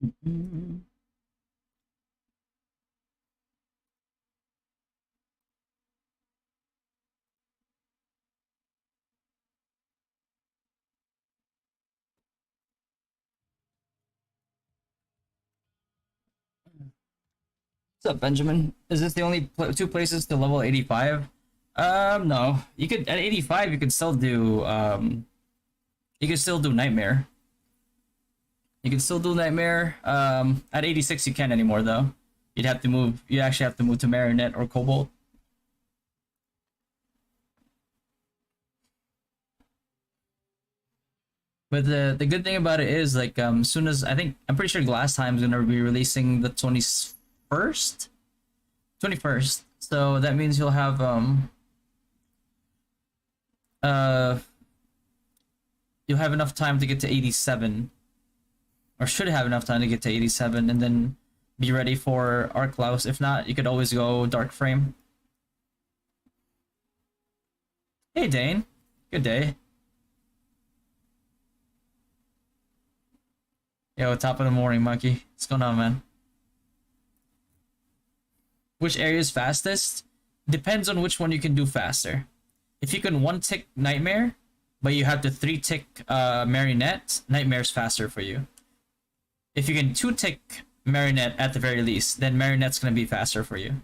Mm. What's up, Benjamin? Is this the only two places to level 85? No. You could at 85. You could still do nightmare. You can still do nightmare. At 86, you can't anymore though. You'd have to move. You actually have to move to Marionette or Cobalt. But the good thing about it is like soon as I'm pretty sure Glass Time is gonna be releasing the 21st, 21st. So that means uh you'll have enough time to get to 87, or should have enough time to get to 87, and then be ready for Arklaus. If not, you could always go Dark Frame. Hey Dane, good day. Yo, top of the morning, monkey. What's going on, man? Which area is fastest? Depends on which one you can do faster. If you can one tick Nightmare, but you have to three tick Marionette, Nightmare's faster for you. If you can two tick Marionette at the very least, then Marionette's gonna be faster for you.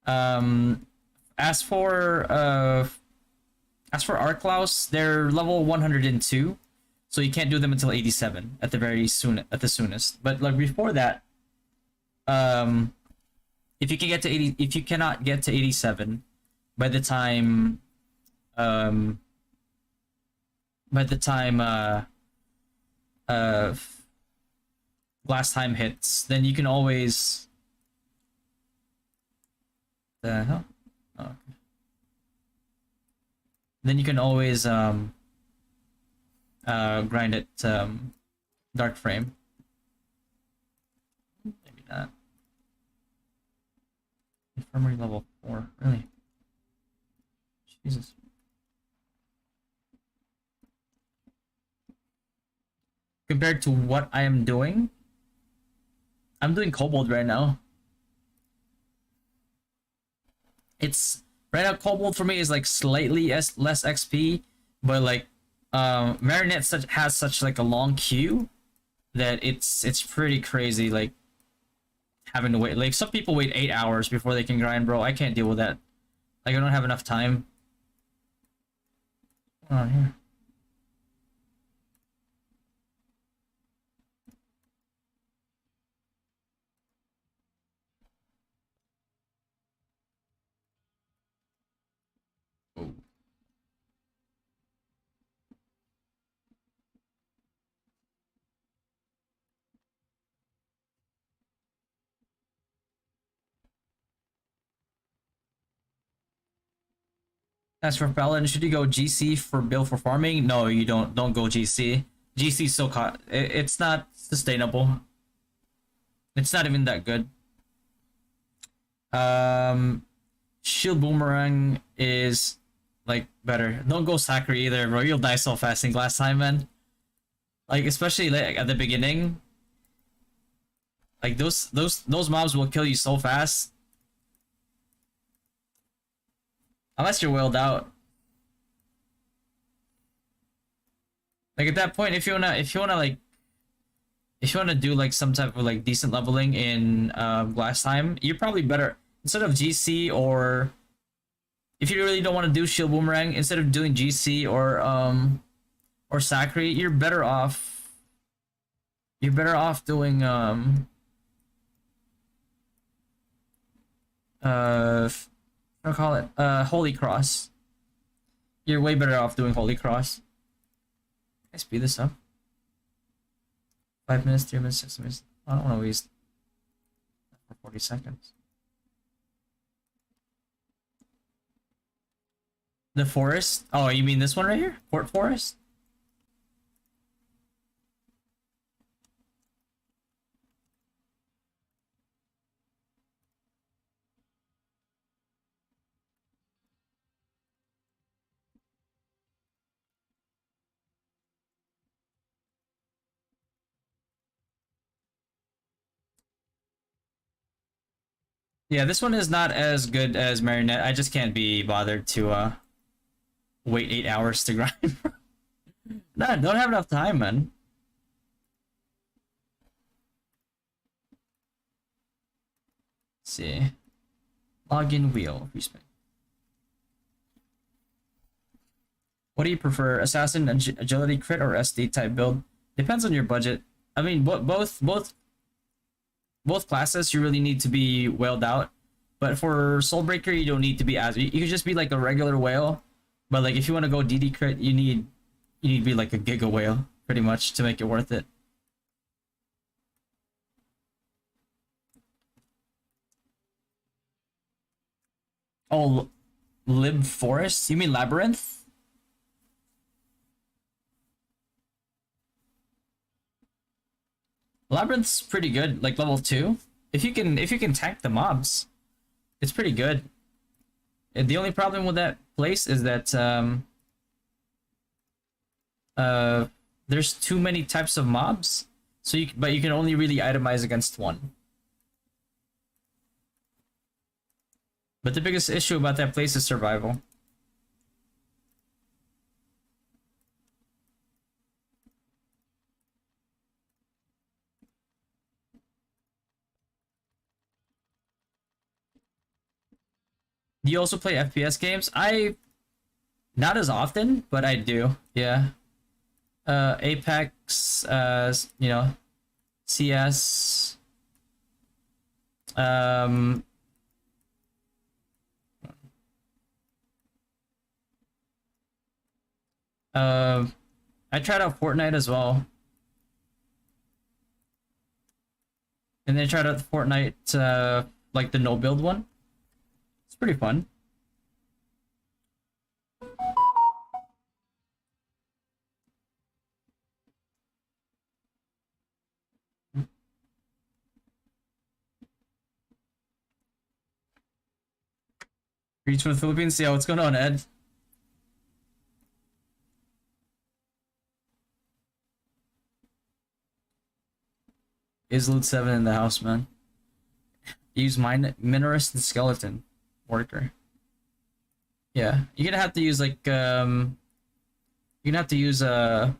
Um, as for Arklaus, they're level 102, so you can't do them until 87 at the soonest. But like before that, um, if you cannot get to 87 by the time um by the time uh last time hits, then you can always the hell. Oh, okay. Then you can always grind it dark frame. Maybe not. Infirmary level 4, really? Jesus. Compared to what I am doing, I'm doing Kobold right now. It's right now Kobold for me is like slightly less XP, but like Marinette has such like a long queue that it's pretty crazy. Like having to wait. Like some people wait 8 hours before they can grind, bro. I can't deal with that. Like I don't have enough time. Oh here. Oh. As for Paladin, should you go GC for build for farming? No, you don't. Don't go GC. GC is so caught. It's not sustainable. It's not even that good. Um, Shield Boomerang is like better. Don't go Sakura either, bro. You'll die so fast in Glass Time, man. Like especially like at the beginning, like those mobs will kill you so fast. Unless you're willed out. Like at that point, if you wanna do like some type of like decent leveling in Glass Time, you're probably better instead of GC, or if you really don't want to do Shield Boomerang, instead of doing GC or Sakura, you're better off doing I'll call it Holy Cross. You're way better off doing Holy Cross. Can I speed this up? 5 minutes, 3 minutes, 6 minutes. I don't want to waste for 40 seconds. The forest? Oh, you mean this one right here? Port Forest? Yeah, this one is not as good as Marionette. I just can't be bothered to wait 8 hours to grind. No, don't have enough time, man. Let's see. Login wheel. Respect. What do you prefer? Assassin, agility, crit, or SD type build? Depends on your budget. I mean, both classes you really need to be whaled out. But for Soulbreaker, you don't need to be as you could just be like a regular whale. But like if you want to go DD crit, you need to be like a Giga whale pretty much to make it worth it. Oh, Lib Forest? You mean Labyrinth? Labyrinth's pretty good, like level 2. If you can tank the mobs, it's pretty good. And the only problem with that place is that uh there's too many types of mobs. But you can only really itemize against one. But the biggest issue about that place is survival. Do you also play FPS games? I not as often, but I do. Yeah. Apex, CS. Um uh I tried out Fortnite as well. And then I tried out the Fortnite like the no build one. It's pretty fun. Reach from the Philippines. Yeah, what's going on, Ed? Izlude 7 in the house, man. Use mine minerist and skeleton worker. Yeah, you're gonna have to use like you're gonna have to use a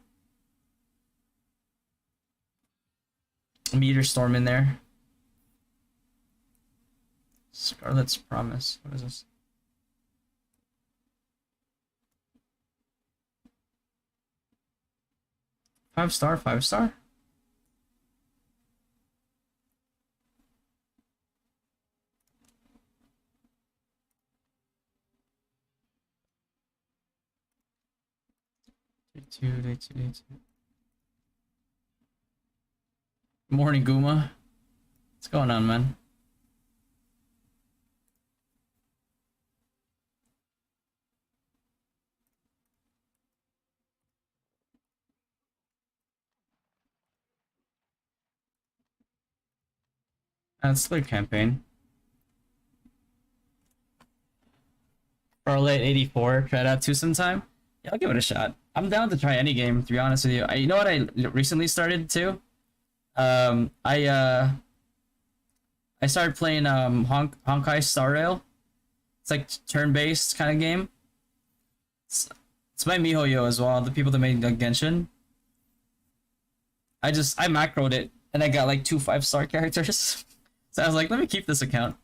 meteor storm in there. Scarlet's Promise. What is this? Five star, 5 star? Day two. Morning, Guma. What's going on, man? That's their campaign. Parlay 84. Try it out too sometime. Yeah, I'll give it a shot. I'm down to try any game, to be honest with you. You know what I recently started too? I started playing Honkai Star Rail. It's like turn-based kind of game. It's by MiHoYo as well, the people that made Genshin. I macroed it and I got like 2 5-star characters. So I was like, let me keep this account.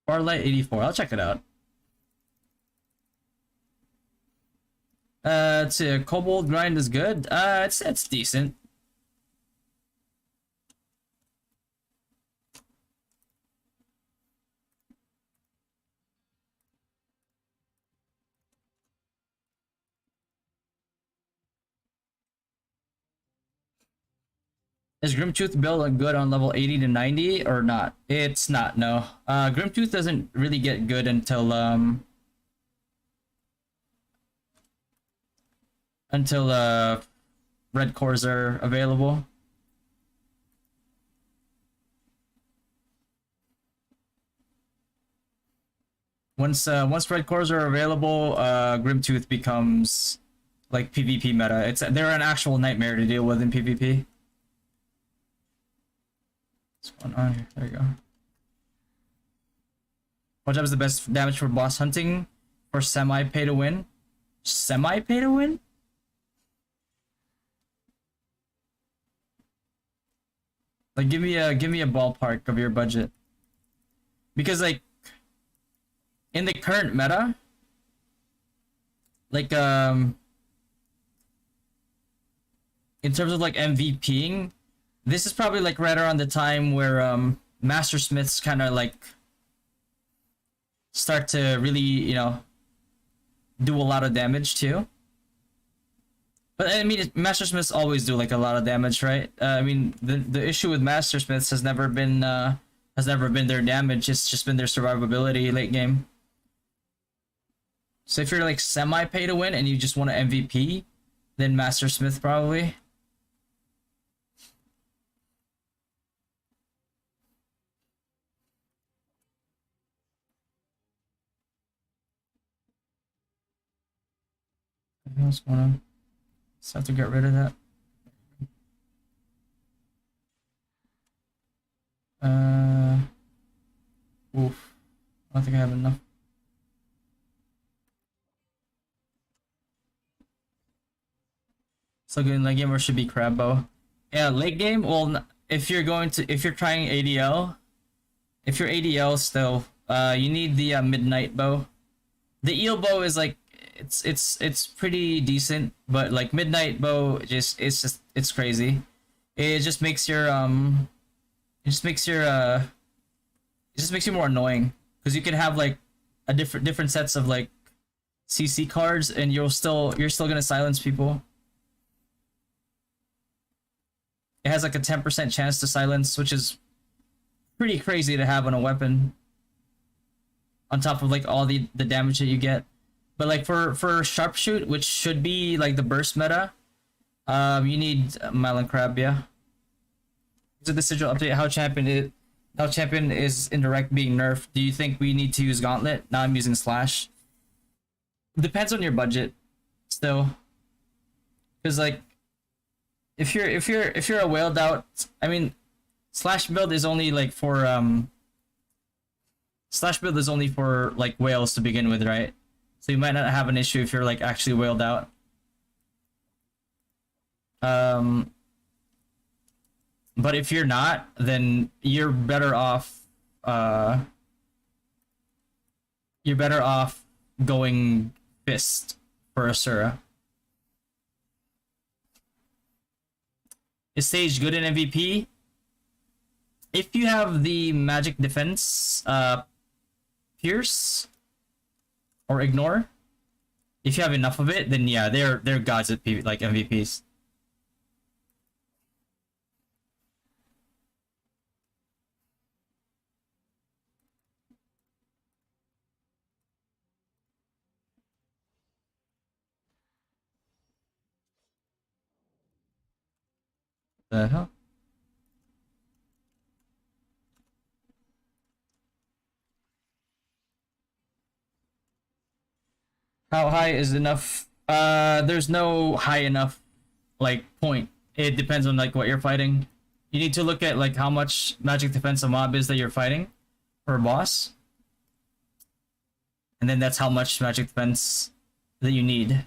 Farlight 84. I'll check it out. It's a Kobold grind is good. It's decent. Is Grimtooth build good on level 80 to 90 or not? It's not, no. Grimtooth doesn't really get good until red cores are available. Once red cores are available, Grimtooth becomes like PvP meta. They're an actual nightmare to deal with in PvP. What's going on here? There you go. What job is the best damage for boss hunting for semi pay to win? Semi pay to win? Like give me a ballpark of your budget. Because like in the current meta, like in terms of like MVPing, this is probably like right around the time where Master Smiths kind of like start to really, you know, do a lot of damage too. But I mean, Master Smiths always do like a lot of damage, right? I mean, the issue with Master Smiths has never been their damage. It's just been their survivability late game. So if you're like semi pay to win and you just want an MVP, then Master Smith probably. What's going on? Just have to get rid of that. Oof. I don't think I have enough. So good in late game or should be crab bow. Yeah, late game. Well, if you're trying ADL, if you're ADL still, you need the midnight bow. The eel bow is like it's pretty decent, but like midnight bow it's crazy. It just makes your it just makes your it just makes you more annoying because you can have like a different sets of like CC cards and you're still gonna silence people. It has like a 10% chance to silence, which is pretty crazy to have on a weapon. On top of like all the damage that you get. But like for sharpshoot, which should be like the burst meta, you need Melon Crab, yeah. So the sigil update, how champion is indirect being nerfed. Do you think we need to use Gauntlet? Now I'm using Slash. Depends on your budget still. Cause like if you're a whaled out, I mean Slash build is only like for Slash build is only for like whales to begin with, right? So you might not have an issue if you're like actually whaled out. But if you're not, then you're better off going fist for Asura. Is Sage good in MVP? If you have the magic defense, Pierce or Ignore, if you have enough of it, then yeah, they're gods at like MVPs. The hell? How high is enough? There's no high enough like point. It depends on like what you're fighting. You need to look at like how much magic defense a mob is that you're fighting for a boss. And then that's how much magic defense that you need.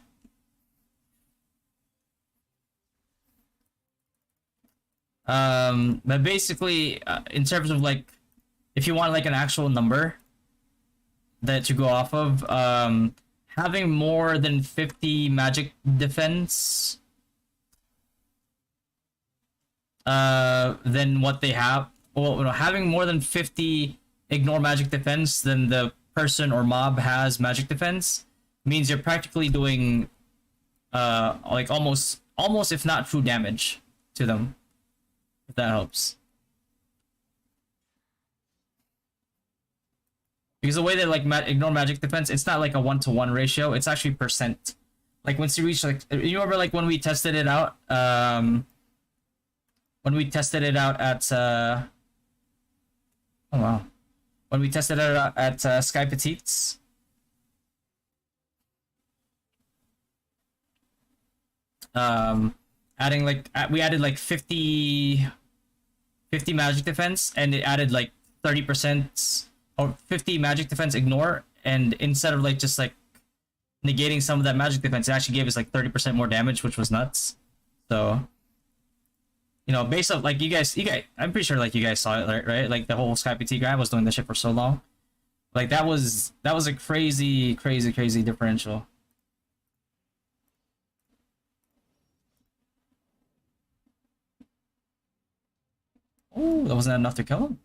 But basically, in terms of like, if you want like an actual number that to go off of, having more than 50 magic defense, than what they have, well, having more than 50 ignore magic defense than the person or mob has magic defense means you're practically doing, like almost if not true damage to them. If that helps. Because the way they like ignore magic defense, it's not like a 1-to-1 ratio. It's actually percent. Like once you reach like, you remember like when we tested it out, at oh wow, when we tested it out at Sky Petites. Um, adding like we added like 50 magic defense, and it added like 30% or 50 magic defense ignore, and instead of like just like negating some of that magic defense, it actually gave us like 30% more damage, which was nuts. So, you know, based off like you guys, I'm pretty sure like you guys saw it, right? Like the whole Sky PT guy was doing this shit for so long. Like that was a crazy differential. Oh, that wasn't enough to kill him.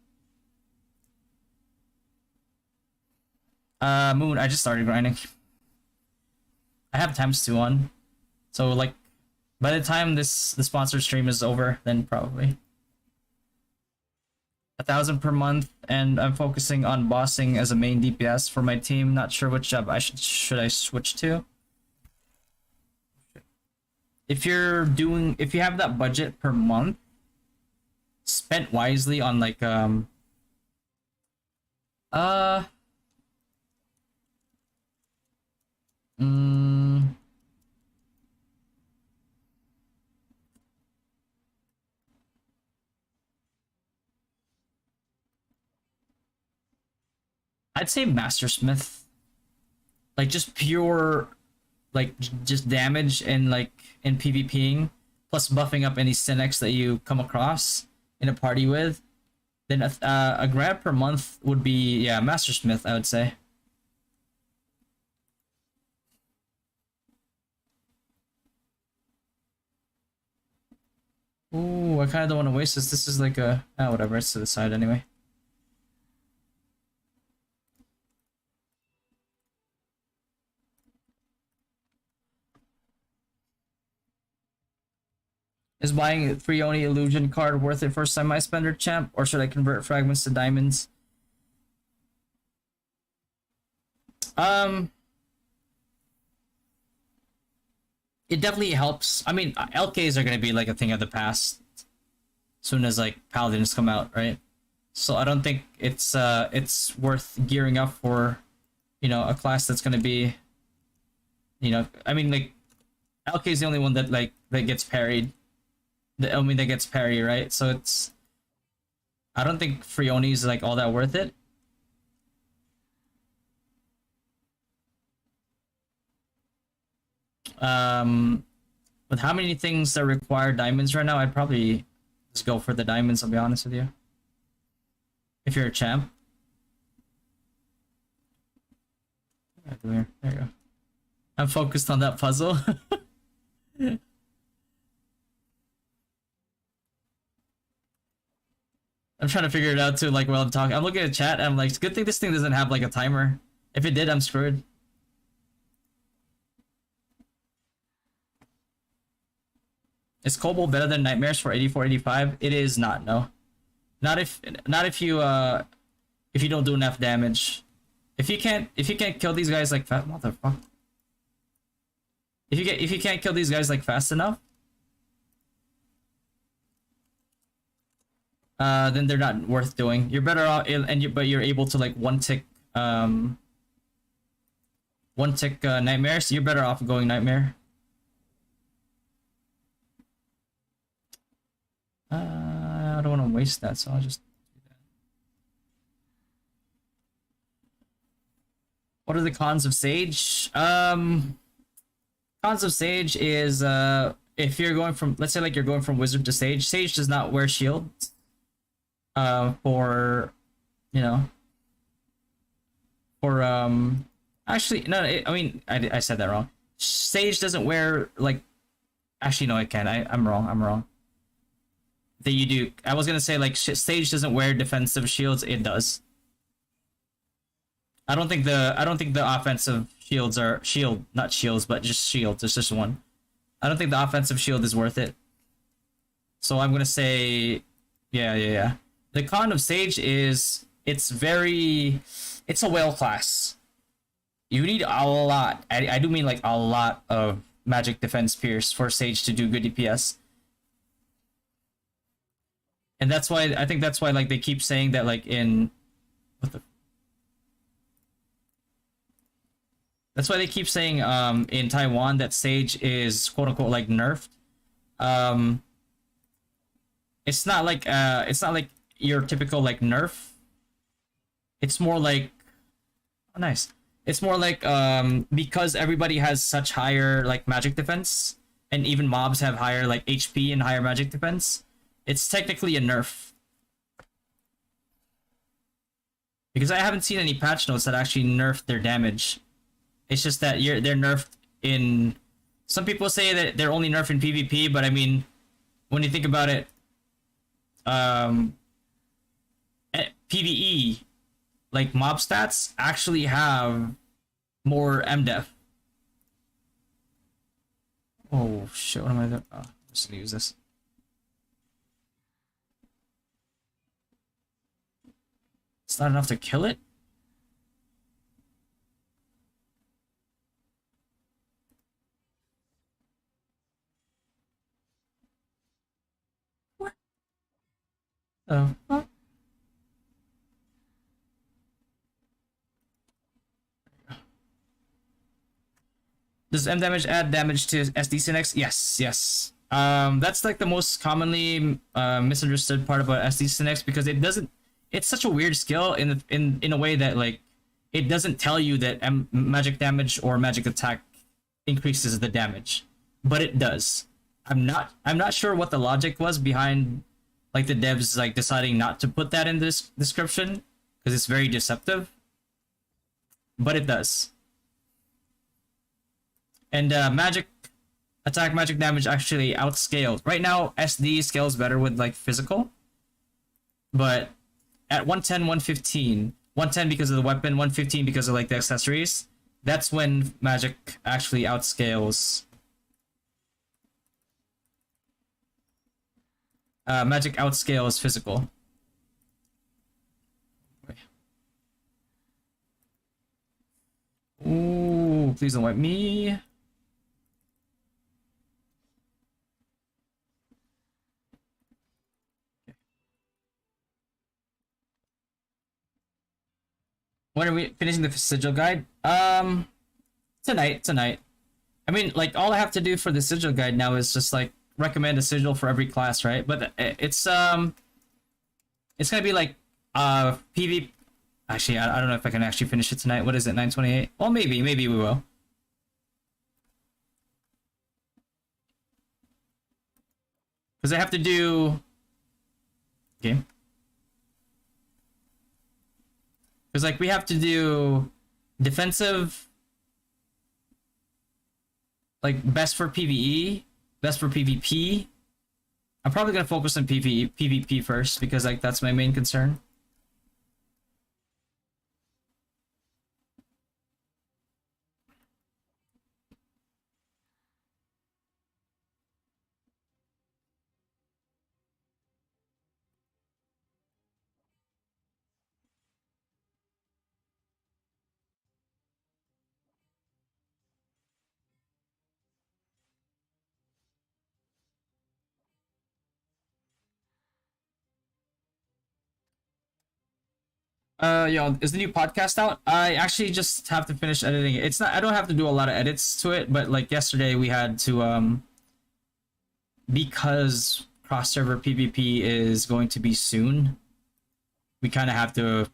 Moon, I just started grinding. I have times 2 on. So like by the time the sponsored stream is over, then probably 1,000 per month, and I'm focusing on bossing as a main DPS for my team. Not sure which job I should I switch to. If you have that budget per month, spent wisely on like mm, I'd say Mastersmith, like just pure, like just damage and like in PvPing, plus buffing up any SinX that you come across in a party with. Then a grab per month would be, yeah, Mastersmith, I would say. Ooh, I kind of don't want to waste this. This is like a, whatever, it's to the side anyway. Is buying a free Oni illusion card worth it for semi spender champ, or should I convert fragments to diamonds? It definitely helps. I mean, LKs are gonna be like a thing of the past soon as like paladins come out, right? So I don't think it's worth gearing up for, you know, a class that's gonna be, you know, I mean like LK is the only one that like that gets parried. I mean that gets parry, right? So it's, I don't think Freoni is like all that worth it. With how many things that require diamonds right now, I'd probably just go for the diamonds, I'll be honest with you. If you're a champ. There you go. I'm focused on that puzzle. I'm trying to figure it out too, like while I'm talking. I'm looking at chat and I'm like, it's a good thing this thing doesn't have like a timer. If it did, I'm screwed. Is Kobold better than Nightmares for 84, 85? It is not, no. Not if you don't do enough damage. If you can't kill these guys like fast, motherfucker. If you can't kill these guys like fast enough, then they're not worth doing. You're better off, but you're able to like one tick Nightmare, so you're better off going Nightmare. I don't want to waste that, so I'll just do that. What are the cons of Sage? Cons of Sage is if you're going from, let's say like you're going from Wizard to Sage. Sage does not wear shields. For, you know, for actually no, I mean I said that wrong. Sage doesn't wear like, actually no, it can. I'm wrong. That you do. I was gonna say like Sage doesn't wear defensive shields. It does. I don't think the offensive shields are not shields, but just shields. It's just one. I don't think the offensive shield is worth it. So I'm gonna say, yeah. The con of Sage is it's a whale class. You need a lot. I do mean like a lot of magic defense pierce for Sage to do good DPS. And that's why I think that's why like they keep saying that like in what the That's why they keep saying in Taiwan that Sage is quote unquote like nerfed. Um, it's not like your typical like nerf. It's more like oh, nice. It's more like because everybody has such higher like magic defense, and even mobs have higher like HP and higher magic defense. It's technically a nerf because I haven't seen any patch notes that actually nerfed their damage. It's just that they're nerfed in. Some people say that they're only nerfed in PvP, but I mean, when you think about it, um, PvE like mob stats actually have more MDef. Oh shit! What am I doing? Oh, I'm just gonna use this. It's not enough to kill it. What? Oh. Does M damage add damage to SD SinX? Yes, yes. That's like the most commonly misunderstood part about SD SinX because it doesn't. It's such a weird skill in a way that like it doesn't tell you that magic damage or magic attack increases the damage, but it does. I'm not sure what the logic was behind like the devs like deciding not to put that in this description because it's very deceptive, but it does. And magic attack magic damage actually outscales. Right now, SD scales better with like physical, but at 110, 115, 110 because of the weapon, 115 because of like the accessories, that's when magic actually outscales. Magic outscales physical. Ooh, please don't wipe me. When are we finishing the sigil guide? Tonight. I mean, like all I have to do for the sigil guide now is just like recommend a sigil for every class, right? But it's gonna be like PV. Actually, I don't know if I can actually finish it tonight. What is it? 9:28. Well, maybe we will. Because I have to do. Okay. Because like we have to do defensive, like best for PVE, best for PvP. I'm probably gonna focus on PvP first because like that's my main concern. Yo, is the new podcast out? I actually just have to finish editing it. It's not. I don't have to do a lot of edits to it, but like yesterday we had to because cross server PvP is going to be soon. We kind of have to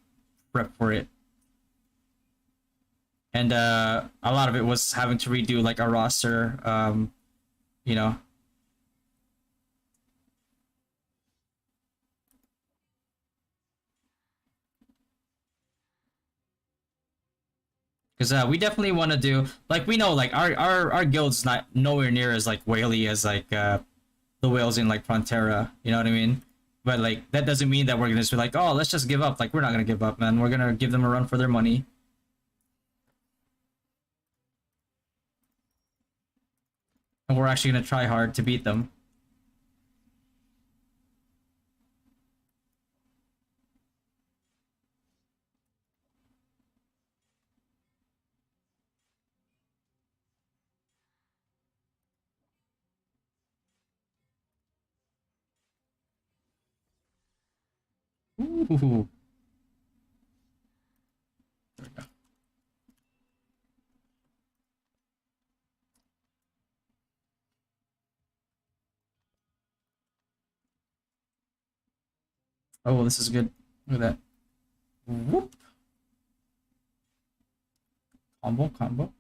prep for it, and a lot of it was having to redo like our roster. You know, because we definitely want to do like we know like our guild's not nowhere near as like whaley as like the whales in like Frontera. You know what I mean? But like that doesn't mean that we're gonna just be like, oh, let's just give up. Like we're not gonna give up, man. We're gonna give them a run for their money. And we're actually gonna try hard to beat them. Ooh. There we go. Oh, this is good. Look at that. Whoop. Combo, combo. Oh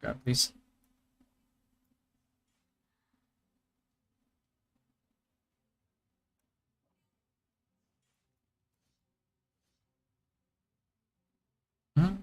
my god, please. Hmm?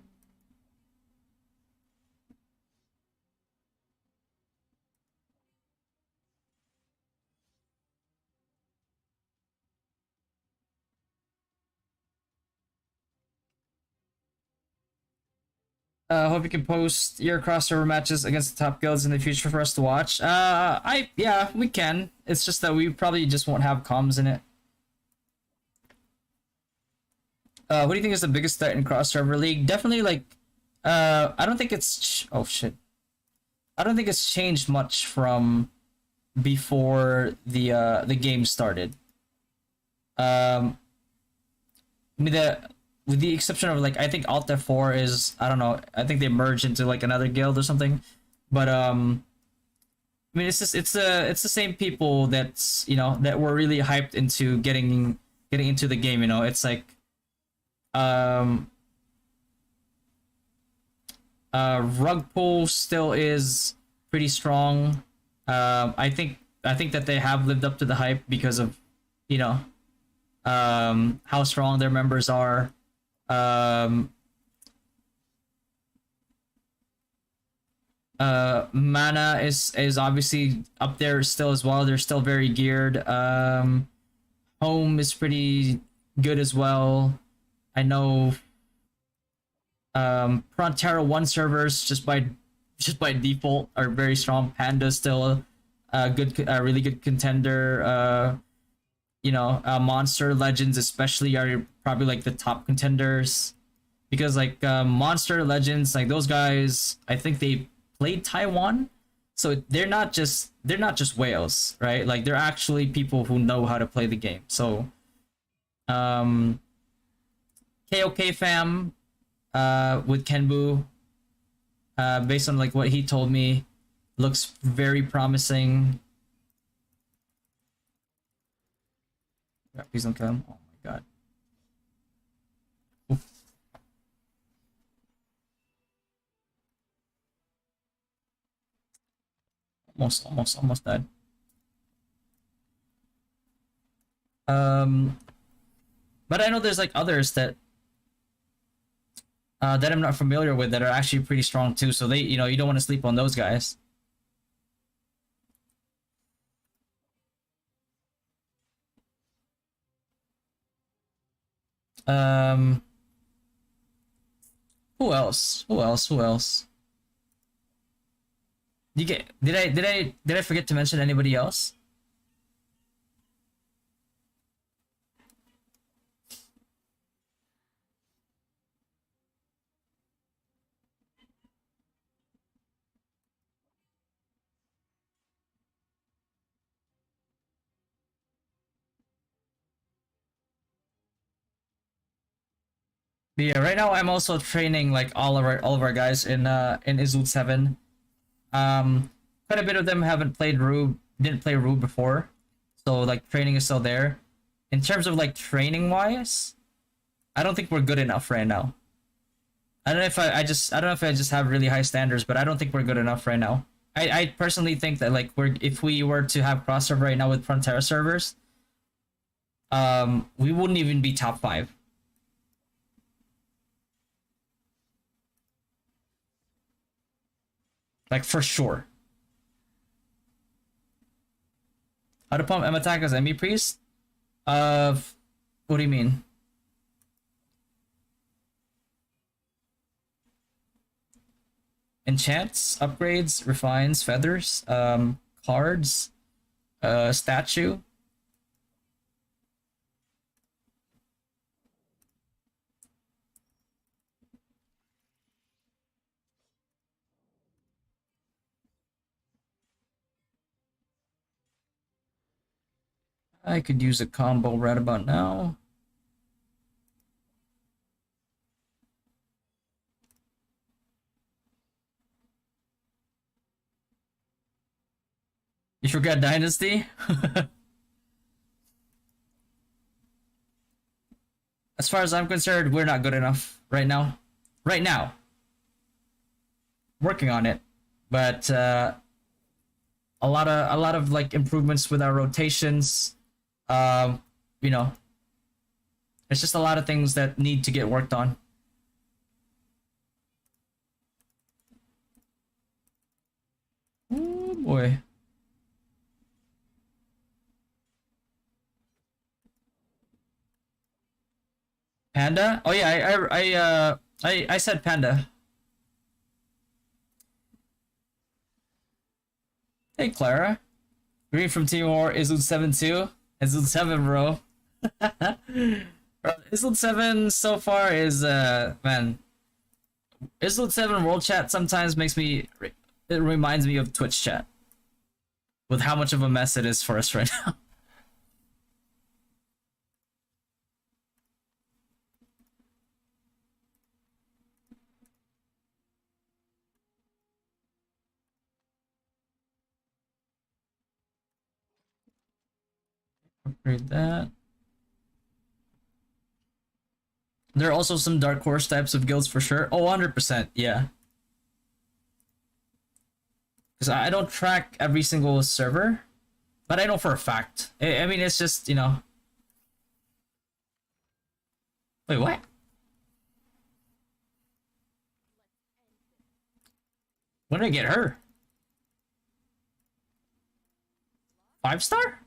Hope you can post your crossover matches against the top guilds in the future for us to watch. Yeah, we can. It's just that we probably just won't have comms in it. What do you think is the biggest threat in crossover league? Definitely like, I don't think it's. Oh shit. I don't think it's changed much from before the game started. I mean the with the exception of like I think Alt F4 is I don't know I think they merged into like another guild or something, but I mean it's just it's the same people that's that were really hyped into getting into the game. It's like um rug pull still is pretty strong. I think that they have lived up to the hype because of you know how strong their members are. Um, Mana is obviously up there still as well. They're still very geared. Home is pretty good as well. I know Frontera 1 servers just by default are very strong. Panda still a really good contender. Monster Legends especially are probably like the top contenders because like Monster Legends, like those guys, I think they played Taiwan, so they're not just whales, right? Like they're actually people who know how to play the game. So um KOK fam with Kenbu, based on like what he told me, looks very promising. Yeah, please don't kill him. Oh my god. Oof. Almost died. Um, but I know there's like others that I'm not familiar with that are actually pretty strong too. So you don't want to sleep on those guys. Um, who else? Who else? Who else? Did I forget to mention anybody else? But yeah, right now I'm also training like all of our guys in Izlude 7. Quite a bit of them haven't played Rube, didn't play Rube before, so like training is still there. In terms of like training wise, I don't think we're good enough right now. I don't know if I just have really high standards, but I don't think we're good enough right now. I personally think that like if we were to have crossover right now with Frontera servers, we wouldn't even be top 5. Like for sure. How to pump M attack as MB priest? Uh, what do you mean? Enchants, upgrades, refines, feathers, cards, statue. I could use a combo right about now. You forgot Dynasty? As far as I'm concerned, we're not good enough right now. Right now. Working on it. But a lot of like improvements with our rotations. You know, it's just a lot of things that need to get worked on. Oh boy. Panda? Oh yeah, I said panda. Hey Clara. Green from Timor, Izlude 7 too. Izlude 7, bro. Bro, Izlude 7 so far is man. Izlude 7 world chat sometimes makes me, it reminds me of Twitch chat. With how much of a mess it is for us right now. Upgrade that. There are also some dark horse types of guilds for sure. Oh, 100%, yeah. Because I don't track every single server, but I know for a fact. I mean, it's just, you know. Wait, what? When did I get her? 5-star?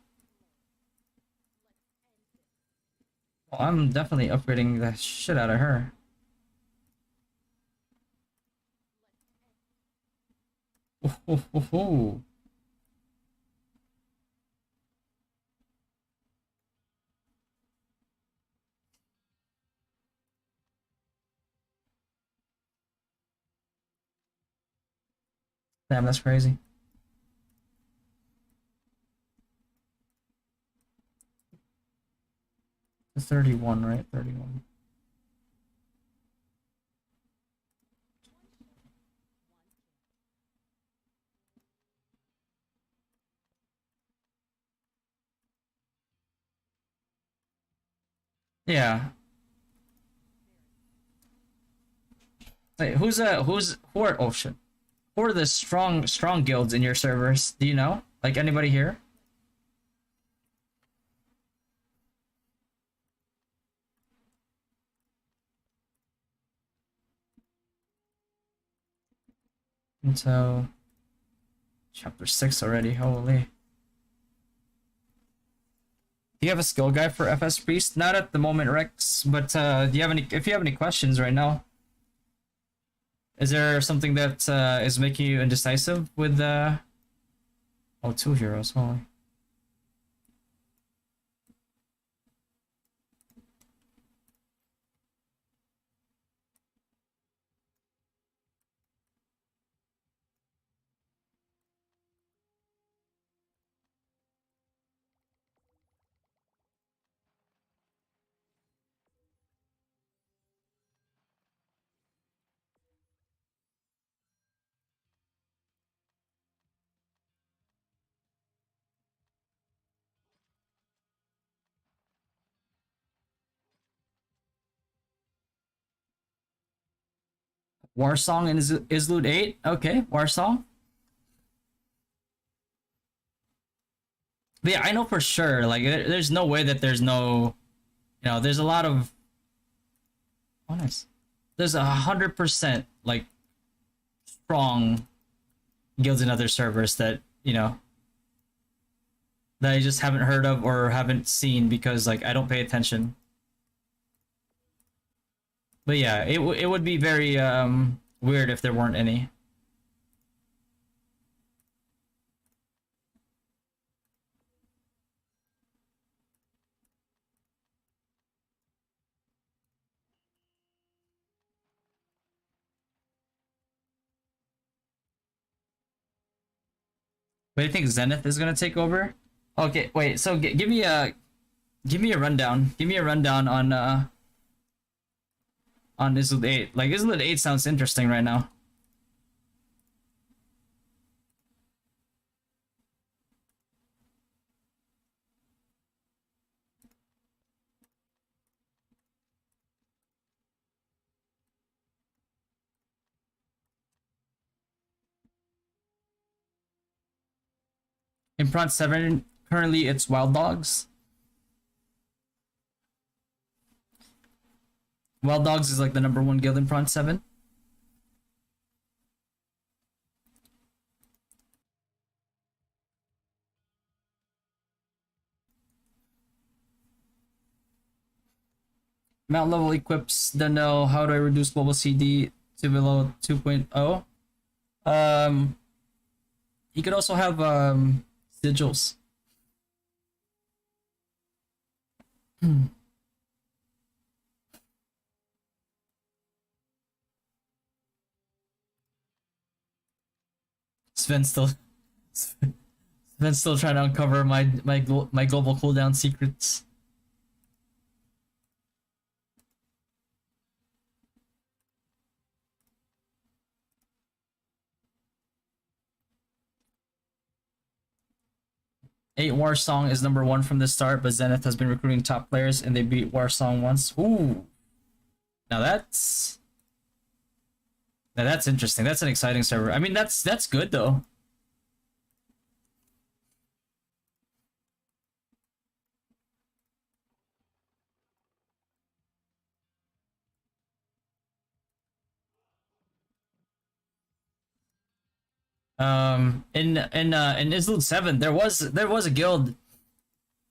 Well, I'm definitely upgrading the shit out of her. Ooh, ooh, ooh, ooh. Damn, that's crazy. The 31, right? 31. Yeah. Wait, who are ocean? Who are the strong guilds in your servers? Do you know? Like anybody here? And so chapter 6 already, holy. Do you have a skill guide for FS Priest? Not at the moment, Rex, but do you have any, if you have any questions right now? Is there something that is making you indecisive with oh, 2 heroes, holy. Warsong and Izlude 8? Okay, Warsong. But yeah, I know for sure, like, there's no way that there's no, you know, there's a lot of, oh nice. There's 100% like strong guilds in other servers that, you know, that I just haven't heard of or haven't seen because like I don't pay attention. But yeah, it would be very weird if there weren't any. But I think Zenith is gonna take over. Okay, wait. So give me a rundown. Give me a rundown on Izlude 8. Like Izlude 8 sounds interesting right now. In Bronze 7, currently it's Wild Dogs. Wild Dogs is like the #1 guild in Bronze 7. Mount level equips, don't know. How do I reduce global CD to below 2.0? You could also have sigils. Sven's still Sven's still trying to uncover my global cooldown secrets. War Song is #1 from the start, but Zenith has been recruiting top players and they beat War Song once. Ooh. Now that's interesting. That's an exciting server. I mean, that's good though. In Izlude 7, there was a guild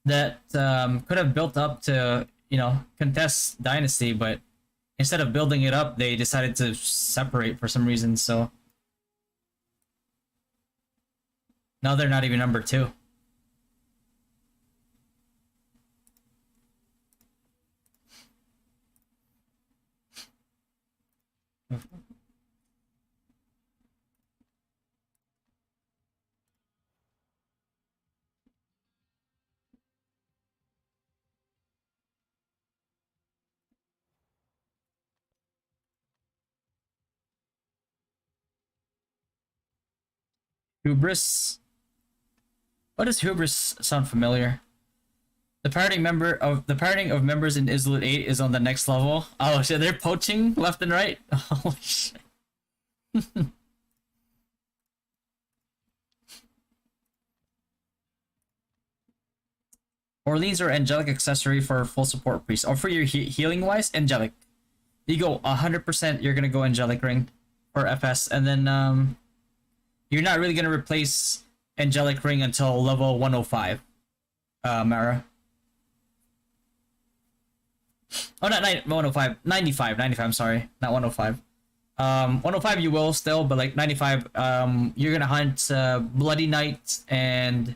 that could have built up to, you know, contest Dynasty, but instead of building it up, they decided to separate for some reason. So now they're not even #2. Hubris. Why does Hubris sound familiar? The parting of members in Izlude 8 is on the next level. Oh shit, they're poaching left and right. Holy shit. Orleans or angelic accessory for full support priest. Or for your healing wise, angelic. You go 100%. You're gonna go angelic ring or FS, and then you're not really gonna replace angelic ring until level 105. Mara. Oh, not 105. 95. I'm sorry, not 105. 105 you will still, but like 95, you're gonna hunt Bloody Knight and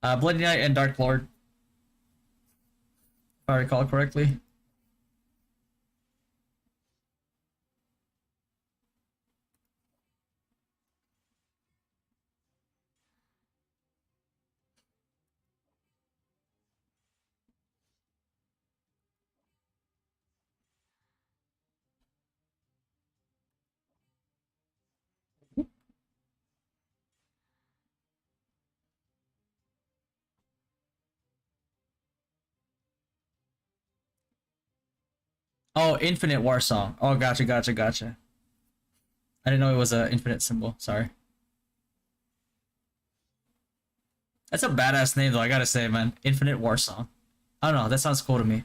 Dark Lord, if I recall correctly. Oh, Infinite War Song. Oh, gotcha. I didn't know it was an infinite symbol. Sorry. That's a badass name, though. I gotta say, man. Infinite War Song. I don't know. That sounds cool to me.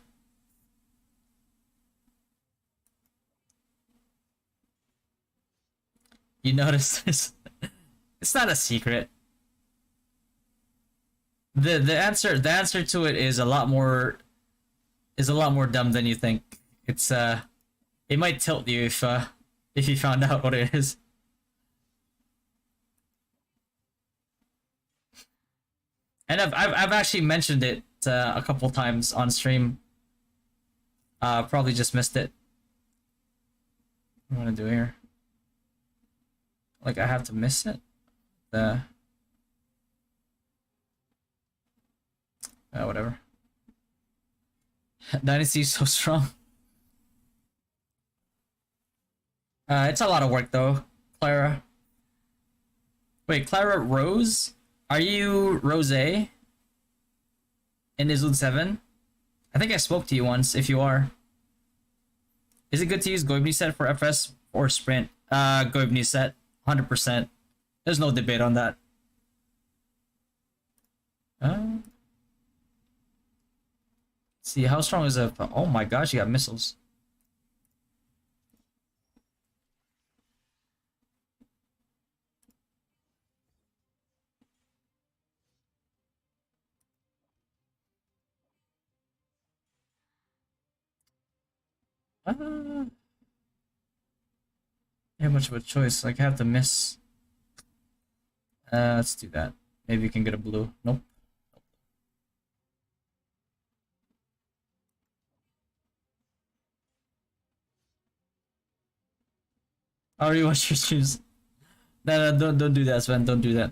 You notice this? It's not a secret. The answer to it is a lot more dumb than you think. It's it might tilt you if you found out what it is. And I've actually mentioned it a couple times on stream. Probably just missed it. What am I gonna do here? Like I have to miss it. Whatever. Dynasty is so strong. It's a lot of work though, Clara. Wait, Clara Rose? Are you Rose? In Izlude 7? I think I spoke to you once, if you are. Is it good to use Goibni set for FS or Sprint? Goibni set, 100%. There's no debate on that. See, how strong is a... Oh my gosh, you got missiles. Uh, yeah, much of a choice. Like, I have to miss. Let's do that. Maybe we can get a blue. Nope. I already watched your streams. No, don't do that, Sven. Don't do that.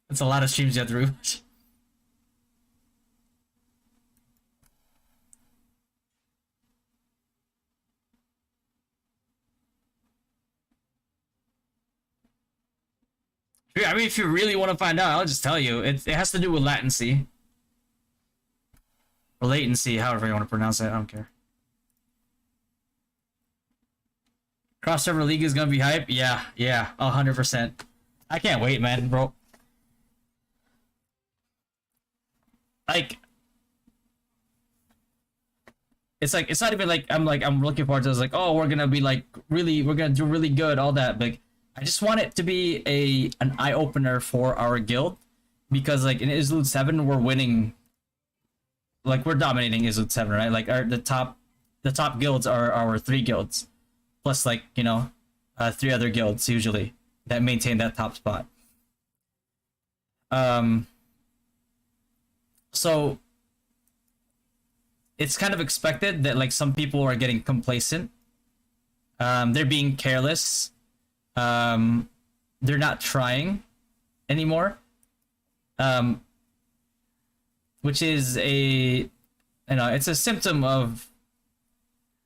It's a lot of streams you have to rewatch. I mean, if you really want to find out, I'll just tell you. It has to do with latency. Or latency, however you want to pronounce it. I don't care. Cross-server league is gonna be hype? Yeah, 100%. I can't wait, man, bro. Like... It's like, it's not even like I'm looking forward to it. It's like, oh, we're gonna be like we're gonna do really good, all that. Like, I just want it to be an eye opener for our guild, because like in Izlude 7 we're winning, like we're dominating Izlude 7, right? Like the top guilds are our 3 guilds, plus like, you know, 3 other guilds usually that maintain that top spot. So it's kind of expected that like some people are getting complacent. They're being careless. They're not trying anymore. Which is it's a symptom of,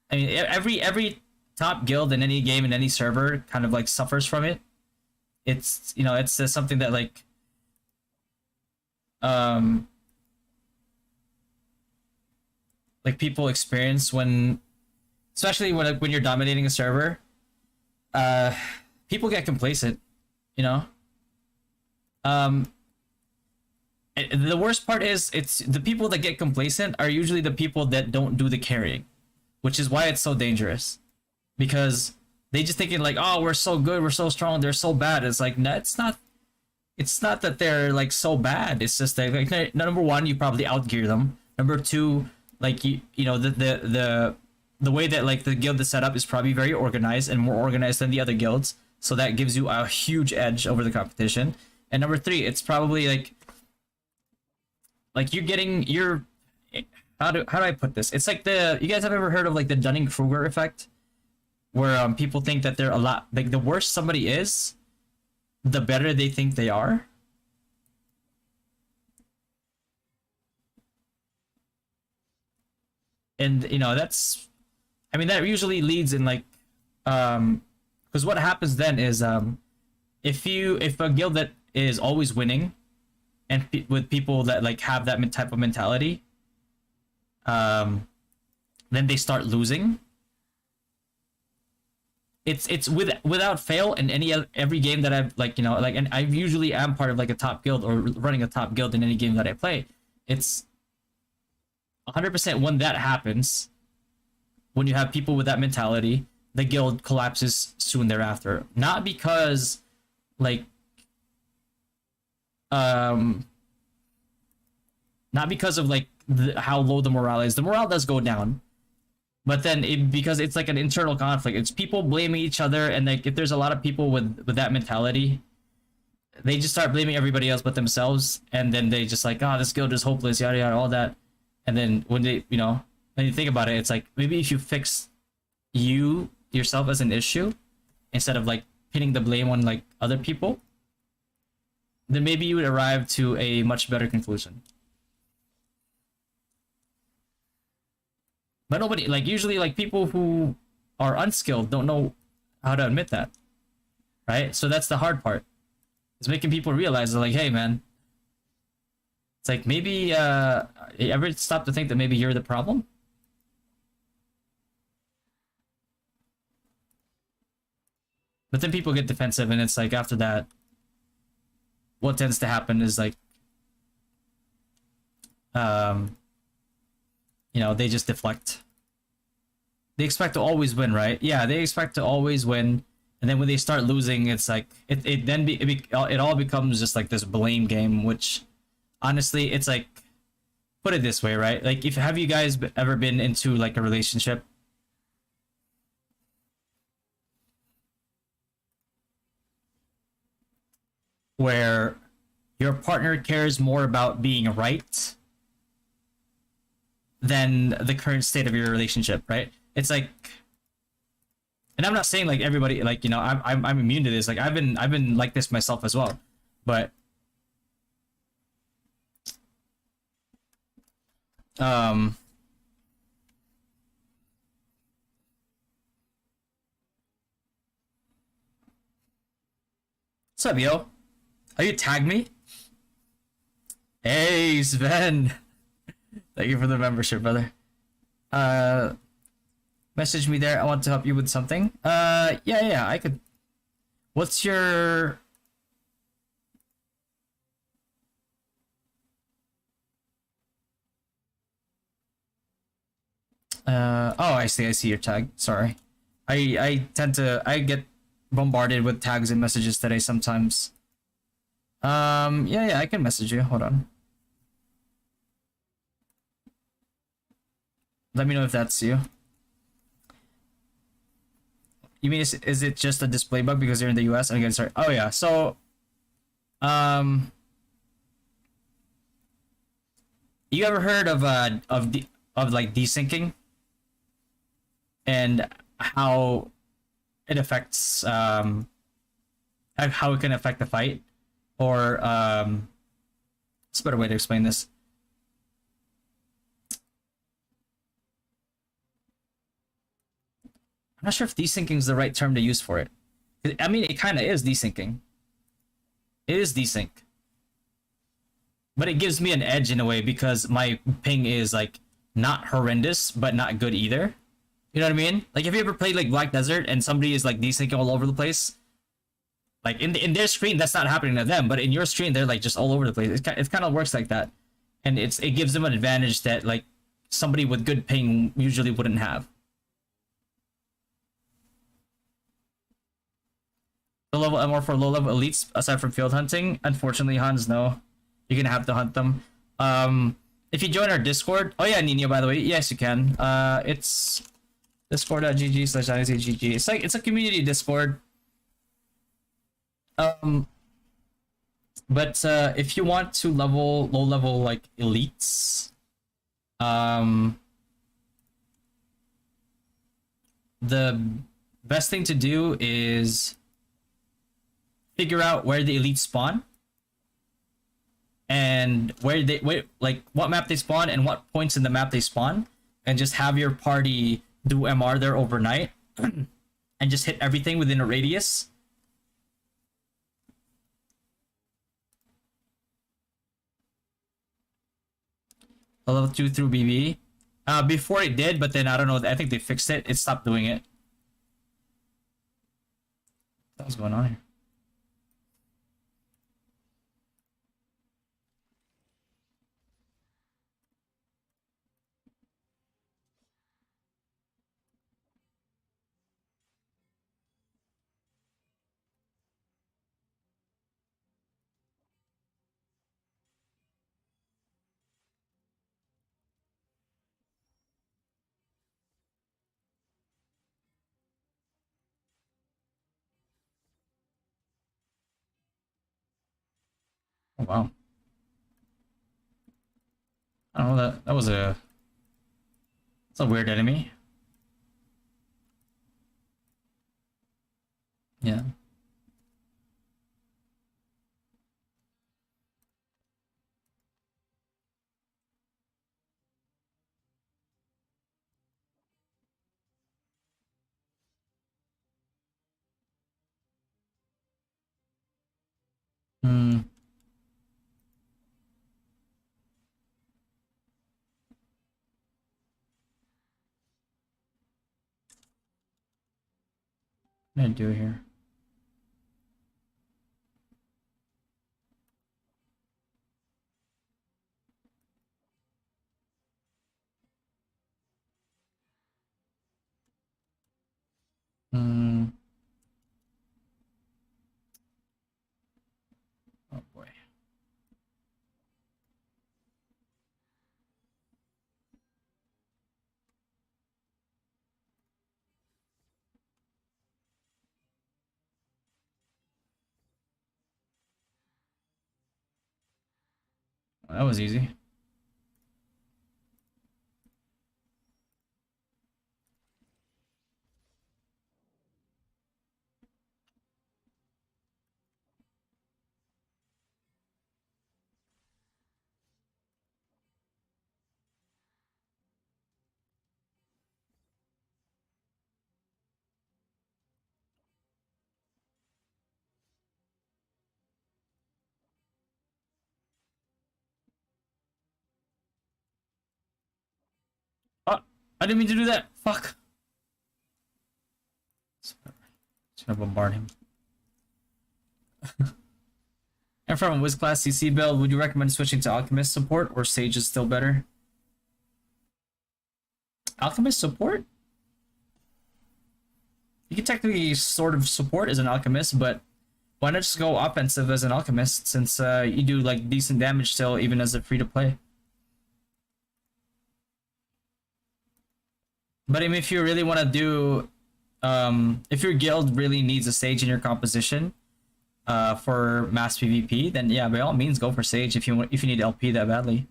I mean, every top guild in any game in any server kind of like suffers from it. It's, you know, it's something that like people experience when, especially when you're dominating a server. People get complacent, you know. The worst part is it's the people that get complacent are usually the people that don't do the carrying, which is why it's so dangerous, because they just thinking like, oh, we're so good, we're so strong, they're so bad. It's like, no, it's not. It's not that they're like so bad. It's just that like, number one, you probably outgear them. Number two, like you know the way that like the guild is set up is probably very organized and more organized than the other guilds, so that gives you a huge edge over the competition. And number three, it's probably like you're getting your, how do I put this? It's like you guys have ever heard of like the Dunning-Kruger effect, where people think that they're a lot, like the worse somebody is, the better they think they are. And you know, that's, I mean, that usually leads in like because what happens then is if a guild that is always winning and with people that like have that type of mentality, then they start losing. It's without fail in every game that I've like, you know, like, and I usually am part of like a top guild or running a top guild in any game that I play. It's 100% when that happens, when you have people with that mentality, the guild collapses soon thereafter. Not because like not because of like how low the morale is. The morale does go down, but then because it's like an internal conflict. It's people blaming each other, and like if there's a lot of people with that mentality, they just start blaming everybody else but themselves, and then they just like, oh, this guild is hopeless, yada yada, all that. And then when they, you know, when you think about it, it's like maybe if you fix yourself as an issue instead of like pinning the blame on like other people, then maybe you would arrive to a much better conclusion. But nobody, like usually like people who are unskilled don't know how to admit that, right? So that's the hard part. It's making people realize that like, hey man, it's like maybe you ever stop to think that maybe you're the problem? But then people get defensive, and it's like after that, what tends to happen is like, um, they just deflect. They expect to always win, right? Yeah, they expect to always win, and then when they start losing, it's like it all becomes just like this blame game. Which, honestly, it's like, put it this way, right? Like, if have you guys ever been into like a relationship where your partner cares more about being right than the current state of your relationship, right? It's like, and I'm not saying like everybody, like, I'm immune to this. Like, I've been like this myself as well, but um, what's up, yo? Are you tag me? Hey, Sven. Thank you for the membership, brother. Uh, Message me there. I want to help you with something. Yeah, I could. What's your? Oh, I see your tag. Sorry. I get bombarded with tags and messages today sometimes. Yeah, I can message you. Hold on. Let me know if that's you. You mean is it just a display bug because you're in the US? And again, sorry. Oh yeah. So, um, you ever heard of like desyncing and how it affects how it can affect the fight, or it's a better way to explain this. I'm not sure if desyncing is the right term to use for it. I mean, it kind of is desyncing. It is desync, but it gives me an edge in a way because my ping is like not horrendous, but not good either. You know what I mean? Like, have you ever played like Black Desert and somebody is like desyncing all over the place? Like in their screen, that's not happening to them, but in your screen, they're like just all over the place. It kind of works like that, and it gives them an advantage that like somebody with good ping usually wouldn't have. The level MR for low level elites aside from field hunting. Unfortunately, Hans, no. You're gonna have to hunt them. If you join our Discord, oh yeah, Nino, by the way, yes you can. It's discord.gg/ICGG. It's a community Discord. But if you want to level low level like elites, the best thing to do is figure out where the elites spawn and like what map they spawn and what points in the map they spawn, and just have your party do MR there overnight and just hit everything within a radius. A level 2 through BB. Before it did, but then I don't know. I think they fixed it. It stopped doing it. What's going on here? Oh wow. I don't know, that was a it's a weird enemy. Yeah. Hmm. What did I do here? That was easy. Oh, I didn't mean to do that. Fuck. Just gonna bombard him. And from Wiz Class CC build, would you recommend switching to Alchemist support or Sage is still better? Alchemist support? You can technically sort of support as an Alchemist, but why not just go offensive as an Alchemist since you do like decent damage still even as a free to play? But I mean, if you really want to do, if your guild really needs a Sage in your composition, for mass PvP, then yeah, by all means go for Sage if you need LP that badly.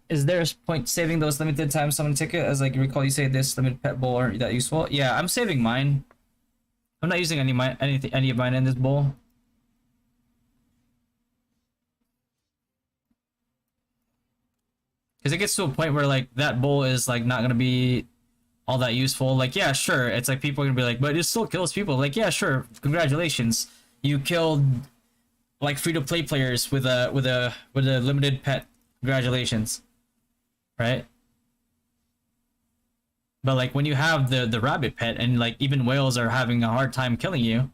Is there a point saving those limited time summon ticket? As like recall you say this limited pet bowl aren't that useful? Yeah, I'm saving mine. I'm not using any of mine in this bowl. Because it gets to a point where like that bowl is like not gonna be all that useful. Like, yeah, sure, it's like people are gonna be like, but it still kills people. Like, yeah, sure, congratulations, you killed like free-to-play players with a limited pet. Congratulations, right? But like when you have the rabbit pet and like even whales are having a hard time killing you,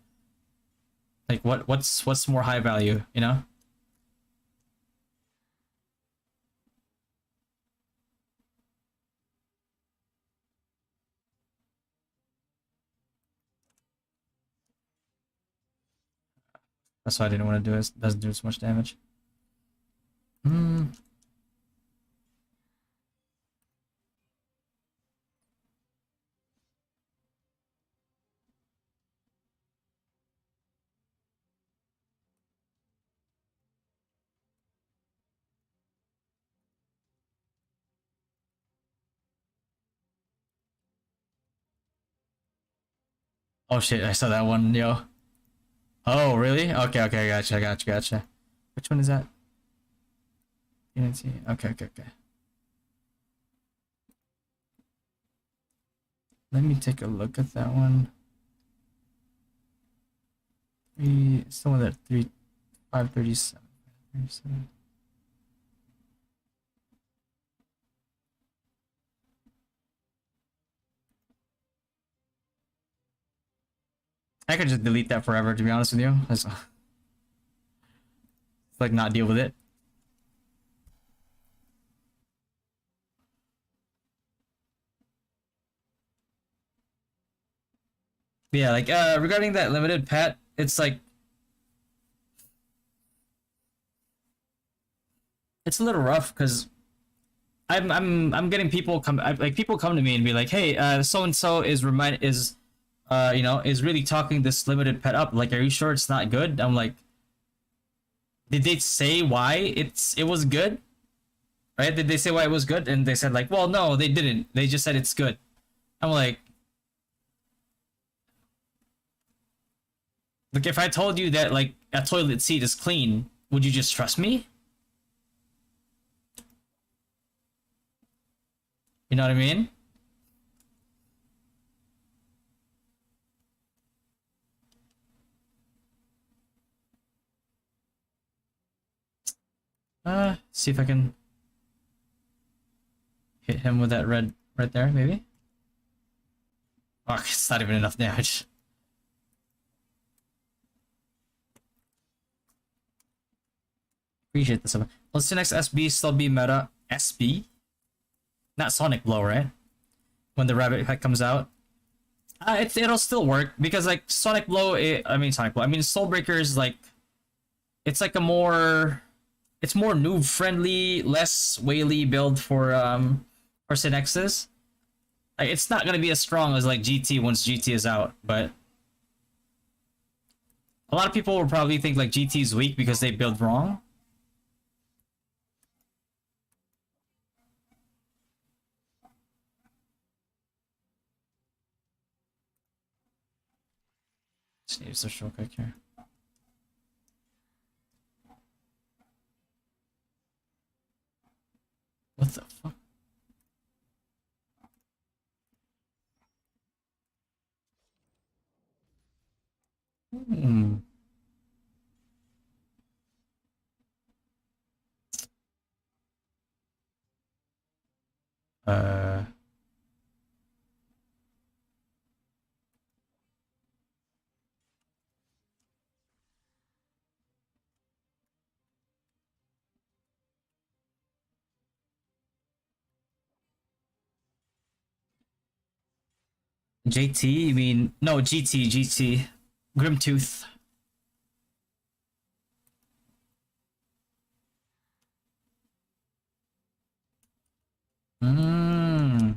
like what's more high value, you know? That's why I didn't want to do it. It doesn't do so much damage. Oh shit, I saw that one, yo. Oh, really? Okay, okay, gotcha. Which one is that? Unity. Okay. Let me take a look at that one. Someone at 537. I could just delete that forever, to be honest with you. It's like not deal with it. Yeah, like regarding that limited pet, it's like it's a little rough because I'm getting people people come to me and be like, hey, so and so is you know, is really talking this limited pet up. Like, are you sure it's not good? I'm like, did they say why it was good? Right? Did they say why it was good? And they said like, well, no, they didn't. They just said it's good. I'm like, if I told you that like a toilet seat is clean, would you just trust me? You know what I mean? See if I can hit him with that red right there, maybe. Oh, it's not even enough damage. Appreciate this. Will SinX SB still be meta? SB? Not Sonic Blow, right? When the rabbit head comes out. It'll still work because like Sonic Blow, I mean Soulbreaker is like, it's like it's more noob friendly, less whaley build for SinX's. Like, it's not gonna be as strong as like GT once GT is out, but a lot of people will probably think like GT is weak because they build wrong. Save this real quick here. What the fuck? Hmm. Uh. JT? You mean no? GT. Grimtooth. Hmm.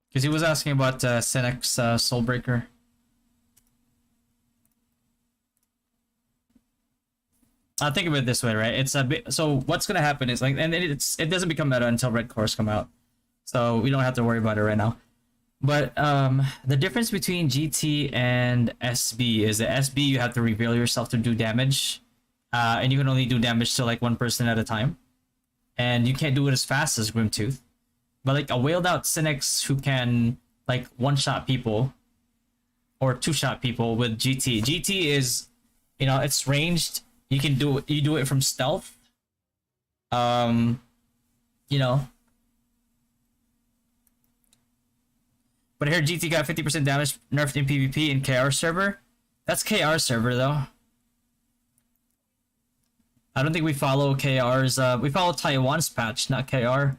Because he was asking about SinX Soulbreaker. I think of it this way, right? It's a bit. So what's gonna happen is like, and it doesn't become meta until red cores come out, so we don't have to worry about it right now. But the difference between GT and SB is that SB you have to reveal yourself to do damage, and you can only do damage to like one person at a time, and you can't do it as fast as Grimtooth. But like a whaled out SinX who can like one shot people or two shot people with GT. GT is, it's ranged. You do it from stealth. Um, you know. But here GT got 50% damage nerfed in PvP in KR server. That's KR server though. I don't think we follow KR's. We follow Taiwan's patch, not KR.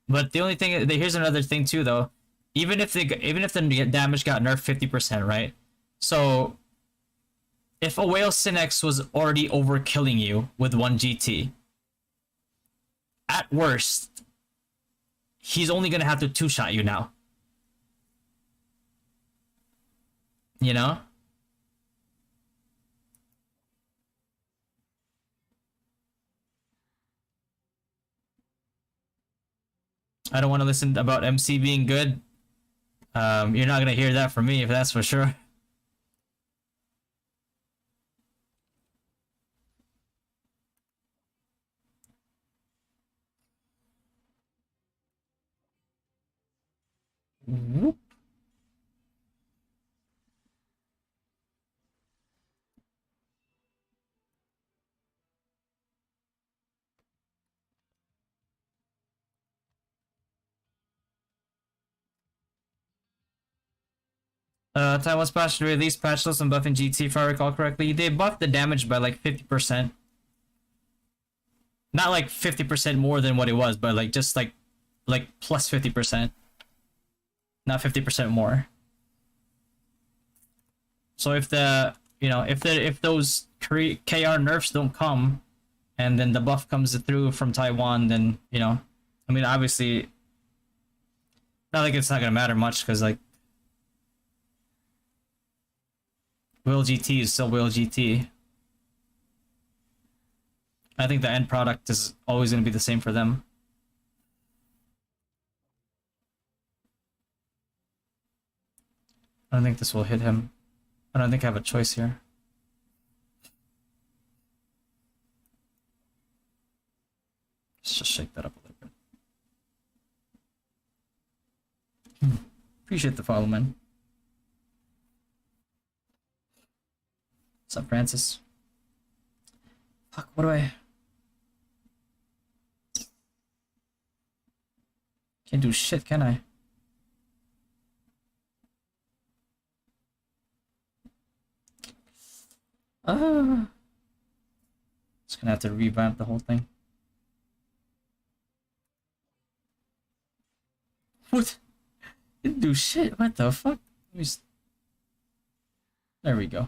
But the only thing, here's another thing too though. Even if the damage got nerfed 50%, right? So if a whale SinX was already overkilling you with one GT, at worst, he's only gonna have to two-shot you now. You know? I don't want to listen about MC being good. You're not gonna hear that from me, if that's for sure. Whoop. Taiwan's patch released patch list and buffing GT if I recall correctly. They buffed the damage by like 50%. Not like 50% more than what it was, but like just like plus 50%. Not 50% more. So if if those KR nerfs don't come, and then the buff comes through from Taiwan, then I mean obviously, not like it's not gonna matter much because like Will GT is still Will GT. I think the end product is always gonna be the same for them. I don't think this will hit him. I don't think I have a choice here. Let's just shake that up a little bit. Appreciate the follow, man. What's up, Francis? Fuck, what do I... Can't do shit, can I? Just gonna have to revamp the whole thing. What? Didn't do shit. What the fuck? There we go.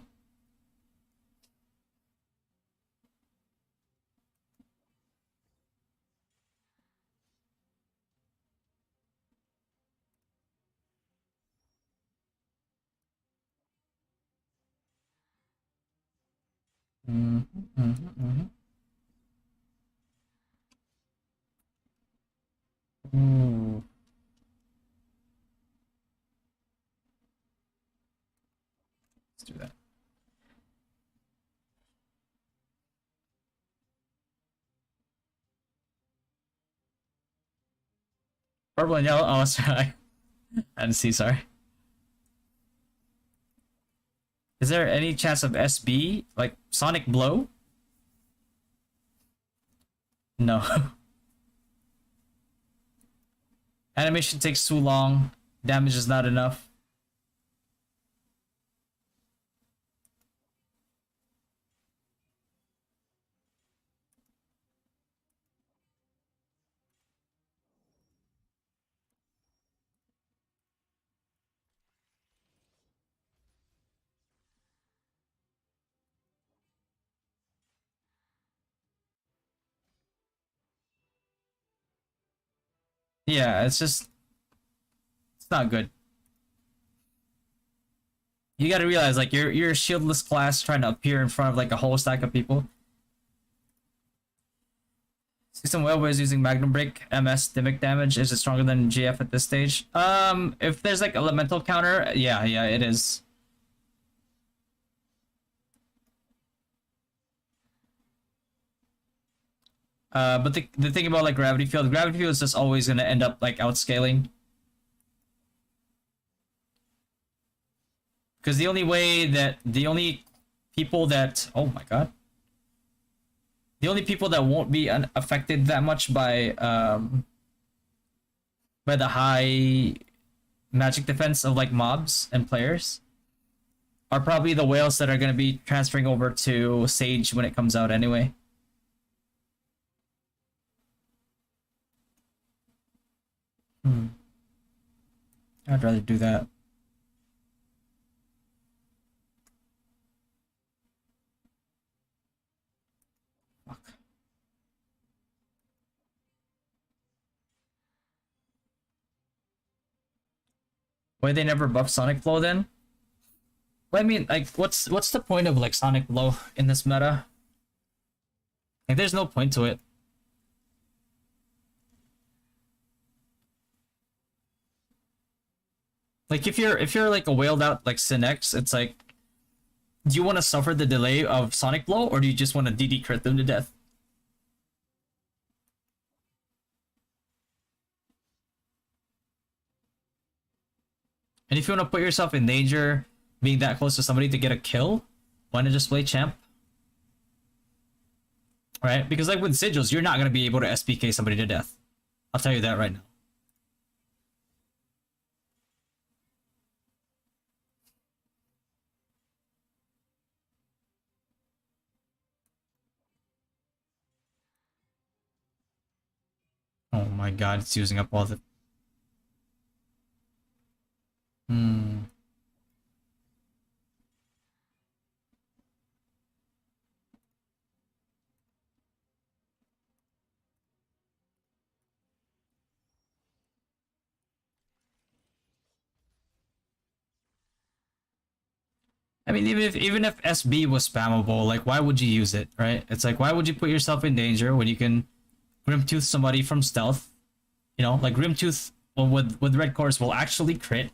Purple and yellow. Oh, sorry. I didn't see. Sorry. Is there any chance of SB like Sonic Blow? No. Animation takes too long. Damage is not enough. Yeah, it's not good. You gotta realize like you're a shieldless class trying to appear in front of like a whole stack of people. System Whaleway using Magnum Break, MS, Dimic damage. Is it stronger than GF at this stage? If there's like elemental counter, yeah, it is. But the thing about like gravity field is just always gonna end up like outscaling. Because the only people that, oh my god, the only people that won't be affected that much by the high magic defense of like mobs and players are probably the whales that are gonna be transferring over to Sage when it comes out anyway. I'd rather do that. Fuck. Why they never buff Sonic Flow then? Well, I mean, like, what's the point of like Sonic Flow in this meta? Like, there's no point to it. Like if you're like a whaled out like SinX, it's like, do you want to suffer the delay of Sonic Blow or do you just want to DD crit them to death? And if you want to put yourself in danger being that close to somebody to get a kill, why not just play champ? Right? Because like with sigils, you're not gonna be able to SPK somebody to death. I'll tell you that right now. Oh my god, it's using up all the... I mean, even if SB was spammable, like why would you use it, right? It's like why would you put yourself in danger when you can Grimtooth somebody from stealth? You know, like Grimtooth with red cores will actually crit.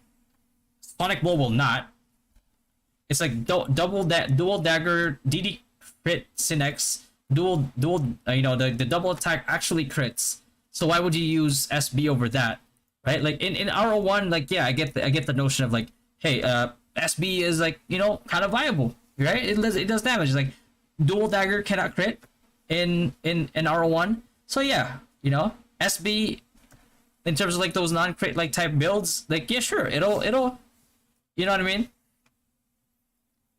Sonic Blow will not. It's like dual dagger DD crit SinX dual you know the double attack actually crits. So why would you use SB over that, right? Like in RO1, like yeah, I get the notion of like, hey, SB is like, you know, kind of viable, right? It does damage. Like dual dagger cannot crit in RO1, so yeah, you know, SB in terms of like those non-crit like type builds, like yeah, sure, it'll you know what I mean?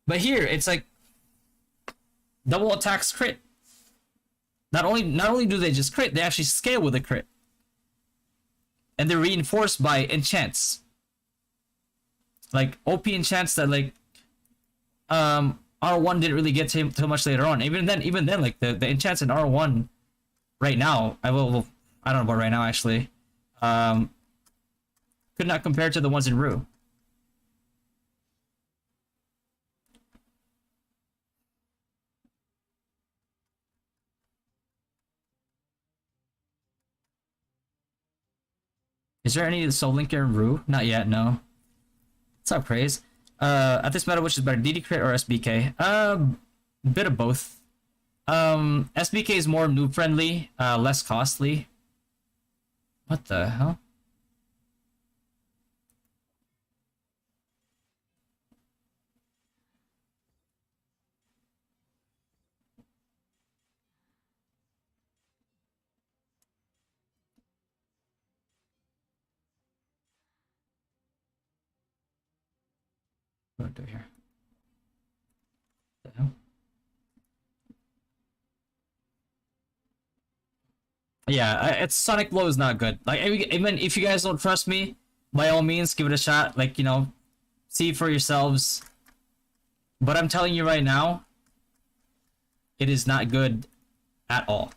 But here it's like double attacks crit. Not only do they just crit, they actually scale with a crit. And they're reinforced by enchants. Like OP enchants that like R1 didn't really get too much later on. Even then like the enchants in R1 right now, I don't know about right now actually. Could not compare to the ones in Rue. Is there any Soul Linker in Rue? Not yet, no. What's up, Praise? At this meta, which is better, DD crit or SBK? Bit of both. SBK is more noob friendly, less costly. What the hell? What do I do here? What the hell? Yeah, it's Sonic Blow is not good. Like, even if you guys don't trust me, by all means, give it a shot. Like, you know, see for yourselves. But I'm telling you right now, it is not good at all.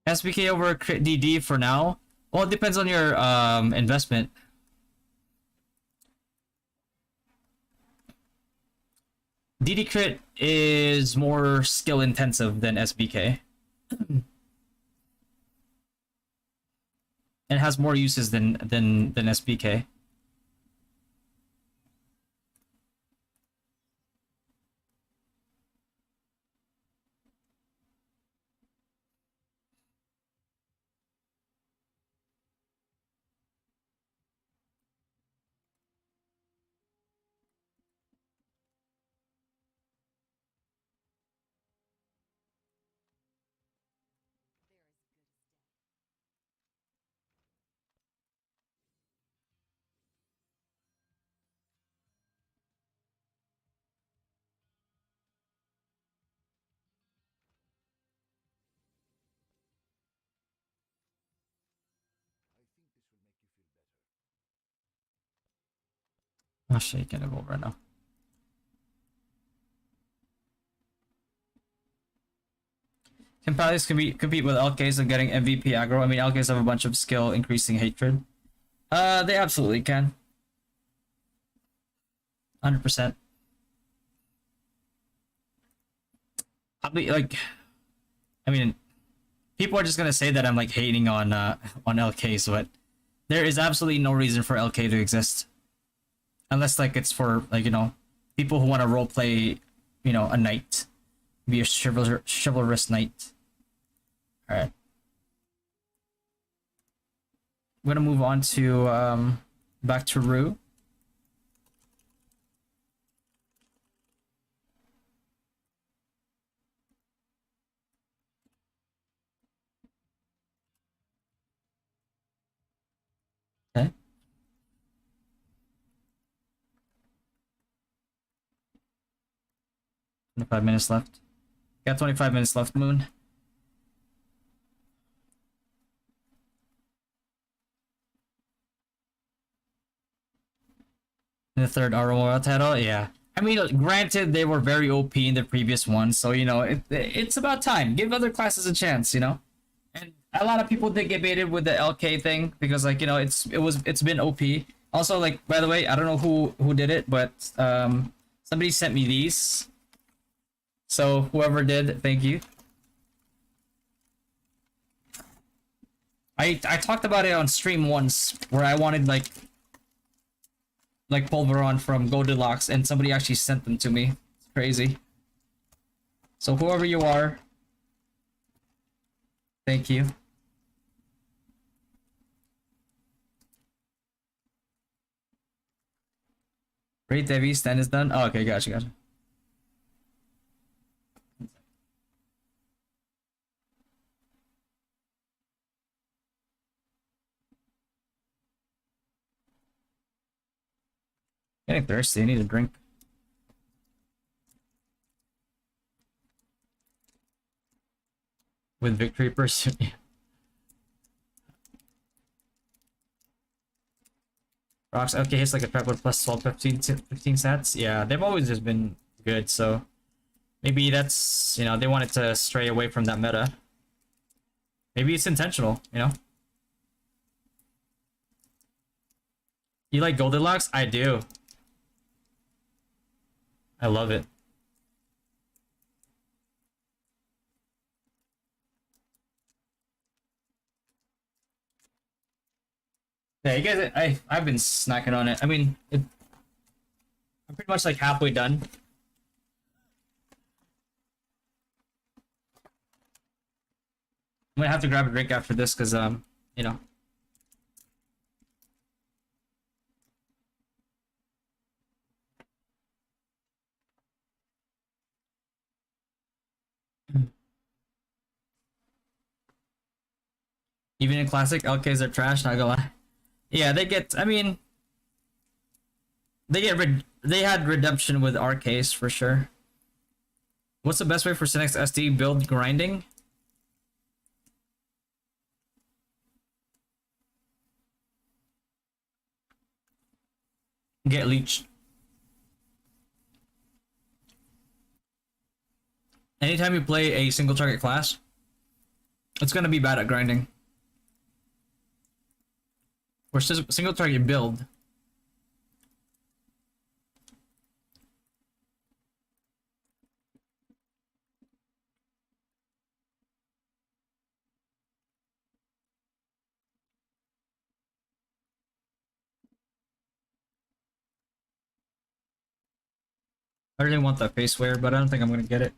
SBK over crit DD for now. Well, it depends on your investment. DD crit is more skill intensive than SBK. And has more uses than SBK. Oh shit, you can't evolve right now. Can Palace compete with LKs and getting MVP aggro? I mean, LKs have a bunch of skill increasing hatred. They absolutely can. 100%. I'll be like, I mean, people are just gonna say that I'm like hating on LKs, but there is absolutely no reason for LK to exist, unless like it's for like, you know, people who want to roleplay, you know, a knight, be a chivalrous knight. All right, I'm gonna move on to back to Rue. Okay. 25 minutes left. Got 25 minutes left, Moon. In the third Aurora title, yeah. I mean, granted, they were very OP in the previous one, so you know, it's about time. Give other classes a chance, you know. And a lot of people did get baited with the LK thing because, like, you know, it's been OP. Also, like, by the way, I don't know who did it, but somebody sent me these. So whoever did, thank you. I talked about it on stream once where I wanted like Pulveron from Goldilocks, and somebody actually sent them to me. It's crazy. So whoever you are, thank you. Great, Devi, stand is done. Oh, okay, gotcha. Getting thirsty, I need a drink. With victory pursuit. Rocks, okay, hits like a trap with plus 12, 15 stats. Yeah, they've always just been good, so maybe that's, you know, they wanted to stray away from that meta. Maybe it's intentional, you know? You like Goldilocks? I do. I love it. Yeah, you guys, I've been snacking on it. I mean, I'm pretty much like halfway done. I'm gonna have to grab a drink after this because you know. Even in classic, LKs are trash, not gonna lie. Yeah, they get, I mean, they had redemption with RKs for sure. What's the best way for SinX SD build grinding? Get leeched. Anytime you play a single target class, it's gonna be bad at grinding. Or single target build. I really want that face wear, but I don't think I'm gonna get it.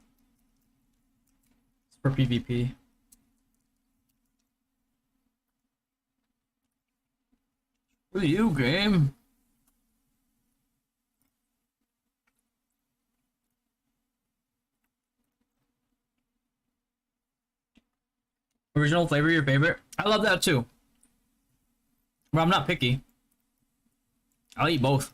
It's for PvP. What are you, game? Original flavor, your favorite? I love that too. But I'm not picky. I'll eat both.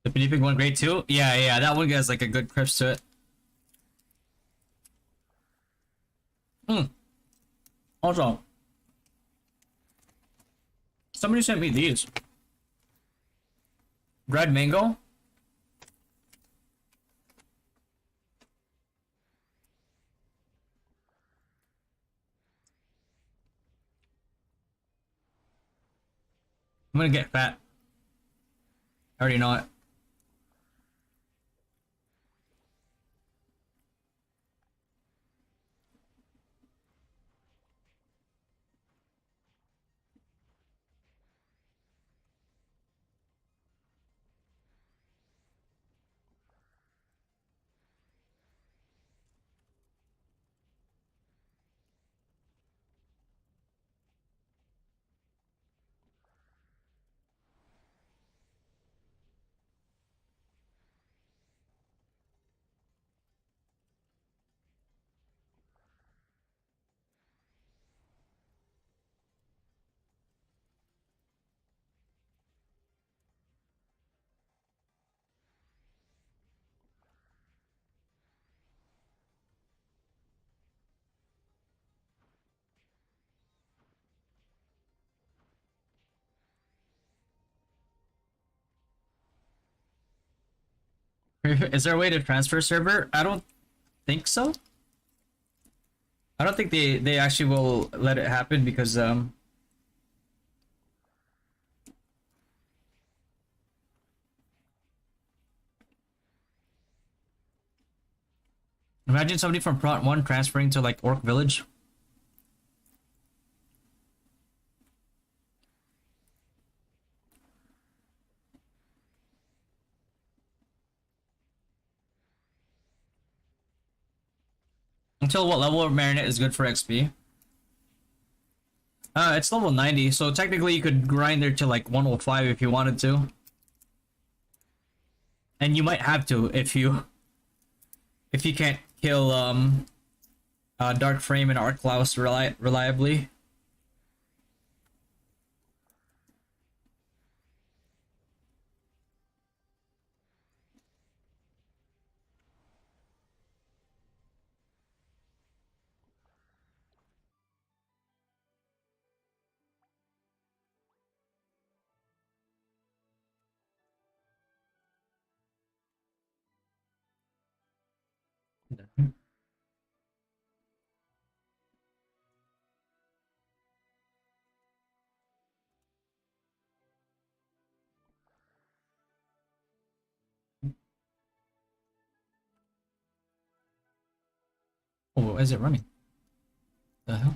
The Pacific one grade too? Yeah, yeah, that one gets like a good crisp to it. Hmm. Also, somebody sent me these. Red mango. I'm gonna get fat. I already know it. Is there a way to transfer server? I don't think so. I don't think they actually will let it happen because imagine somebody from Prot 1 transferring to like Orc Village. Until what level of Marinette is good for XP? It's level 90, so technically you could grind there to like 105 if you wanted to. And you might have to if you can't kill Dark Frame and Arclaus reliably. Oh, is it running? The hell?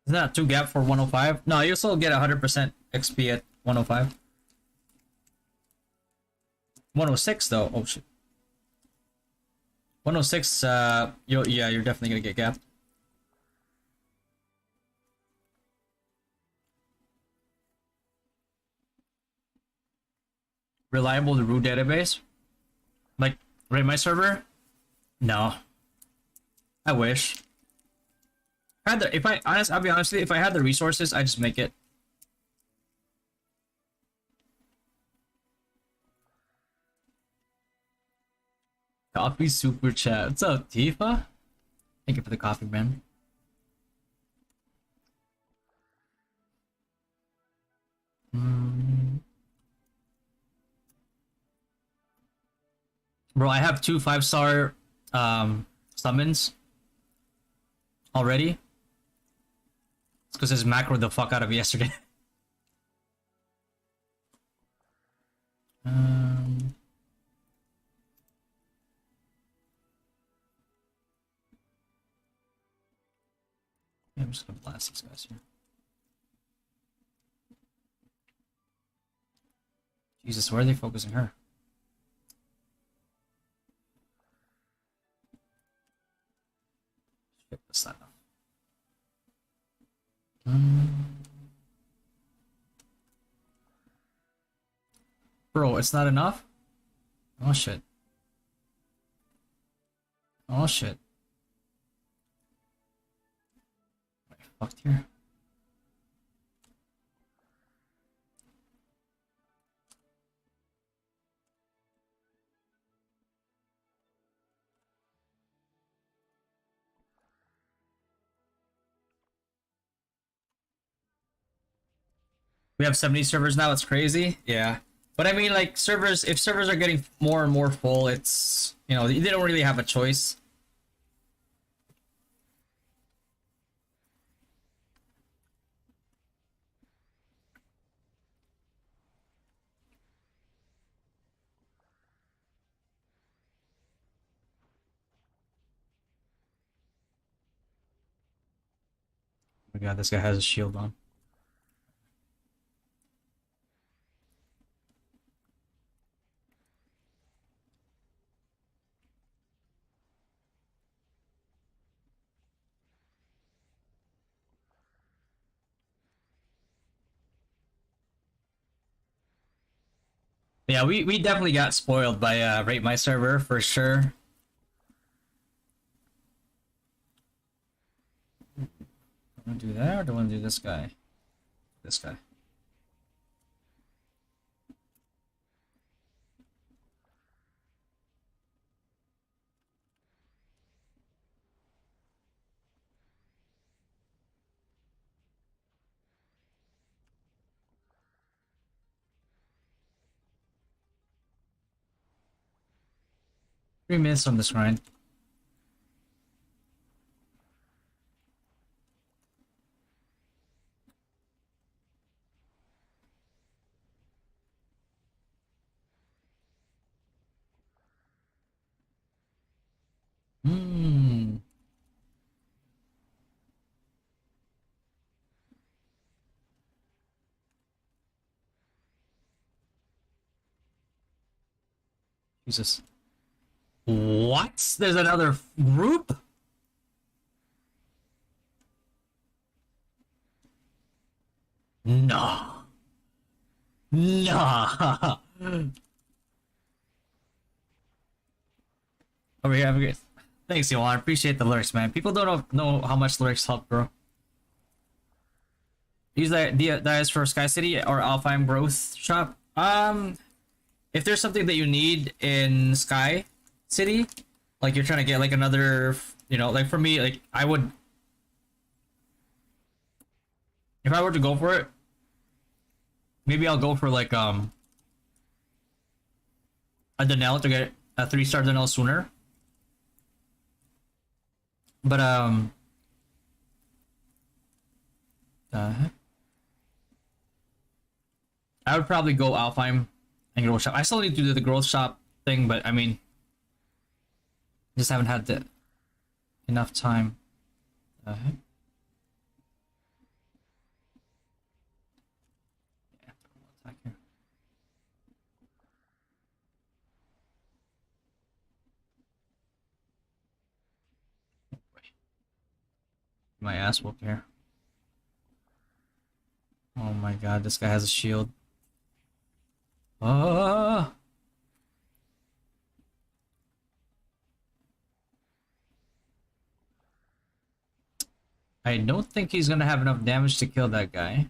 Isn't that 2 gap for 105? No, you still get 100% XP at 105. 106 though. Oh shit. 106. Yeah, you're definitely gonna get gap. Reliable the root database. Like, rate my server? No. I wish. I'll be honest with you, if I had the resources, I'd just make it. Coffee super chat. What's up, Tifa? Thank you for the coffee, man. Bro, I have 2 5-star summons already. It's because his macro the fuck out of yesterday. Yeah, I'm just gonna blast these guys here. Jesus, where are they focusing her? Shit, that's not enough. Bro, it's not enough? Oh shit. Oh shit. Am I fucked here? We have 70 servers now, it's crazy. Yeah. But I mean, like, servers, if servers are getting more and more full, it's, you know, they don't really have a choice. Oh my god, this guy has a shield on. Yeah, we definitely got spoiled by Rate My Server for sure. Do I want to do that or do I want to do this guy? This guy. Three minutes on this grind. Hmm. Jesus. What? There's another group? No. No. Over here, have a good. Thanks, Yohan. I appreciate the lyrics, man. People don't know how much lyrics help, bro. Use that is for Sky City or Alfheim Growth Shop. If there's something that you need in Sky City, like you're trying to get like another, you know, like for me, like I would, if I were to go for it, maybe I'll go for like a Donnell to get a 3-star Donnell sooner. But I would probably go Alfheim and Growth Shop. I still need to do the Growth Shop thing, but I mean, just haven't had enough time. My ass whooped here. Oh my god, this guy has a shield. Oh! I don't think he's gonna have enough damage to kill that guy.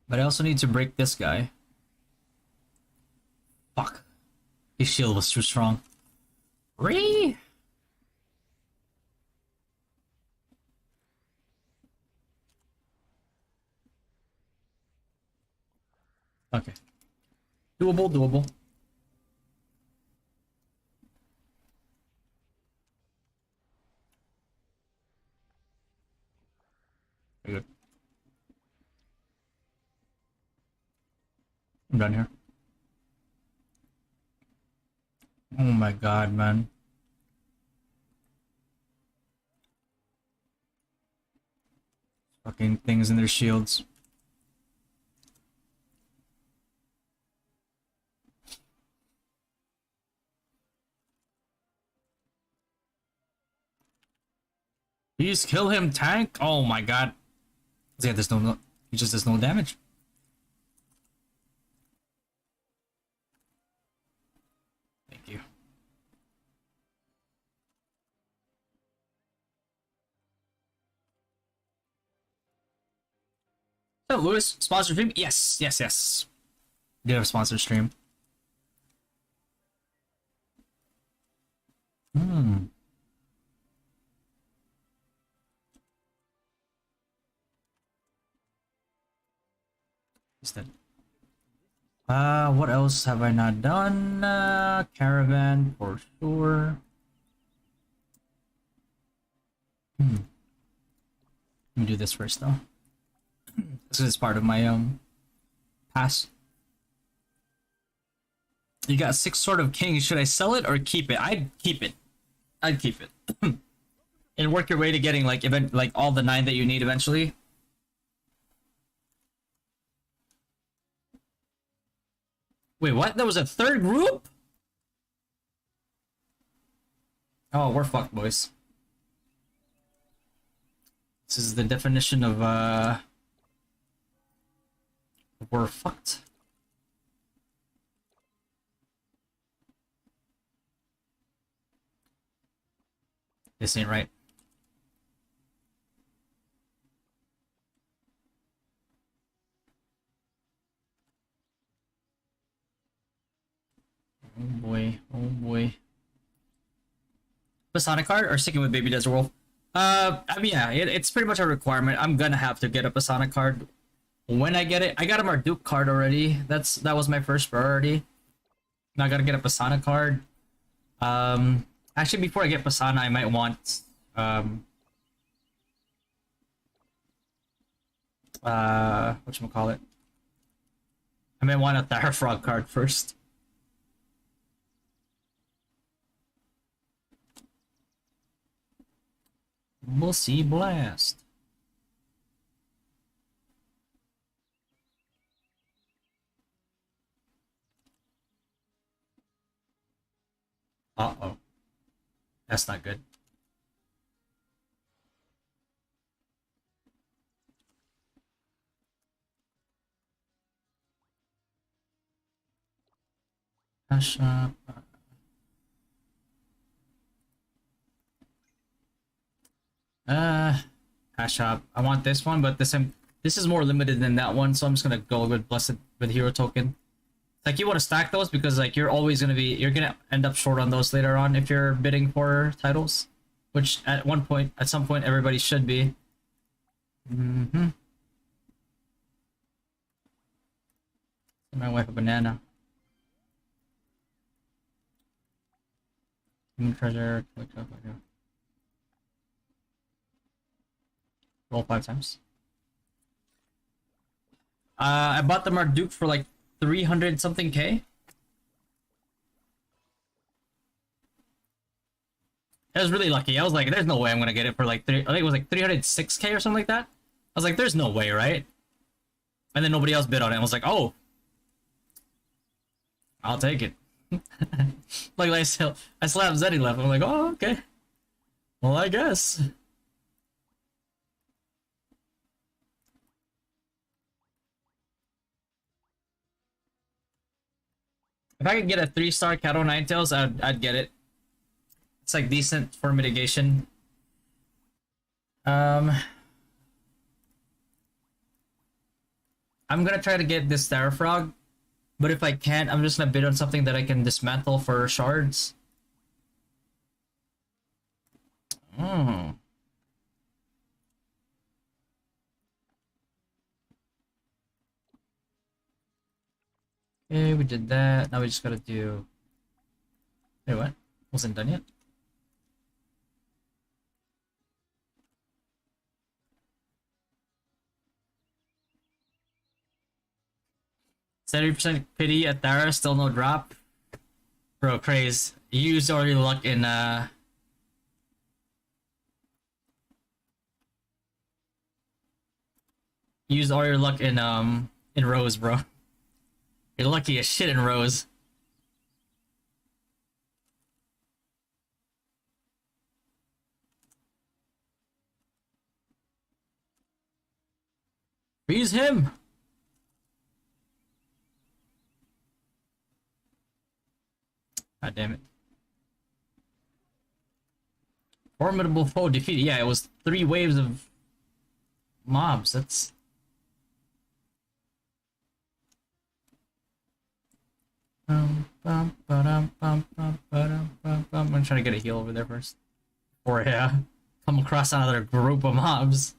But I also need to break this guy. Fuck. His shield was too strong. Ree! Okay. Doable, doable. Very good. I'm done here. Oh my god, man. Fucking things in their shields. Please kill him, tank! Oh my god. Yeah, there's no, he just does no damage. Thank you. So, Lewis, sponsor stream? Yes, yes, yes. Did have a sponsor stream. Hmm. Is that? What else have I not done? Caravan for sure. Let me do this first though. This is part of my pass. You got 6 Sword of Kings. Should I sell it or keep it? I'd keep it. I'd keep it. And work your way to getting like all the 9 that you need eventually. Wait, what? There was a third group? Oh, we're fucked, boys. This is the definition of we're fucked. This ain't right. Oh boy, oh boy. Pasana card or sticking with Baby Desert Wolf? I mean, yeah, it's pretty much a requirement. I'm gonna have to get a Pasana card when I get it. I got a Marduk card already. That was my first priority. Now I gotta get a Pasana card. Actually, before I get Pasana, I might want whatchamacallit? I might want a Thara Frog card first. We'll see. Blast. Uh-oh. That's not good. Hash up. Hash up. I want this one, but this is more limited than that one, so I'm just gonna go with Blessed with Hero Token. Like, you want to stack those because like you're gonna end up short on those later on if you're bidding for titles, which at some point everybody should be. My wife a banana. Treasure. Collect up. Roll 5 times. I bought the Marduk for like 300 something K. I was really lucky. I was like, there's no way I'm gonna get it for like I think it was like 306K or something like that. I was like, there's no way, right? And then nobody else bid on it. I was like, oh, I'll take it. Like I still have Zeddy left. I'm like, oh okay. Well, I guess. If I could get a 3-star Kato Ninetales, I'd get it. It's like decent for mitigation. I'm gonna try to get this Star Frog, but if I can't, I'm just gonna bid on something that I can dismantle for shards. Hmm. Okay, we did that. Now we just gotta do. Wait, what? Wasn't done yet? 70% pity at Thara, still no drop. Bro, craze. You used all your luck in used all your luck in Rose, bro. You're lucky as shit in Rose. Freeze him! God damn it. Formidable foe defeated. Yeah, it was 3 waves of mobs. That's... I'm gonna try to get a heal over there first. Or yeah, come across another group of mobs.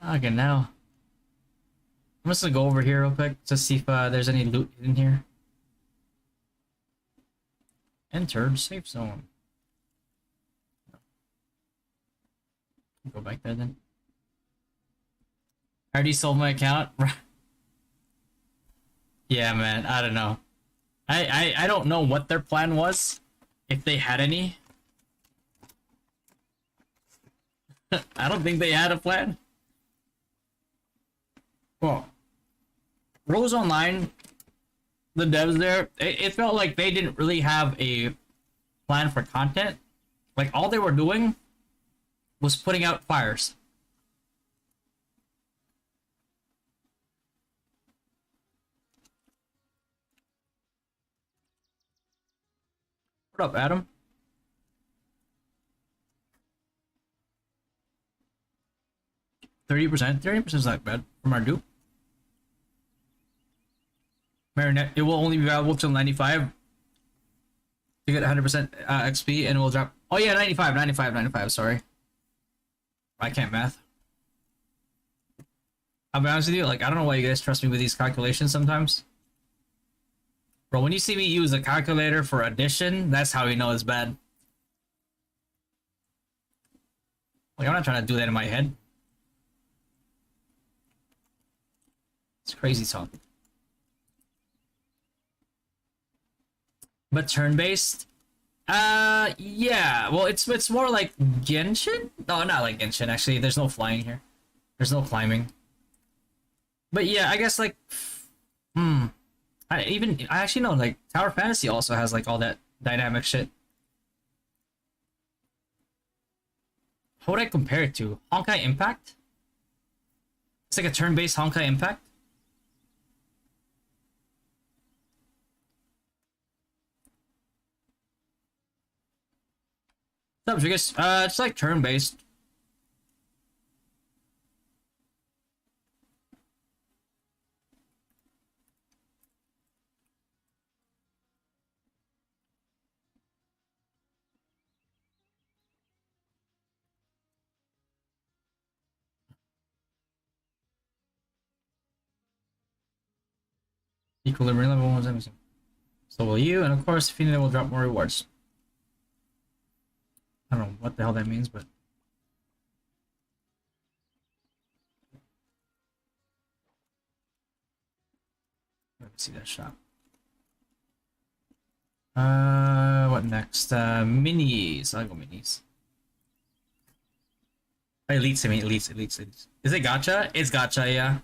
Okay, now. I'm just gonna go over here real quick to see if there's any loot in here. Entered safe zone. Go back there then. I already sold my account. Yeah, man. I don't know. I don't know what their plan was, if they had any. I don't think they had a plan. Well, Rose Online, the devs there, it felt like they didn't really have a plan for content. Like, all they were doing was putting out fires. What up, Adam? 30%? 30% is not bad from our dupe. Marinette, it will only be valuable till 95 to get 100% XP, and it will drop. Oh yeah, 95, sorry. I can't math. I'll be honest with you, like, I don't know why you guys trust me with these calculations sometimes. Bro, when you see me use a calculator for addition, that's how you know it's bad. Like, I'm not trying to do that in my head. It's crazy talk. But turn-based? Yeah. Well, it's more like Genshin? No, not like Genshin, actually. There's no flying here. There's no climbing. But yeah, I guess, like... I actually know, like, Tower Fantasy also has, like, all that dynamic shit. How would I compare it to? Honkai Impact? It's like a turn-based Honkai Impact? What's up, Jigus? It's like turn-based. Equilibrium level 1 was missing. So will you, and of course, if you need it, will drop more rewards. I don't know what the hell that means, but... Let me see that shop. What next? Minis. I'll go minis. Elites, I mean, elites. Is it gacha? It's gacha, yeah.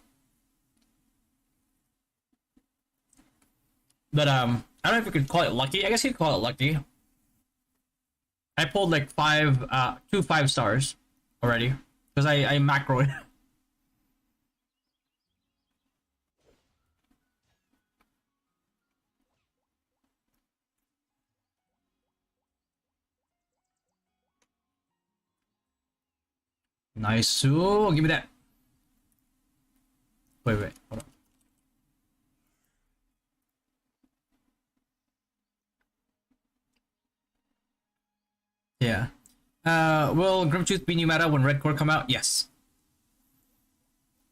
But I don't know if you could call it lucky. I guess you could call it lucky. I pulled like two 5 stars already because I macroed. Nice. Ooh, give me that. Wait, hold on. Yeah. Will Grimtooth be new meta when Red Core come out? Yes.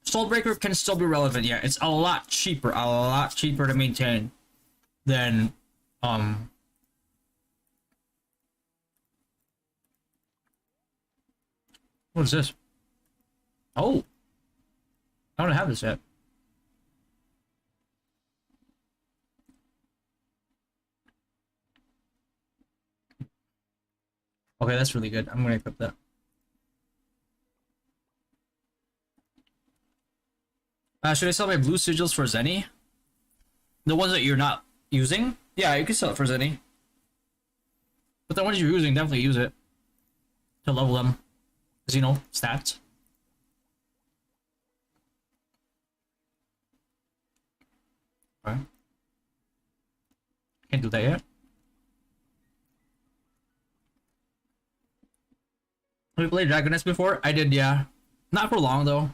Soulbreaker can still be relevant. Yeah, it's a lot cheaper to maintain than what is this? Oh, I don't have this yet. Okay, that's really good. I'm gonna equip that. Should I sell my blue sigils for Zenny? The ones that you're not using? Yeah, you can sell it for Zenny. But the ones you're using, definitely use it to level them. Because, you know, stats. Okay. Can't do that yet. Have you played Dragoness before? I did, yeah. Not for long, though.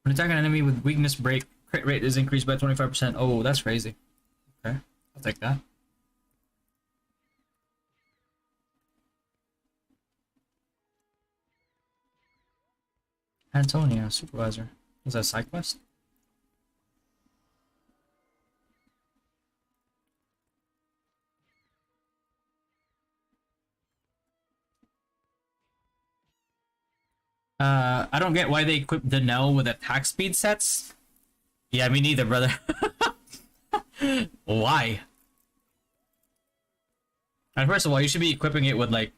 When attack an enemy with weakness break, crit rate is increased by 25%. Oh, that's crazy. Okay, I'll take that. Antonia, supervisor. Was that a side quest? I don't get why they equipped Danelle with attack speed sets. Yeah, me neither, brother. Why? And first of all, you should be equipping it with like,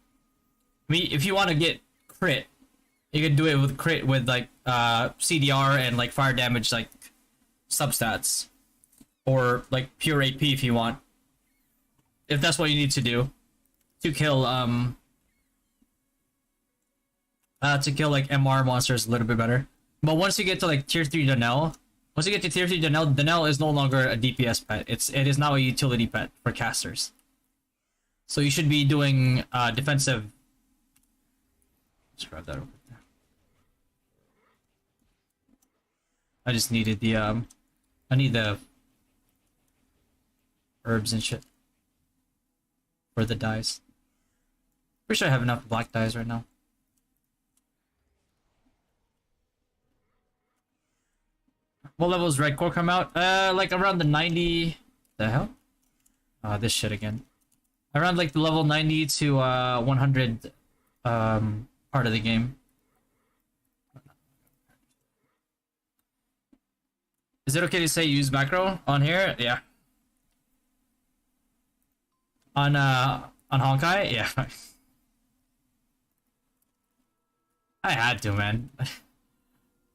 I mean, if you want to get crit, you can do it with crit with like CDR and like fire damage like substats, or like pure AP if you want. If that's what you need to do to kill like MR monsters a little bit better. But once you get to like tier 3 Danelle, Danelle is no longer a DPS pet. It is now a utility pet for casters. So you should be doing defensive. Let's grab that over there. I just needed the I need the herbs and shit for the dyes. Pretty sure I have enough black dyes right now. What level does Red Core come out? Like around the 90. The hell? This shit again. Around like the level 90 to 100 part of the game. Is it okay to say use macro on here? Yeah. On Honkai? Yeah. I had to, man.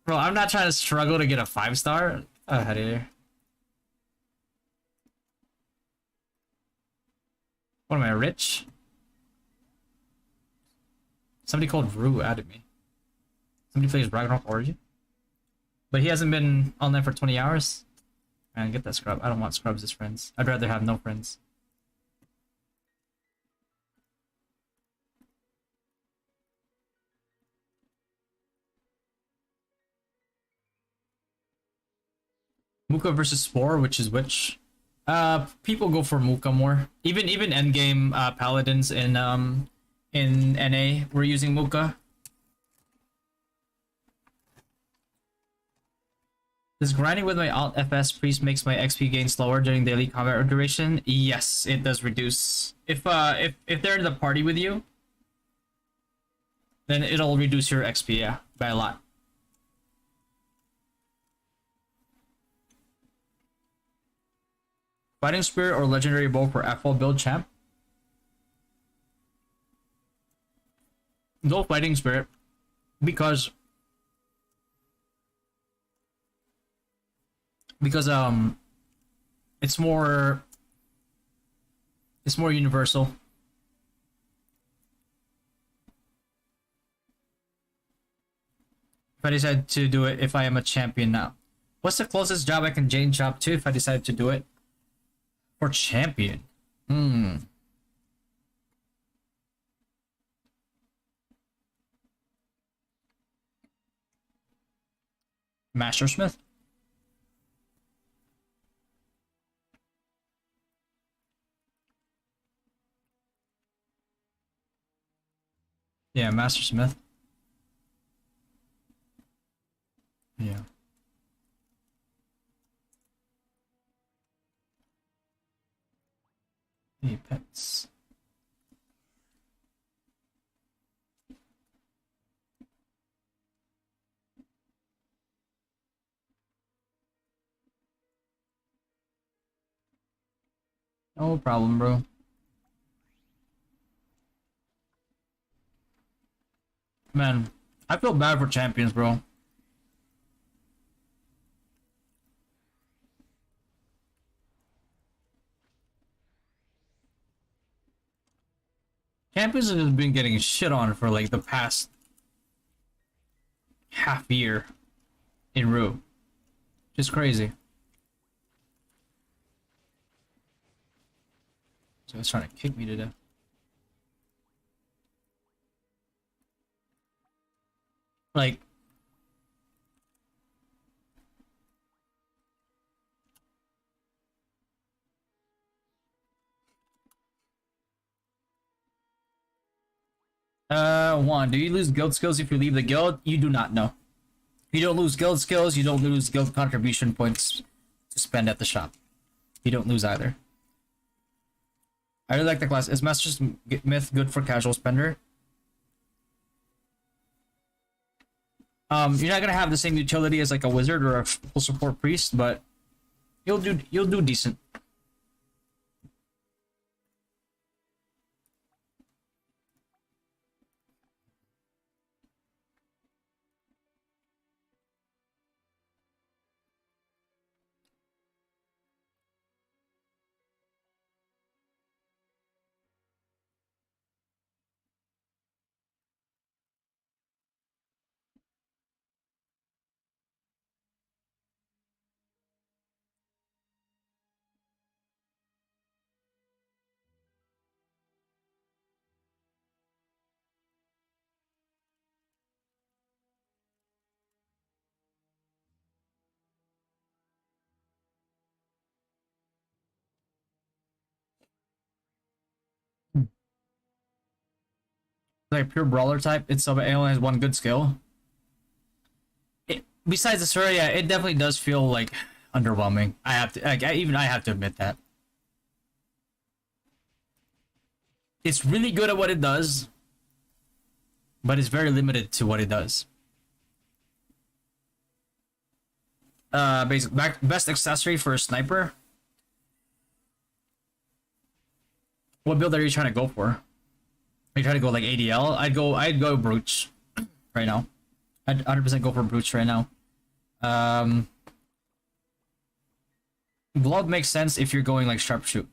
Bro, I'm not trying to struggle to get a 5-star. Out of here. What am I, rich? Somebody called Rue added me. Somebody plays Ragnarok Origin? But he hasn't been online for 20 hours? Man, get that scrub. I don't want scrubs as friends. I'd rather have no friends. Muka versus Spore, which is which? People go for Muka more. Even endgame paladins in NA were using Muka. Does grinding with my Alt FS priest makes my XP gain slower during daily combat duration? Yes, it does reduce. If they're in the party with you, then it'll reduce your XP, yeah, by a lot. Fighting Spirit or Legendary Bow for FL build champ? Go Fighting Spirit, because because it's more universal. If I decide to do it, if I am a champion now, what's the closest job I can Jane chop to if I decide to do it for champion? Mastersmith. Yeah, Mastersmith. Yeah. Hey, pets. No problem, bro. Man, I feel bad for champions, bro. Champions have just been getting shit on for like the past half year in row. Just crazy. So it's trying to kick me to death. Like, one, do you lose guild skills if you leave the guild? You do not know. You don't lose guild skills, you don't lose guild contribution points to spend at the shop. You don't lose either. I really like the class. Is Master's Myth good for casual spender? You're not gonna have the same utility as like a wizard or a full support priest, but you'll do decent. Like pure brawler type, it only has one good skill. Besides the story, yeah, it definitely does feel like underwhelming. I have to, like, I have to admit that. It's really good at what it does, but it's very limited to what it does. Best accessory for a sniper. What build are you trying to go for? Are you trying to go like ADL? I'd go brooch right now. I'd 100% go for brooch right now. Blood makes sense if you're going like sharpshoot.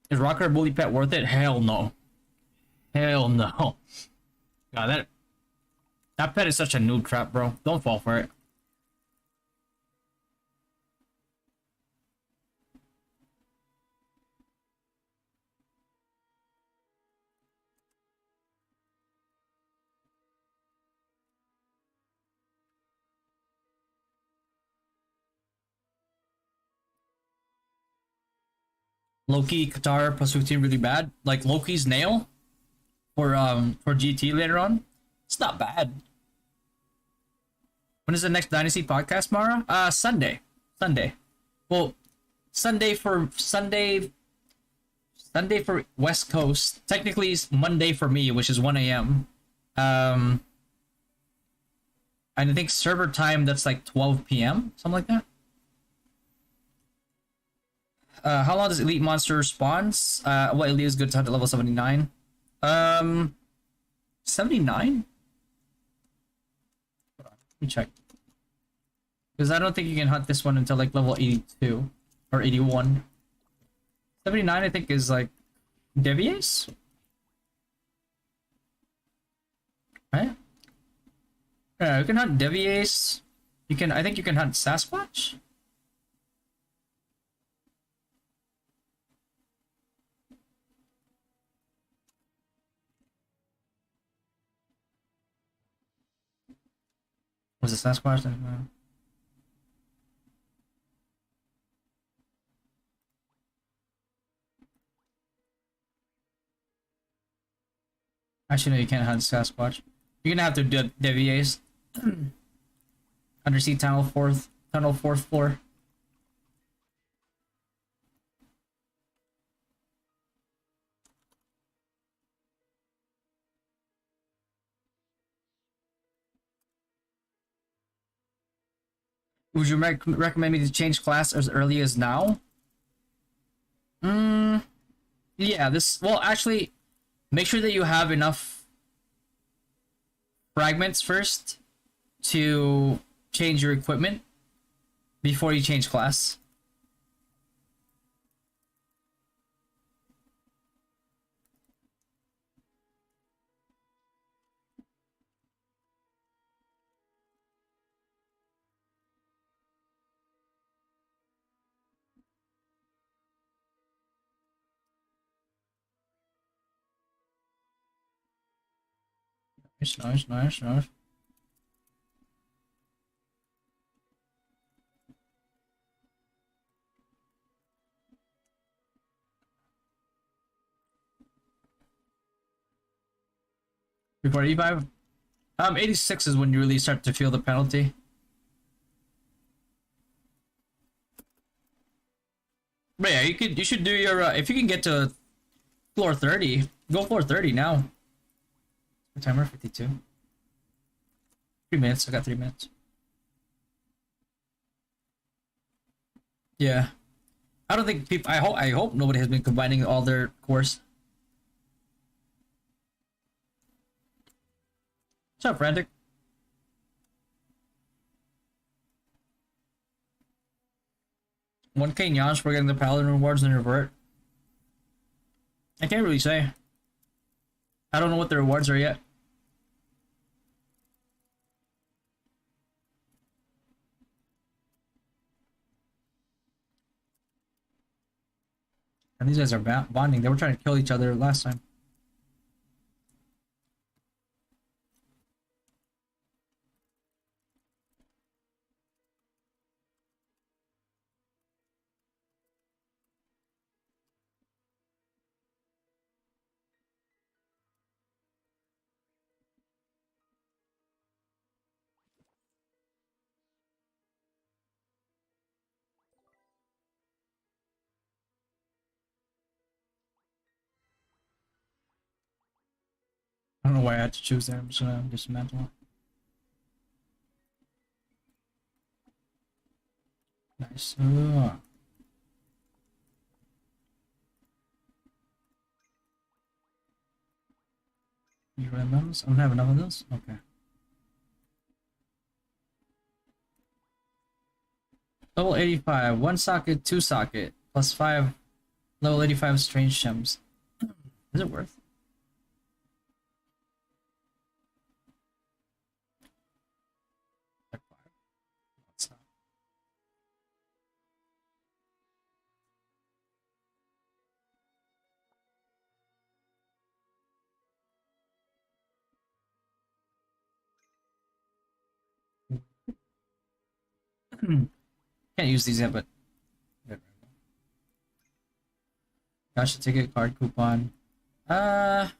Is Rocker Bully Pet worth it? Hell no. Hell no. God, that pet is such a noob trap, bro. Don't fall for it. Loki, Qatar, plus 15 really bad. Like Loki's nail for GT later on. It's not bad. When is the next Dynasty podcast, Mara? Sunday. Sunday. Well, Sunday for West Coast. Technically it's Monday for me, which is 1 a.m. And I think server time that's like 12 p.m. Something like that. How long does Elite Monster spawns? What elite is good to hunt at level 79? 79? Let me check. Because I don't think you can hunt this one until like level 82 or 81. 79 I think is like Deviace? Right? Yeah, you can hunt Deviace. You can, I think you can hunt Sasquatch? Was it Sasquatch? Actually, no, you can't hunt Sasquatch. You're gonna have to do Deviace. Undersea tunnel, fourth floor. Would you recommend me to change class as early as now? Yeah, this, well, actually, make sure that you have enough fragments first to change your equipment before you change class. Nice. Before E5? 86 is when you really start to feel the penalty. But yeah, you should do your, if you can get to floor 30, go floor 30 now. Timer 52. 3 minutes, I got 3 minutes. Yeah. I don't think people, I hope nobody has been combining all their cores. What's up, Frantic? One K Nyans for getting the Paladin rewards and revert. I can't really say. I don't know what the rewards are yet. And these guys are bonding. They were trying to kill each other last time. I don't know why I had to choose there. I'm just gonna dismantle. Nice. You run those? I don't have enough of those? Okay. Level 85, 1 socket, 2 socket, plus 5 level 85 strange gems. Is it worth? Can't use these yet, but gotcha ticket, card coupon. I'm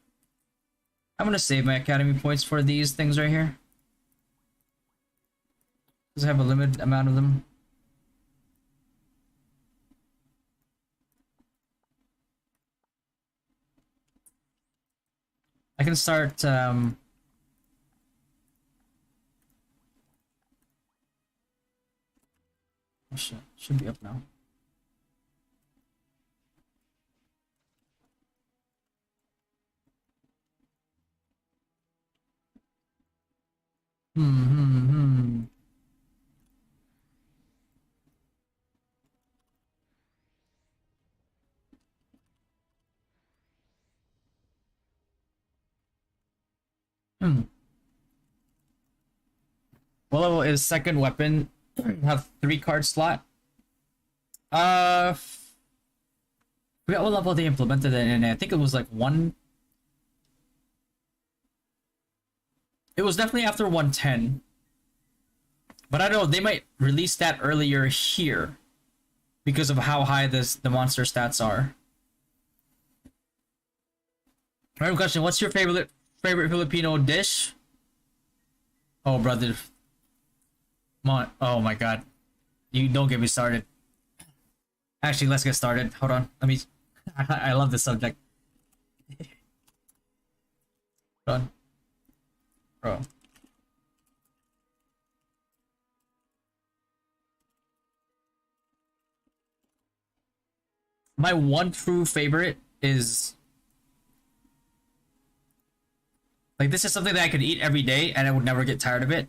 gonna save my academy points for these things right here. Because I have a limited amount of them. I can start oh shit, should be up now. Hmm, hmm, hmm. Hmm. What level is second weapon? Have 3 card slot. Uh, forgot what level they implemented it in. I think it was like one. It was definitely after 110. But I don't know. They might release that earlier here because of how high the monster stats are. Random question: what's your favorite Filipino dish? Oh, brother. Oh my god. You don't get me started. Actually, let's get started. Hold on. Let me. I love this subject. Hold on. Bro. My one true favorite is like this is something that I could eat every day and I would never get tired of it.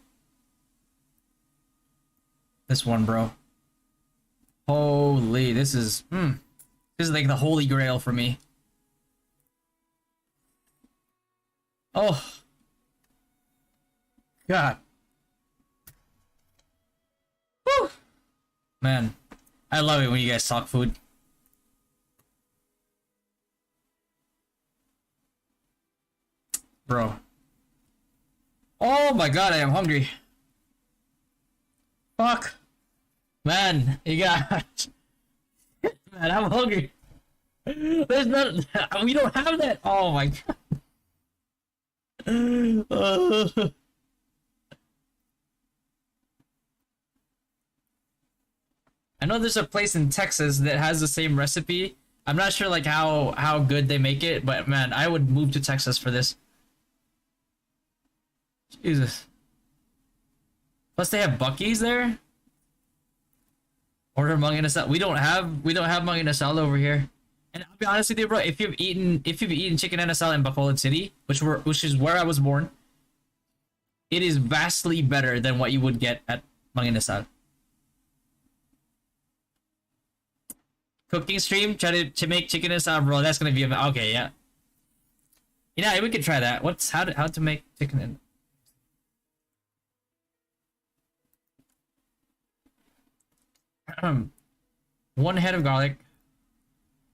This one, bro. Holy, this is like the holy grail for me. Oh god. Woo! Man, I love it when you guys talk food. Bro. Oh my god, I am hungry. Fuck. Man, you got man, I'm hungry. There's not we don't have that. Oh my god. I know there's a place in Texas that has the same recipe. I'm not sure like how good they make it, but man, I would move to Texas for this. Jesus. Plus they have Buc-ee's there. Order Mang Inasal. We don't have Mang Inasal over here. And I'll be honest with you, bro. If you've eaten chicken inasal in Bacolod City, which is where I was born, it is vastly better than what you would get at Mang Inasal. Cooking stream, try to make chicken inasal, bro. That's gonna be okay. Yeah, yeah. We could try that. What's how to make chicken in 1 head of garlic.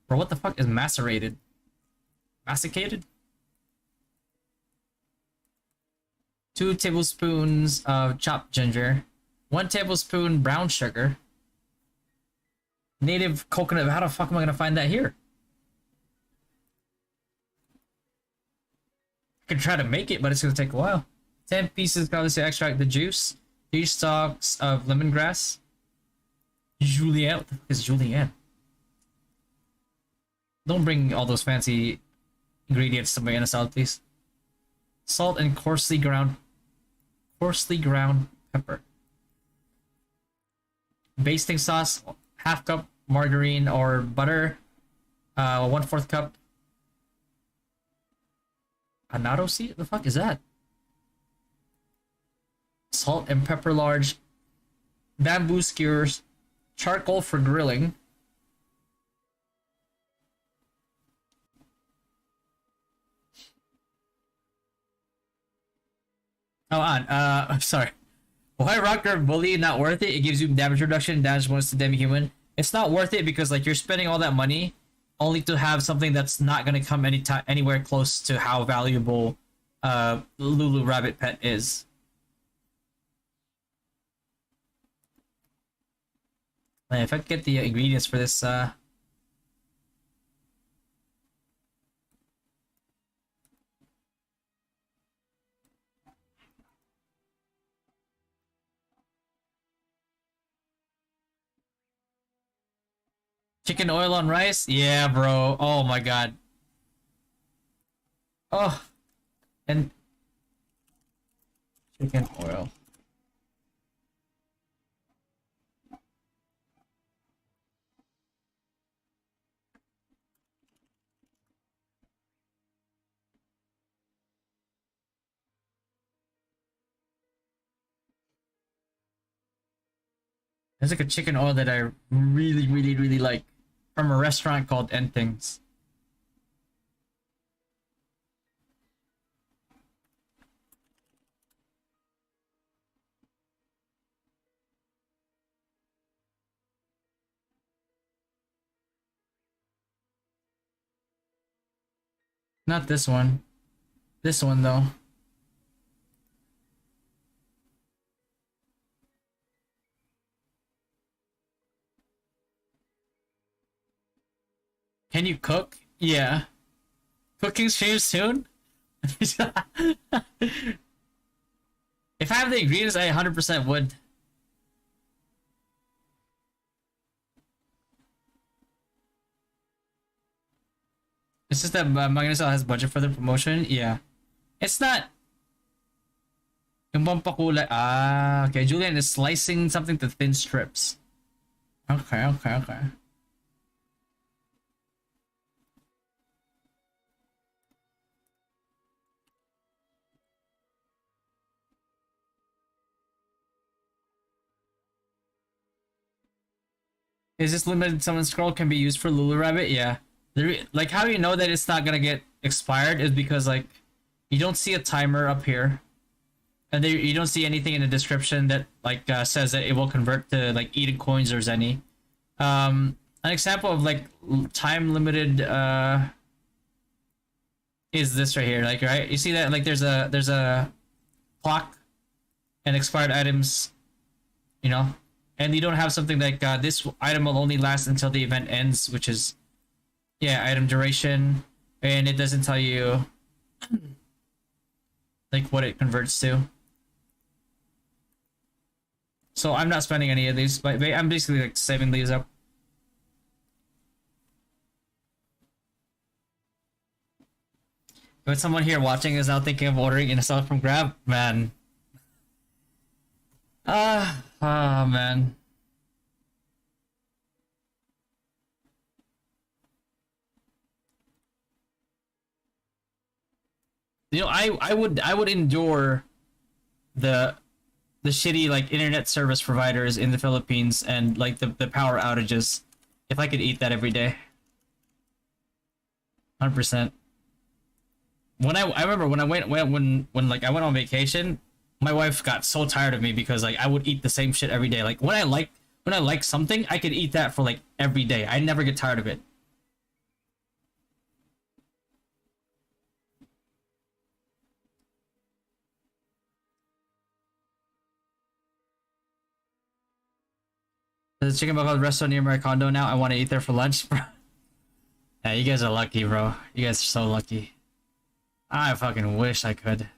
Bro, what the fuck is macerated? Masticated? 2 tablespoons of chopped ginger. 1 tablespoon brown sugar. Native coconut. How the fuck am I gonna find that here? I could try to make it, but it's gonna take a while. 10 pieces garlic to extract the juice. 3 stalks of lemongrass. Julienne. What the fuck is julienne? Don't bring all those fancy ingredients to my in a salad, please. Salt and coarsely ground pepper. Basting sauce, half cup margarine or butter, 1/4 cup. Annatto seed? The fuck is that? Salt and pepper large. Bamboo skewers. Charcoal for grilling. Oh, I'm sorry. Why rocker bully not worth it? It gives you damage reduction, damage bonus to demi-human. It's not worth it because like you're spending all that money only to have something that's not gonna come anywhere close to how valuable Lulu Rabbit Pet is. Man, if I could get the ingredients for this chicken oil on rice? Yeah, bro. Oh my god. Oh, and chicken oil. There's like a chicken oil that I really like from a restaurant called Entings. Not this one. This one though. Can you cook? Yeah. Cooking stream soon? If I have the ingredients, I 100% would. It's just that Magnesal has budget for the promotion. Yeah. It's not. Yung pampakulay. Ah, okay. Julian is slicing something to thin strips. Okay. Is this limited summon scroll can be used for Lulu Rabbit? Yeah. Like how you know that it's not gonna get expired is because like you don't see a timer up here, and you don't see anything in the description that like says that it will convert to like Eden coins or Zenny. An example of like time limited is this right here. Like right, you see that like there's a clock and expired items, you know, and you don't have something like this item will only last until the event ends, which is yeah item duration, and it doesn't tell you like what it converts to. So I'm not spending any of these, but I'm basically like saving these up. But someone here watching is now thinking of ordering in a sell from Grab, man. Man. You know, I would endure the shitty like internet service providers in the Philippines and like the power outages if I could eat that every day. 100%. When I remember when I went when like I went on vacation, my wife got so tired of me because like I would eat the same shit every day. Like when I like something, I could eat that for like every day. I never get tired of it. There's a chicken bucket restaurant near my condo now. I want to eat there for lunch, bro. Yeah, you guys are lucky, bro. You guys are so lucky. I fucking wish I could.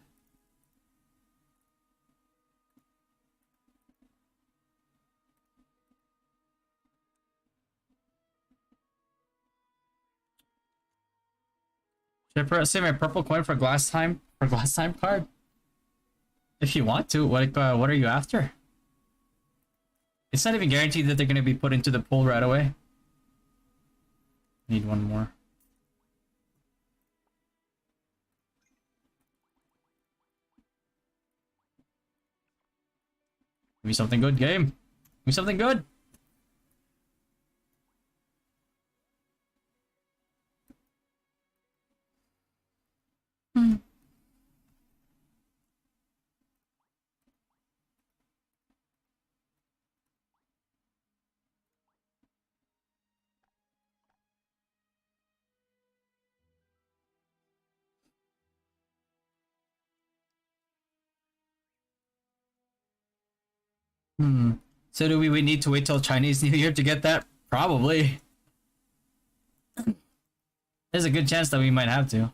Should I save my purple coin for glass time card? If you want to, what are you after? It's not even guaranteed that they're gonna be put into the pool right away. Need one more. Give me something good, game. Give me something good. So do we need to wait till Chinese New Year to get that? Probably. There's a good chance that we might have to.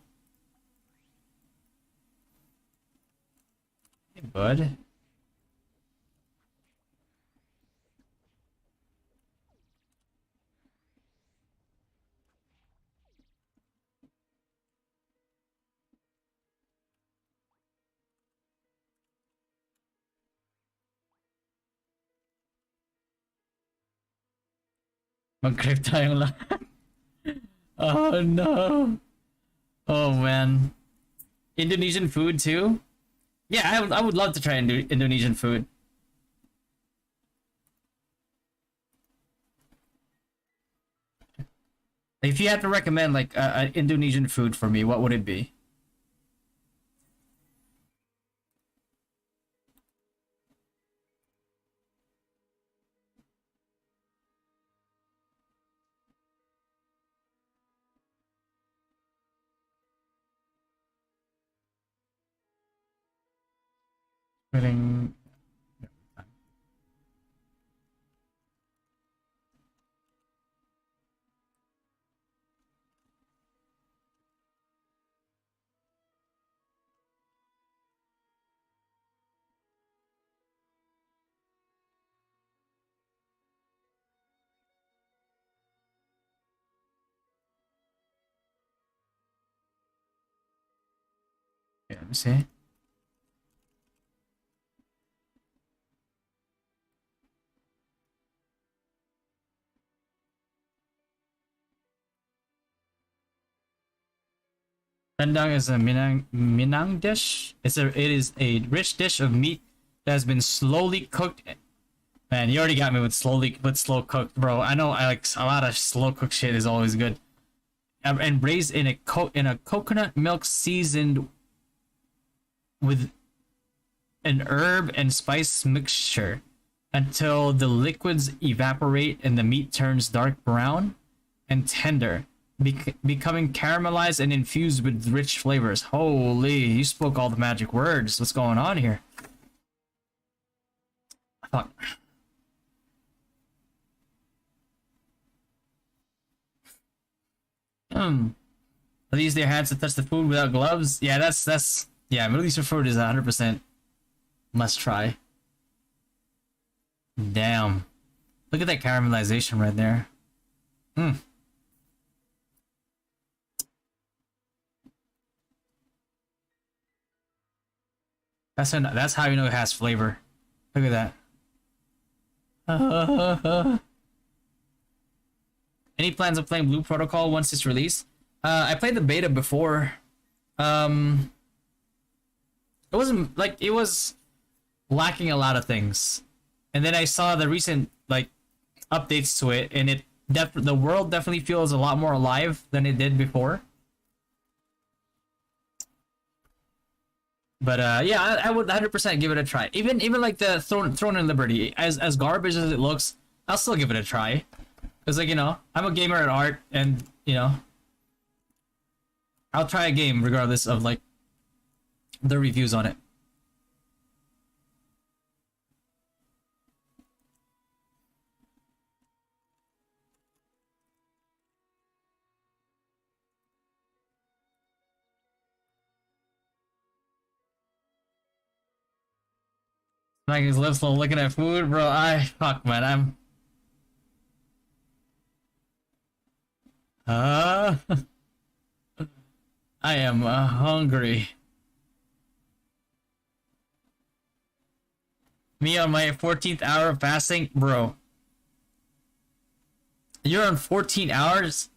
Hey, bud. Mag-crave tayong lahat. Oh no. Oh man. Indonesian food too? Yeah, I would love to try Indonesian food. If you had to recommend like an Indonesian food for me, what would it be? Feeling. Yeah, let me see. Rendang is a Minang dish. It is a rich dish of meat that has been slowly cooked. Man, you already got me with slow cooked, bro. I know I like a lot of slow cooked shit is always good. And braised in a coconut milk seasoned with an herb and spice mixture until the liquids evaporate and the meat turns dark brown and tender, becoming caramelized and infused with rich flavors. Holy, you spoke all the magic words. What's going on here? Fuck. Release their hands to touch the food without gloves. Yeah, that's yeah. Release your food is 100% must try. Damn, look at that caramelization right there. That's how you know it has flavor. Look at that. Any plans of playing Blue Protocol once it's released? I played the beta before. It wasn't like it was lacking a lot of things, and then I saw the recent like updates to it, and the world definitely feels a lot more alive than it did before. But yeah, I would 100% give it a try. Even like the Throne and Liberty, as garbage as it looks, I'll still give it a try. Cause like I'm a gamer at heart, and I'll try a game regardless of like the reviews on it. Like his lips while looking at food, bro. Fuck, man. Uh, I am hungry. Me on my 14th hour of fasting, bro. You're on 14 hours?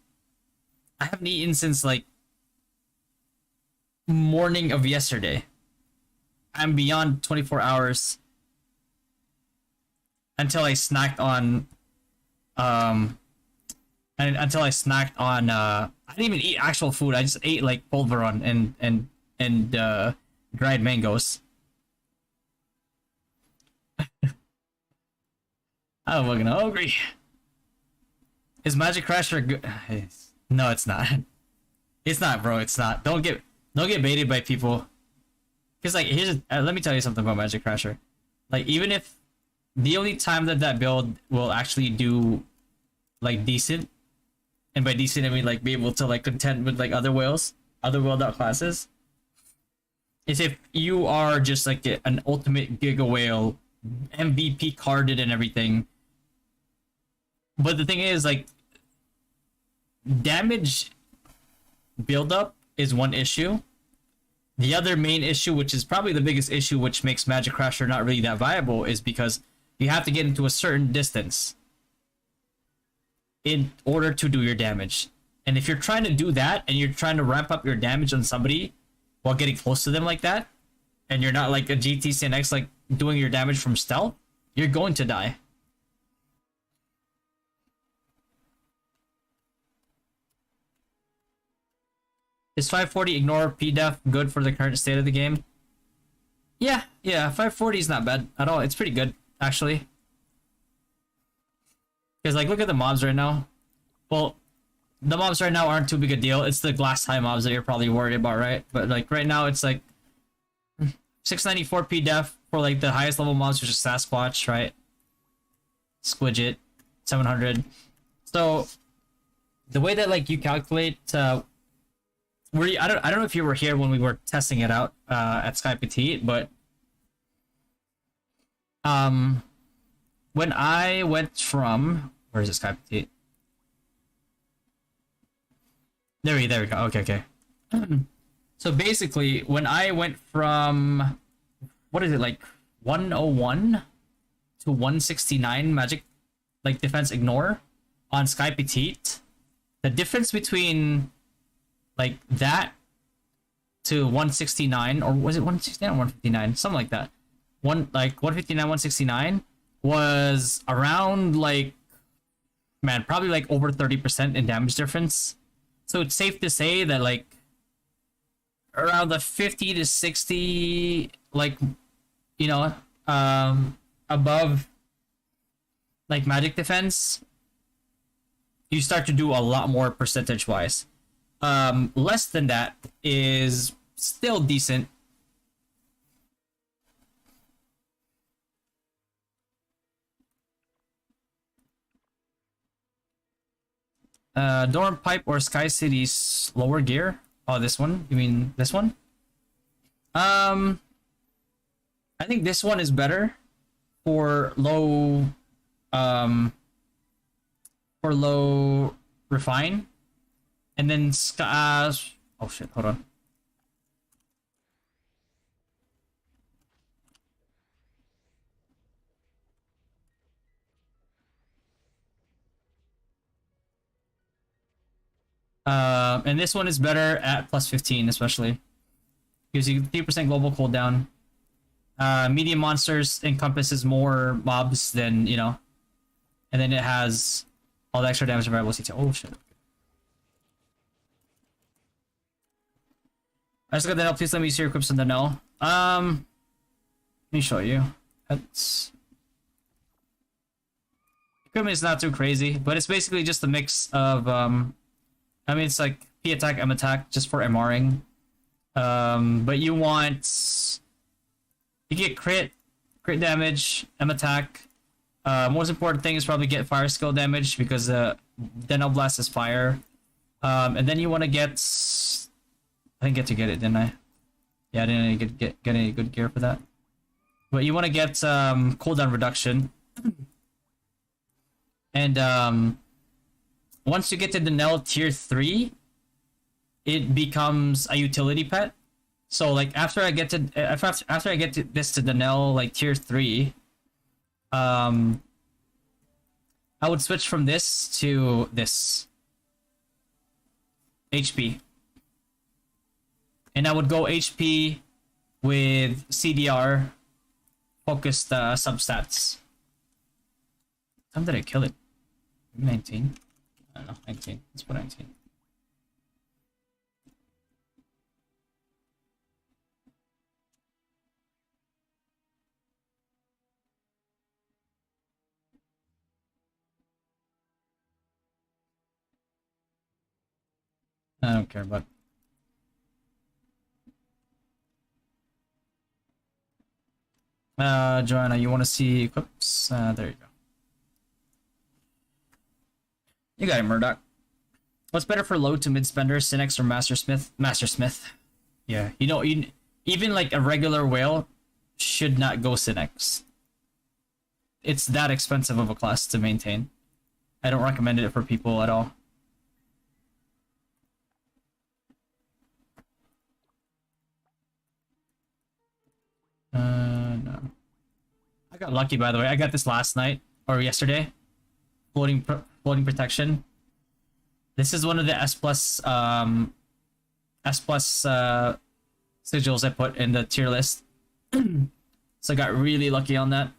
I haven't eaten since like morning of yesterday. I'm beyond 24 hours until I snacked on and until I snacked on I didn't even eat actual food. I just ate like pulveron and dried mangoes. I'm fucking hungry. Is Magic Crasher good? No, it's not. It's not, bro. It's not. Don't get baited by people. Cause like let me tell you something about Magic Crasher. Like even if the only time that build will actually do like decent, and by decent I mean like be able to like contend with like other world out classes, is if you are just like an ultimate Giga Whale, MVP carded and everything. But the thing is like damage buildup is one issue. The other main issue, which is probably the biggest issue, which makes Magic Crasher not really that viable, is because you have to get into a certain distance in order to do your damage. And if you're trying to do that, and you're trying to ramp up your damage on somebody while getting close to them like that, and you're not like a GT SinX, like doing your damage from stealth, you're going to die. Is 540 ignore P-def good for the current state of the game? Yeah, 540 is not bad at all. It's pretty good, actually. Because, like, look at the mobs right now. Well, the mobs right now aren't too big a deal. It's the glass high mobs that you're probably worried about, right? But, like, right now it's, like, 694 P-def for, like, the highest level mobs, which is Sasquatch, right? Squidget, 700. So, the way that, like, you calculate... I don't know if you were here when we were testing it out at Sky Petite, but when I went from where is it, Sky Petite? There we go. Okay. So basically, when I went from what is it, like 101 to 169 magic, like defense ignore on Sky Petite, the difference between like that to 169, or was it 169 or 159? Something like that. 159, 169 was around like, man, probably like over 30% in damage difference. So it's safe to say that like around the 50 to 60, like, you know, above like magic defense, you start to do a lot more percentage wise. Less than that is still decent. Dorm Pipe or Sky City's lower gear? Oh, this one? You mean this one? I think this one is better for low refine. And then oh shit, hold on. And this one is better at plus 15, especially. Gives you 3% global cooldown. Medium monsters encompasses more mobs than, you know. And then it has all the extra damage and variable CT. Oh shit. I just got that up. Please let me see your equips in the no. Let me show you. That's equipment is not too crazy, but it's basically just a mix of I mean, it's like P attack, M attack, just for MRing. But you get crit damage, M attack. Most important thing is probably get fire skill damage because Denel Blast is fire. And then you want to get. I didn't get to get it, didn't I? Yeah, I didn't get any good gear for that. But you want to get cooldown reduction. And once you get to the Nell tier 3, it becomes a utility pet. So like after I get this to the Nell like tier 3, I would switch from this to this HP. And I would go HP with CDR focused substats. How did I kill it? 19? I don't know, 19. Let's put 19. I don't care about. Joanna, you want to see equips? There you go. You got it, Murdoch. What's better for low to mid spender, SinX or Mastersmith? Mastersmith. Yeah, you know, even like a regular whale should not go SinX. It's that expensive of a class to maintain. I don't recommend it for people at all. No. I got lucky, by the way. I got this last night or yesterday. Floating protection. This is one of the S plus sigils I put in the tier list. So I got really lucky on that.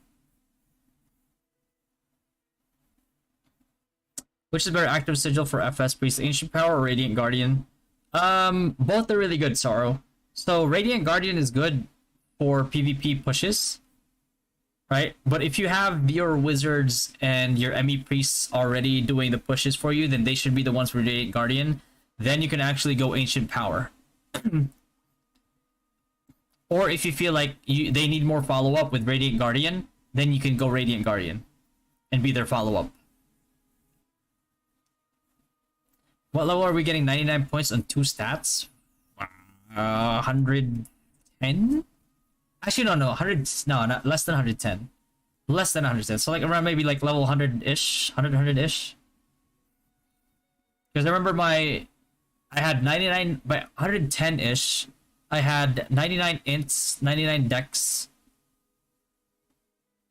Which is better, active sigil for FS Priest Ancient Power or Radiant Guardian? Both are really good, Sorrow. So Radiant Guardian is good for PvP pushes, right? But if you have your wizards and your ME priests already doing the pushes for you, then they should be the ones for Radiant Guardian. Then you can actually go Ancient Power. Or if you feel like they need more follow-up with Radiant Guardian, then you can go Radiant Guardian and be their follow-up. What level are we getting 99 points on 2 stats? 110? Actually, no, 100, no, not less than 110. Less than 110. So like around maybe like level 100-ish, 100-ish. Because I remember I had 99, by 110-ish, I had 99 ints, 99 dex,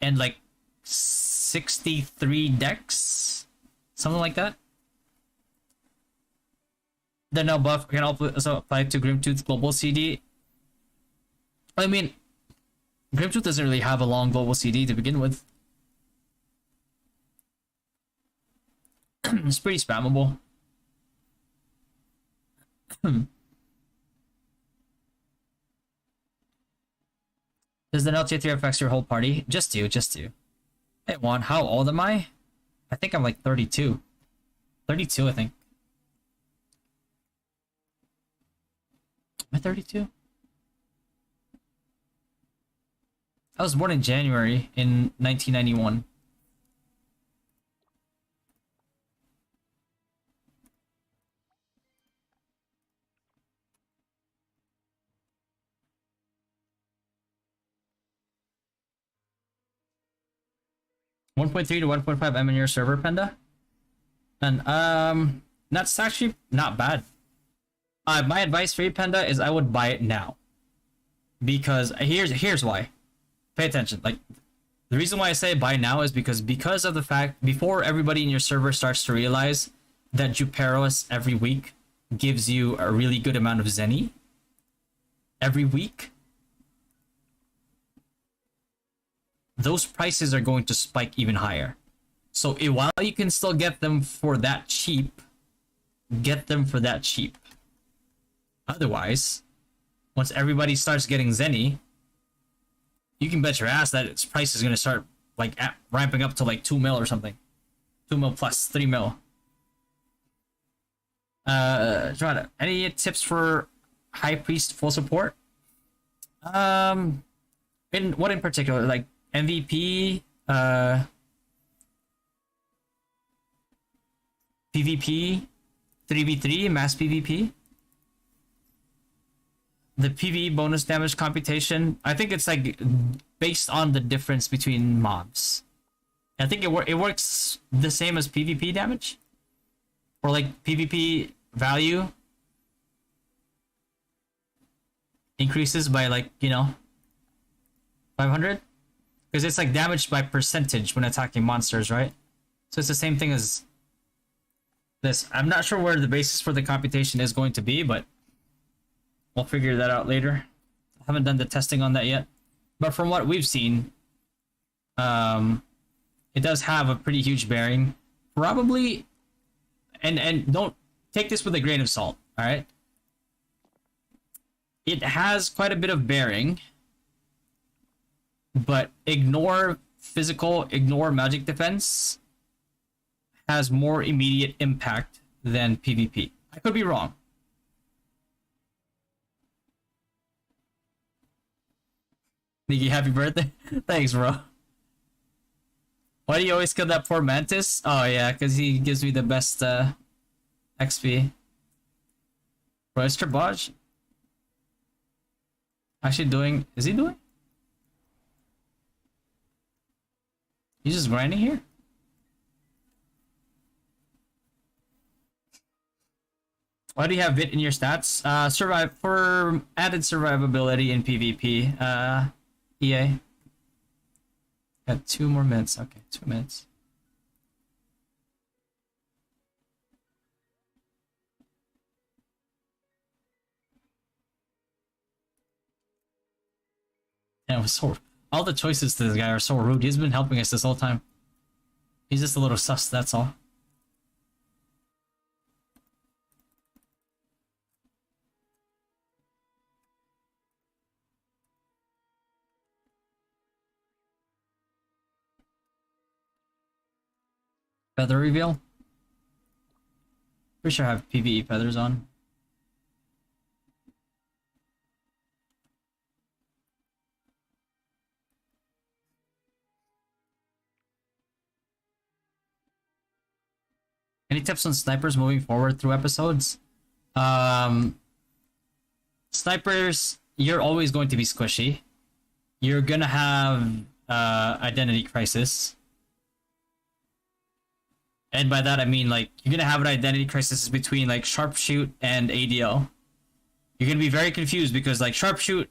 and like 63 dex, something like that. The now buff can also apply to Grimtooth's global CD. I mean, Grimtooth doesn't really have a long global CD to begin with. It's pretty spammable. Does the LT3 affect your whole party? Just you, just you. Hey Juan, how old am I? I think I'm like 32. 32, I think. Am I 32? I was born in January in 1991. $1.3 to 1.5 M in your server, Panda? And that's actually not bad. My advice for you, Panda, is I would buy it now. Because here's why. Pay attention. Like, the reason why I say buy now is because of the fact, before everybody in your server starts to realize that Juperos every week gives you a really good amount of Zenny every week, those prices are going to spike even higher. So while you can still get them for that cheap, get them for that cheap. Otherwise, once everybody starts getting Zenny, you can bet your ass that its price is going to start like ramping up to like 2 mil or something. 2 mil plus 3 mil. Any tips for High Priest full support? In what in particular? Like MVP, PvP, 3v3, mass PvP. The PvE bonus damage computation, I think it's like based on the difference between mobs. I think it works the same as PvP damage, or like PvP value increases by like, you know, 500, because it's like damaged by percentage when attacking monsters, right? So it's the same thing as this. I'm not sure where the basis for the computation is going to be, but we'll figure that out later. I haven't done the testing on that yet, but from what we've seen, it does have a pretty huge bearing. Probably, and don't take this with a grain of salt, all right? It has quite a bit of bearing, but ignore physical, ignore magic defense, has more immediate impact than PvP. I could be wrong. Nikki, happy birthday. Thanks, bro. Why do you always kill that poor Mantis? Oh yeah, because he gives me the best XP. Bro, is Trebaj actually doing... Is he doing? He's just grinding here? Why do you have Vit in your stats? Survive for added survivability in PvP. EA. Got 2 more minutes. Okay, 2 minutes. And it was so... All the choices to this guy are so rude. He's been helping us this whole time. He's just a little sus, that's all. Feather reveal. Pretty sure I have PvE feathers on. Any tips on snipers moving forward through episodes? Snipers, you're always going to be squishy. You're gonna have identity crisis. And by that I mean like you're gonna have an identity crisis between like sharpshoot and ADL. You're gonna be very confused because like sharpshoot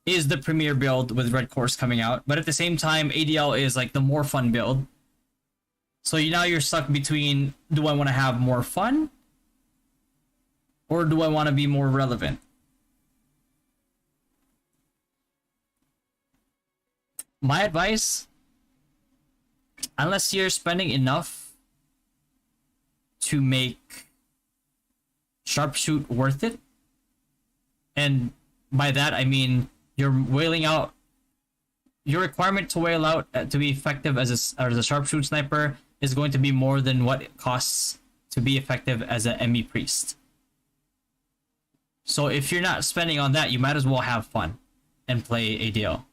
is the premier build with red cores coming out, but at the same time ADL is like the more fun build. So now you're stuck between, do I want to have more fun or do I want to be more relevant? My advice, unless you're spending enough to make sharpshoot worth it, and by that I mean you're wailing out, your requirement to wail out to be effective as a sharpshoot sniper is going to be more than what it costs to be effective as an ME priest. So if you're not spending on that, you might as well have fun and play ADL.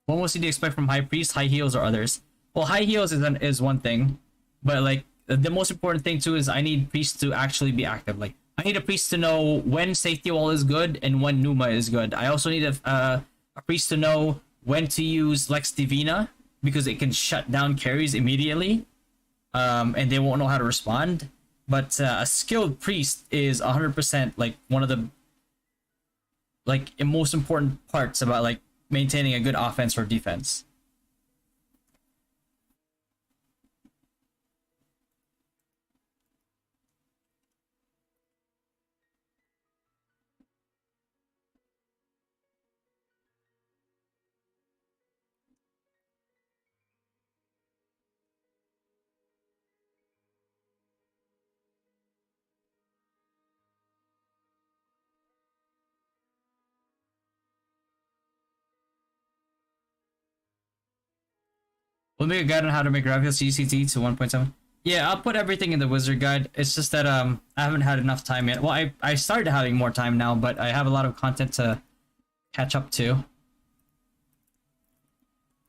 What most do you expect from high priest, high heals, or others? Well, high heals is one thing, but like the most important thing too is I need priests to actually be active. Like I need a priest to know when safety wall is good and when Numa is good. I also need a priest to know when to use Lex Divina because it can shut down carries immediately, and they won't know how to respond. But a skilled priest is 100% like one of the like most important parts about like maintaining a good offense or defense. We'll make a guide on how to make graphical CCT to 1.7. Yeah, I'll put everything in the wizard guide. It's just that I haven't had enough time yet. Well, I started having more time now, but I have a lot of content to catch up to.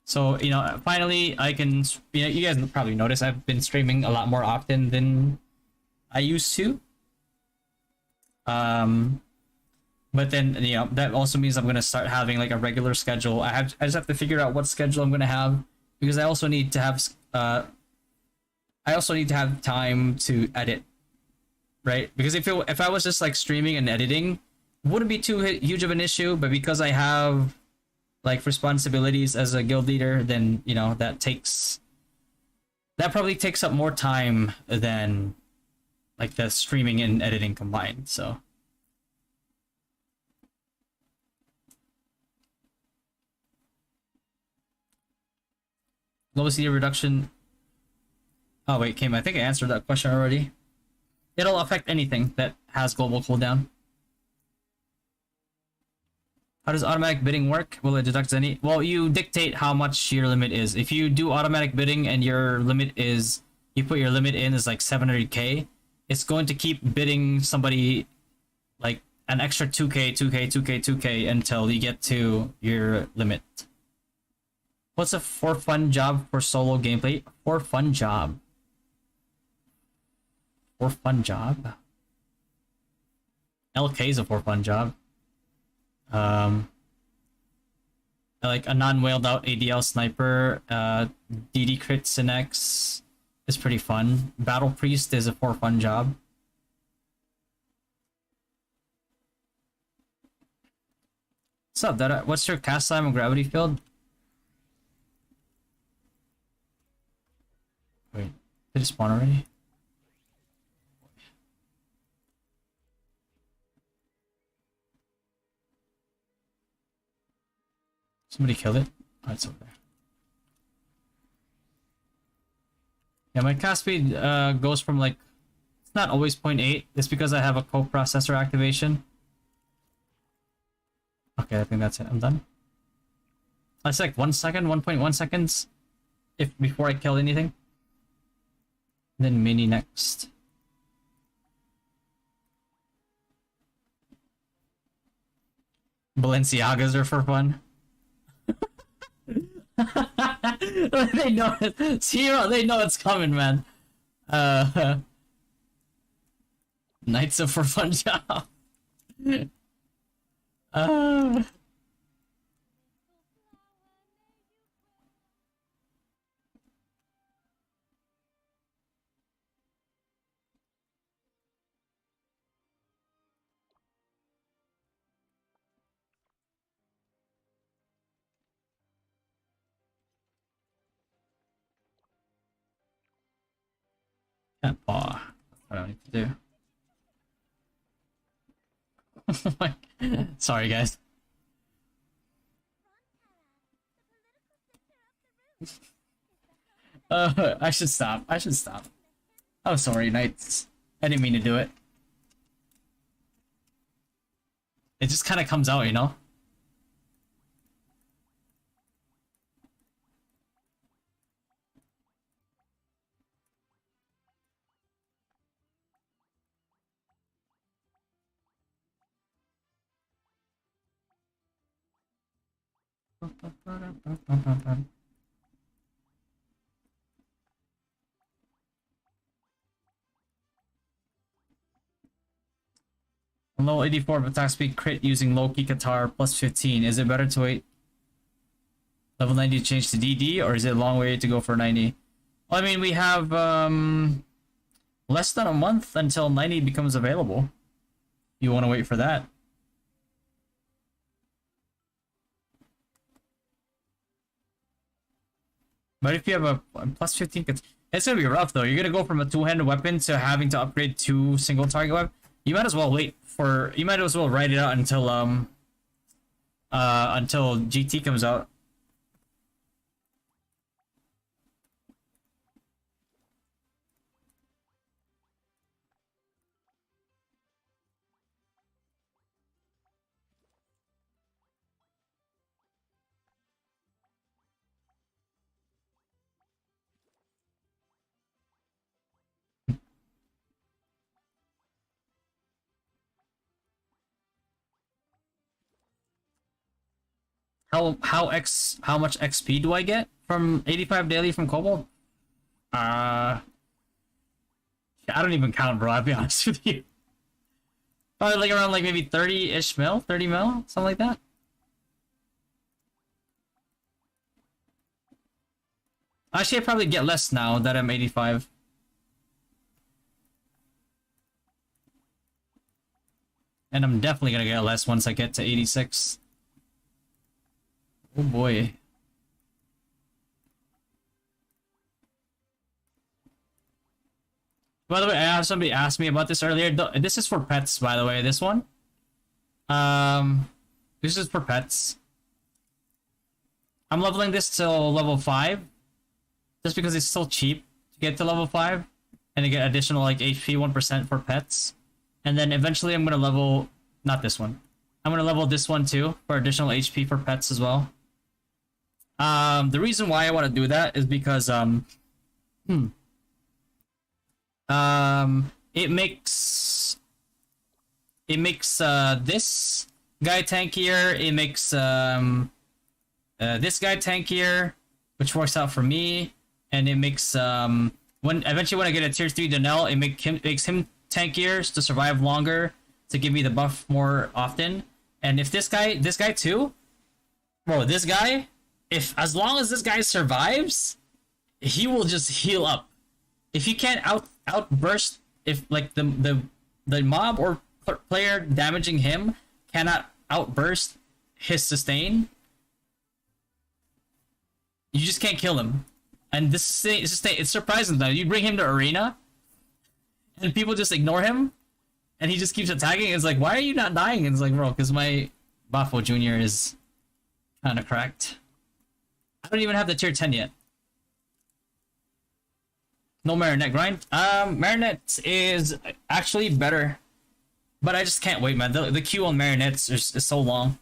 So, you know, finally I can, you know, you guys probably notice I've been streaming a lot more often than I used to. But then, you know, that also means I'm gonna start having like a regular schedule. I just have to figure out what schedule I'm gonna have because I also need to have time to edit, right? Because if I was just like streaming and editing, it wouldn't be too huge of an issue. But because I have like responsibilities as a guild leader, then you know that probably takes up more time than like the streaming and editing combined. So. Global CD reduction. Oh wait, Kim, I think I answered that question already. It'll affect anything that has global cooldown. How does automatic bidding work? Will it deduct any? Well, you dictate how much your limit is. If you do automatic bidding and your limit is, you put your limit in as like 700k, it's going to keep bidding somebody like an extra 2k, 2k, 2k, 2k until you get to your limit. What's a for fun job for solo gameplay? For fun job. For fun job? LK is a for fun job. Like a non-wailed out ADL sniper, DD crit SinX is pretty fun. Battle Priest is a for fun job. What's up, Dada? What's your cast time on Gravity Field? Wait, did it spawn already? Somebody killed it? Oh, it's over there. Yeah, my cast speed goes from like, it's not always 0.8. It's because I have a coprocessor activation. Okay, I think that's it. I'm done. That's like 1 second, 1.1 seconds if before I kill anything. Then mini next. Balenciagas are for fun. They know it. Zero, they know it's coming, man. Knights of for fun job. Can't paw. That's what I need to do. Oh my... Sorry, guys. I should stop. I should stop. I'm sorry, Knights. I didn't mean to do it. It just kind of comes out, you know? Low 84 of attack speed crit using low key guitar plus 15. Is it better to wait level 90 to change to DD, or is it a long way to go for 90? Well, I mean, we have less than a month until 90 becomes available. You want to wait for that? But if you have a plus 15, it's gonna be rough though. You're gonna go from a two-handed weapon to having to upgrade to single target weapon. You might as well wait for. You might as well write it out until GT comes out. How much XP do I get from 85 daily from Kobold? I don't even count, bro. I'll be honest with you. Probably like around like maybe 30-ish mil, 30 mil, something like that. Actually, I probably get less now that I'm 85. And I'm definitely gonna get less once I get to 86. Oh boy. By the way, I have somebody ask me about this earlier. This is for pets, by the way, this one. This is for pets. I'm leveling this till level 5. Just because it's so cheap to get to level 5. And to get additional like HP 1% for pets. And then eventually I'm gonna level... Not this one. I'm gonna level this one too for additional HP for pets as well. The reason why I want to do that is because it makes this guy tankier. It makes this guy tankier, which works out for me, and it makes when eventually when I get a tier 3 Donnell, it makes him tankier to survive longer, to give me the buff more often. And if this guy too, bro, this guy, if as long as this guy survives, he will just heal up. If he can't outburst, if like the mob or player damaging him cannot outburst his sustain, you just can't kill him. And this sustain, it's surprising though. You bring him to arena, and people just ignore him, and he just keeps attacking. It's like, why are you not dying? And it's like, bro, because my Bafo Jr. is kind of cracked. I don't even have the tier 10 yet. No Marinette grind. Marinette is actually better, but I just can't wait, man. The queue on Marinettes is so long.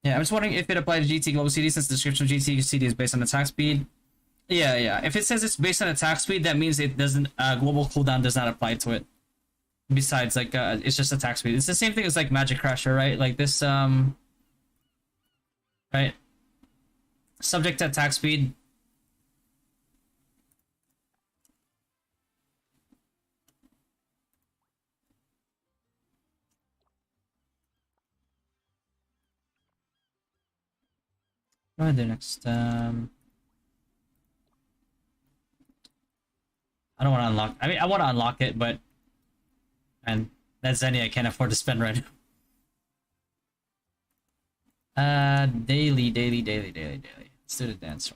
Yeah, I'm just wondering if it applied to GT Global CD since the description of GT CD is based on attack speed. Yeah, yeah. If it says it's based on attack speed, that means it doesn't. Global cooldown does not apply to it. Besides, like, it's just attack speed. It's the same thing as like Magic Crasher, right? Like this, right? Subject to attack speed. What do I do next? I don't want to unlock. I mean, I want to unlock it, but and that's any I can't afford to spend right now. Daily. Let's do the dance. Do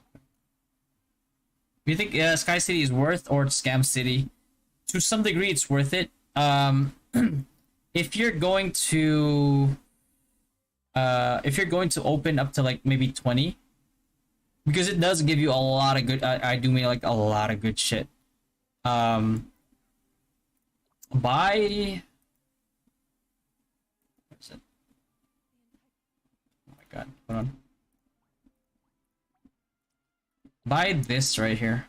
you think Sky City is worth or Scam City? To some degree, it's worth it. If you're going to open up to like maybe 20, because it does give you a lot of good. I do mean like a lot of good shit. Buy. What is it? Oh my god! Hold on. Buy this right here.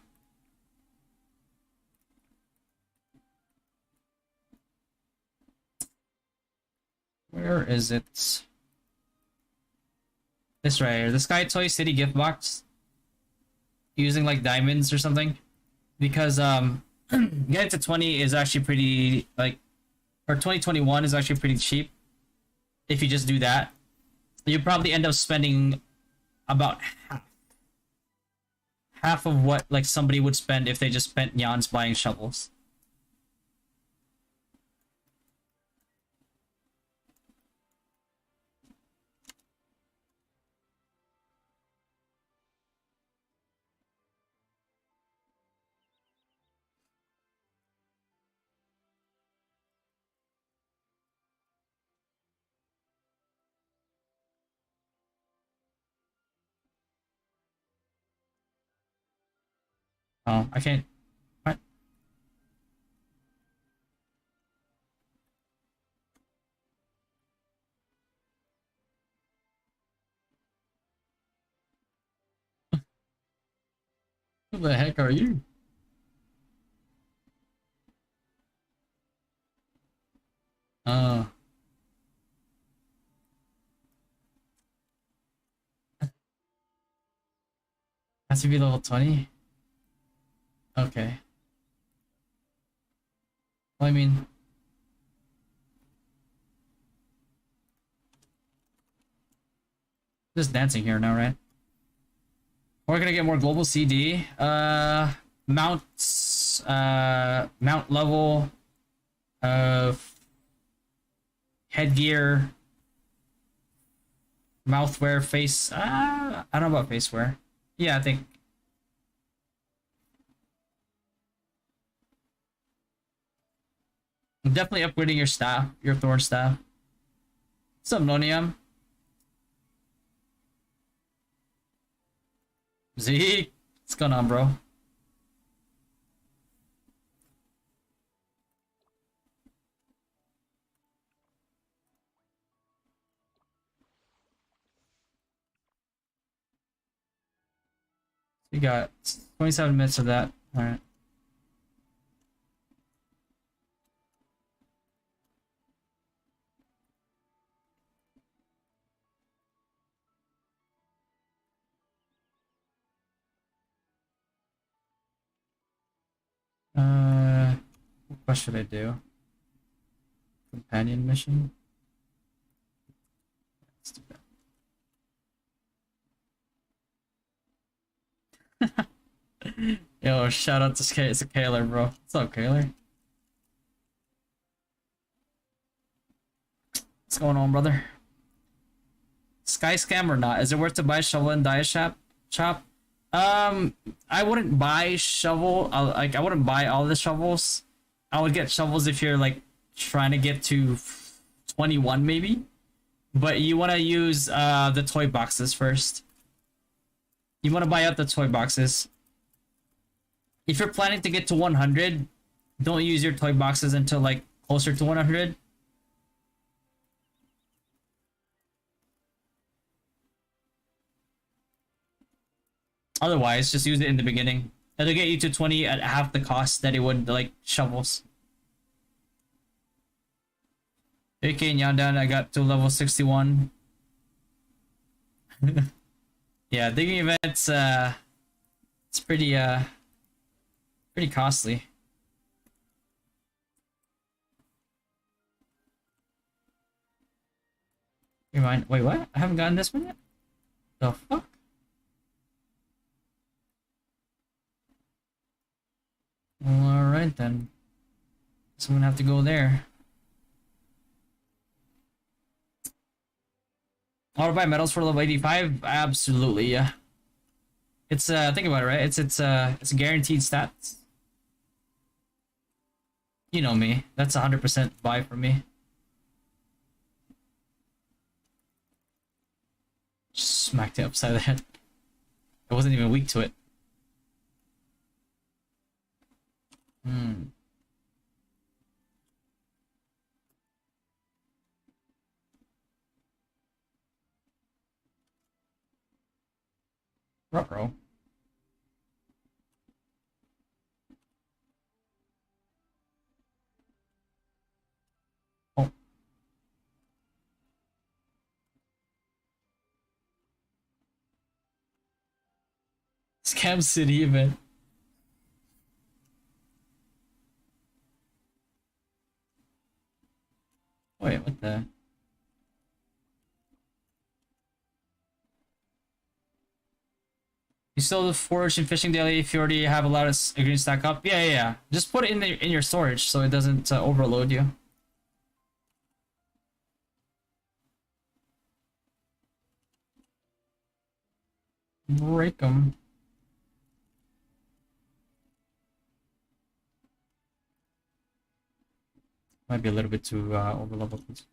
Where is it? This right here. The Sky Toy City gift box. Using like diamonds or something. Because getting to 20 is actually pretty like, or 2021 is actually pretty cheap. If you just do that, you probably end up spending about half of what like somebody would spend if they just spent yans buying shovels. Oh, I can't. What? Who the heck are you? Uh, has to be level 20? Okay. Well, I mean, just dancing here now, right? We're gonna get more global CD. Mounts, mount level of headgear, mouthwear, face. I don't know about faceware. Yeah, I think. Definitely upgrading your staff, your thorn staff. What's up, Nonium? Zeke, what's going on, bro? You got 27 minutes of that. All right. What should I do? Companion mission? Let's do that. Yo, shout out to Kaler, bro. What's up, Kaler? What's going on, brother? Sky scam or not? Is it worth to buy shovel and dye shop? I wouldn't buy shovel. I wouldn't buy all the shovels. I would get shovels if you're like trying to get to 21 maybe. But you want to use the toy boxes first. You want to buy out the toy boxes. If you're planning to get to 100, don't use your toy boxes until like closer to 100. Otherwise, just use it in the beginning. It'll get you to 20 at half the cost that it would like shovels. AK and Yandan, I got to level 61. Yeah, digging events, it's pretty costly. Wait, what? I haven't gotten this one yet? The fuck? Well, alright then. So I'm gonna have to go there. Auto buy medals for level 85? Absolutely, yeah. It's think about it, right? It's guaranteed stats. You know me. That's 100% buy for me. Just smacked it upside the head. I wasn't even weak to it. Ruh-roh. Oh. Scam City event. Wait, what the? You still forage and fishing daily if you already have a lot of green stack up? Yeah. Just put it in your storage so it doesn't overload you. Break them. Might be a little bit too overleveled.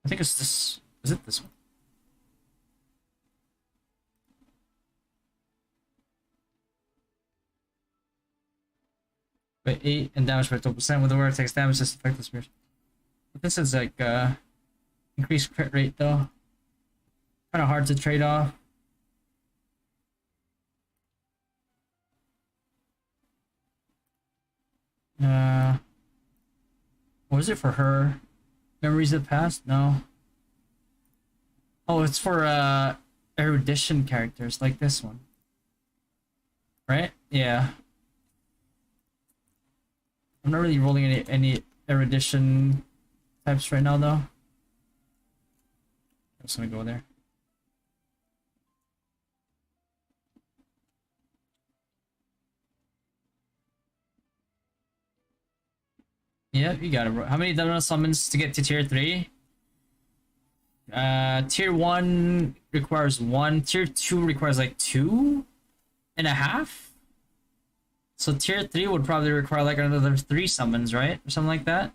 I think it's this. Is it this one? Wait, 8 and damage by 12% with the word takes damage just affect the spears. But this is like increased crit rate though. Kinda hard to trade off. What is it for her? Memories of the past? No. Oh, it's for erudition characters like this one. Right? Yeah. I'm not really rolling any erudition types right now though. I'm just gonna go there. Yeah, you got it, bro. How many double summons to get to tier 3? Tier 1 requires 1. Tier 2 requires like 2.5. So tier 3 would probably require like another 3 summons, right? Or something like that.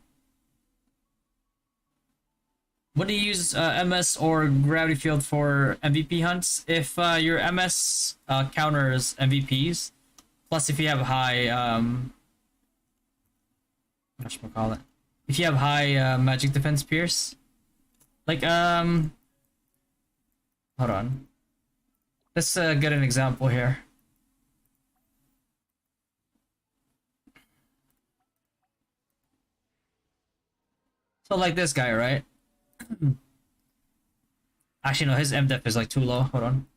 What do you use MS or Gravity Field for MVP hunts? If your MS counters MVPs, plus if you have high whatchamacallit, if you have high magic defense pierce, like hold on, let's get an example here. So like this guy, right? Actually no, his MDef is like too low. Hold on.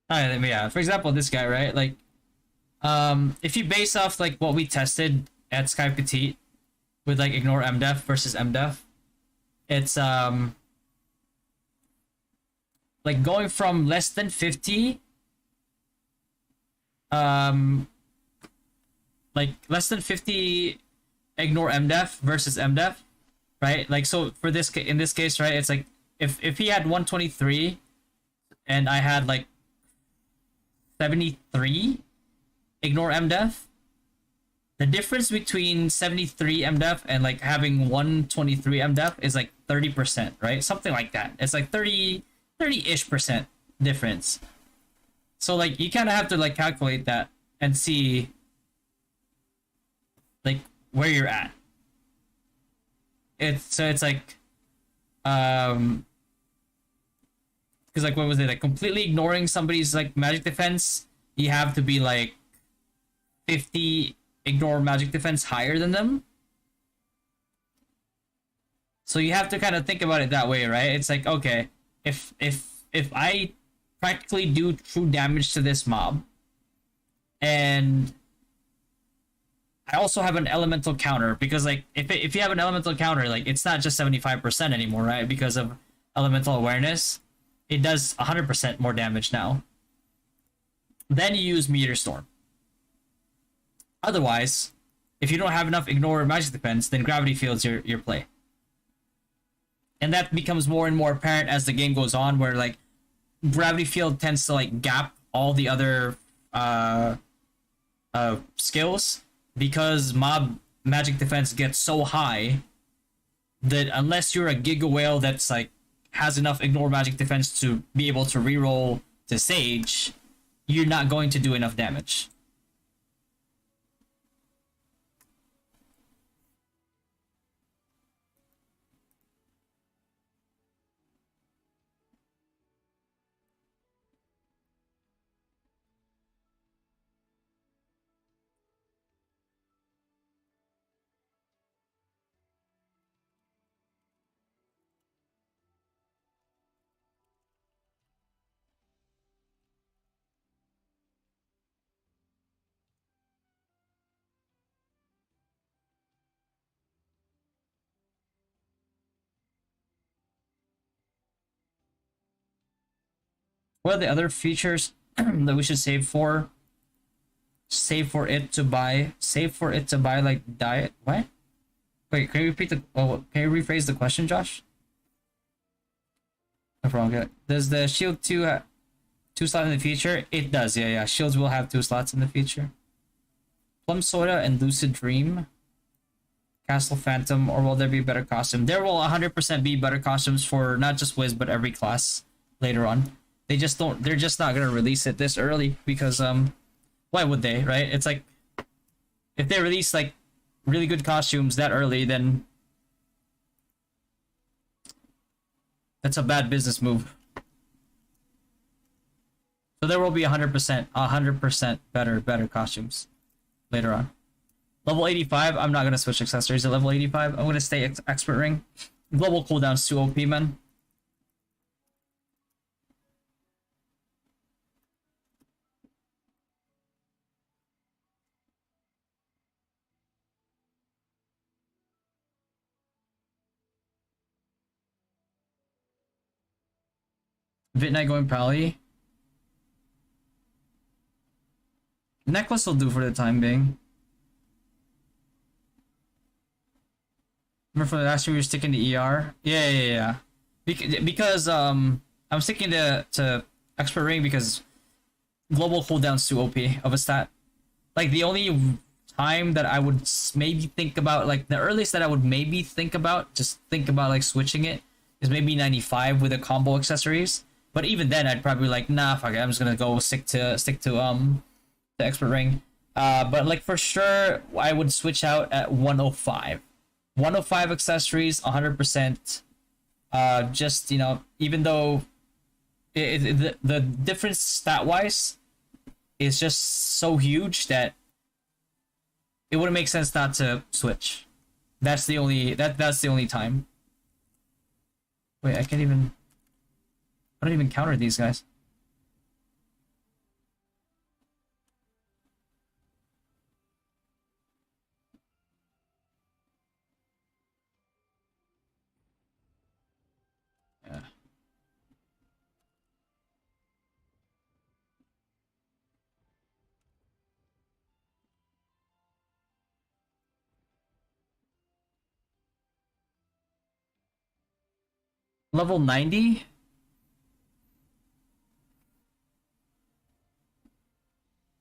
Alright, yeah, for example, this guy, right? Like if you base off like what we tested at Sky Petite with like ignore MDef versus MDef, it's like going from less than 50 like less than 50 ignore MDef versus MDef, right? Like so for this in this case, right, it's like if he had 123 and I had like 73 ignore MDef, the difference between 73 MDef and like having 123 MDef is like 30%, right? Something like that. It's like 30-ish% difference. So like you kind of have to like calculate that and see like where you're at. It's like because like what was it, like completely ignoring somebody's like magic defense, you have to be like 50 ignore magic defense higher than them. So you have to kind of think about it that way, right? It's like, okay, if I practically do true damage to this mob and I also have an elemental counter, because like if you have an elemental counter, like it's not just 75% anymore, right? Because of elemental awareness, it does 100% more damage now. Then you use Meteor Storm. Otherwise, if you don't have enough ignore magic defense, then gravity field's your play. And that becomes more and more apparent as the game goes on, where like gravity field tends to like gap all the other skills, because mob magic defense gets so high that unless you're a Giga Whale that's like has enough ignore magic defense to be able to reroll to Sage, you're not going to do enough damage. What are the other features that we should save for? Save for it to buy. Save for it to buy like diet. What? Wait, can you repeat the? Oh, can you rephrase the question, Josh? No problem. Okay. Does the shield 2 have 2 slots in the future? It does. Yeah, yeah. Shields will have 2 slots in the future. Plum Soda and Lucid Dream. Castle Phantom, or will there be better costume? There will 100% be better costumes for not just Wiz but every class later on. They just don't. They're just not gonna release it this early because why would they? Right? It's like if they release like really good costumes that early, then that's a bad business move. So there will be 100% better costumes later on. Level 85, I'm not gonna switch accessories at level 85. I'm gonna stay expert ring. Global cooldown's too OP, man. Vitnight going Pally. Necklace will do for the time being. Remember from the last year we were sticking to ER? Yeah. Because I'm sticking to expert ring because global cooldown's too OP of a stat. Like the only time that I would maybe think about, like the earliest that I would maybe think about like switching it is maybe 95 with the combo accessories. But even then, I'd probably like, nah, fuck it, I'm just gonna go stick to the expert ring. But like for sure, I would switch out at 105. 105 accessories, 100%. Just even though the difference stat wise is just so huge that it wouldn't make sense not to switch. That's the only time. Wait, I don't even counter these guys. Yeah. Level 90?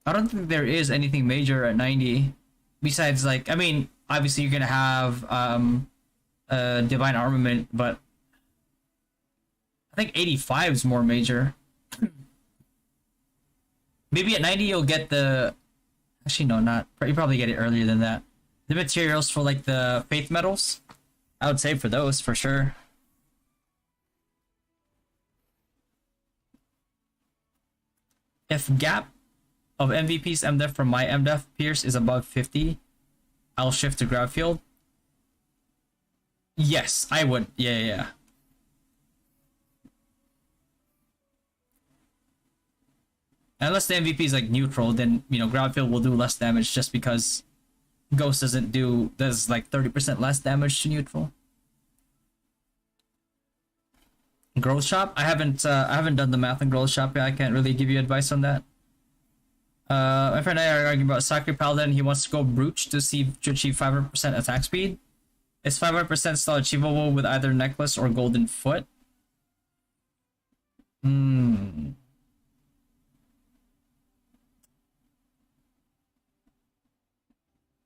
I don't think there is anything major at 90. Besides, like, I mean, obviously you're gonna have divine armament, but I think 85 is more major. Maybe at 90 you'll get the... Actually, no, not. You probably get it earlier than that. The materials for, like, the faith metals. I would say for those, for sure. If gap of MVP's MDef from my MDef Pierce is above 50, I'll shift to grab field. Yes, I would. Yeah. Unless the MVP is like neutral, then you know grab field will do less damage just because Ghost does like 30% less damage to neutral. Growth shop? I haven't done the math on growth shop yet. I can't really give you advice on that. My friend and I are arguing about Sacred Paladin. He wants to go Brooch to achieve 500% attack speed. Is 500% still achievable with either necklace or golden foot?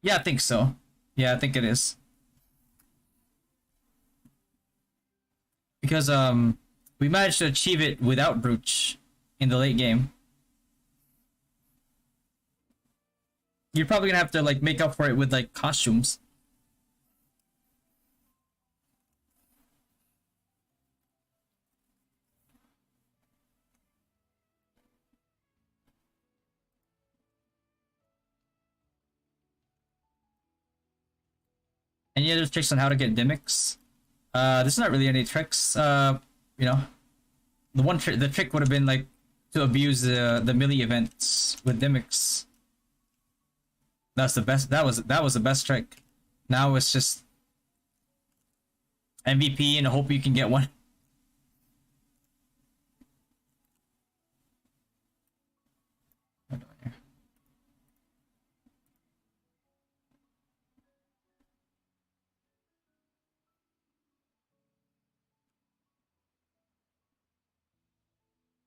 Yeah, I think so. Yeah, I think it is. Because we managed to achieve it without Brooch in the late game. You're probably gonna have to like make up for it with like costumes. Any other tricks on how to get Dimics? There's not really any tricks. You know, the trick would have been like to abuse the melee events with Dimics. That's the best. That was the best trick. Now it's just MVP and hope you can get one.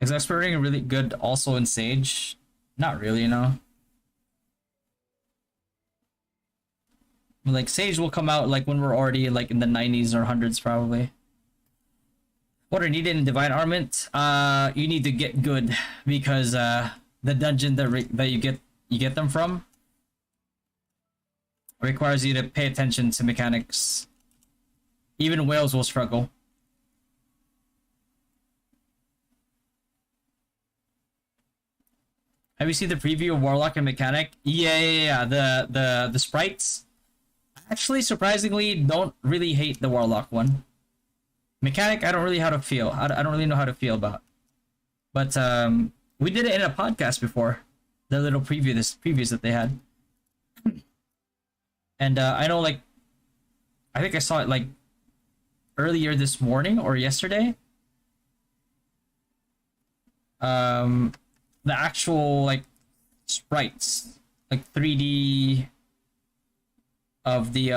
Is exploring really good also in Sage? Not really, no. Like Sage will come out like when we're already like in the 90s or 100s probably. What are needed in Divine Armament? You need to get good because the dungeon that you get them from requires you to pay attention to mechanics. Even whales will struggle. Have you seen the preview of Warlock and Mechanic? Yeah. The sprites. Actually, surprisingly, don't really hate the Warlock one. Mechanic, I don't really know how to feel about. But we did it in a podcast before. The little previews that they had. And I know, like, I think I saw it like earlier this morning or yesterday. The actual like sprites, like 3D of the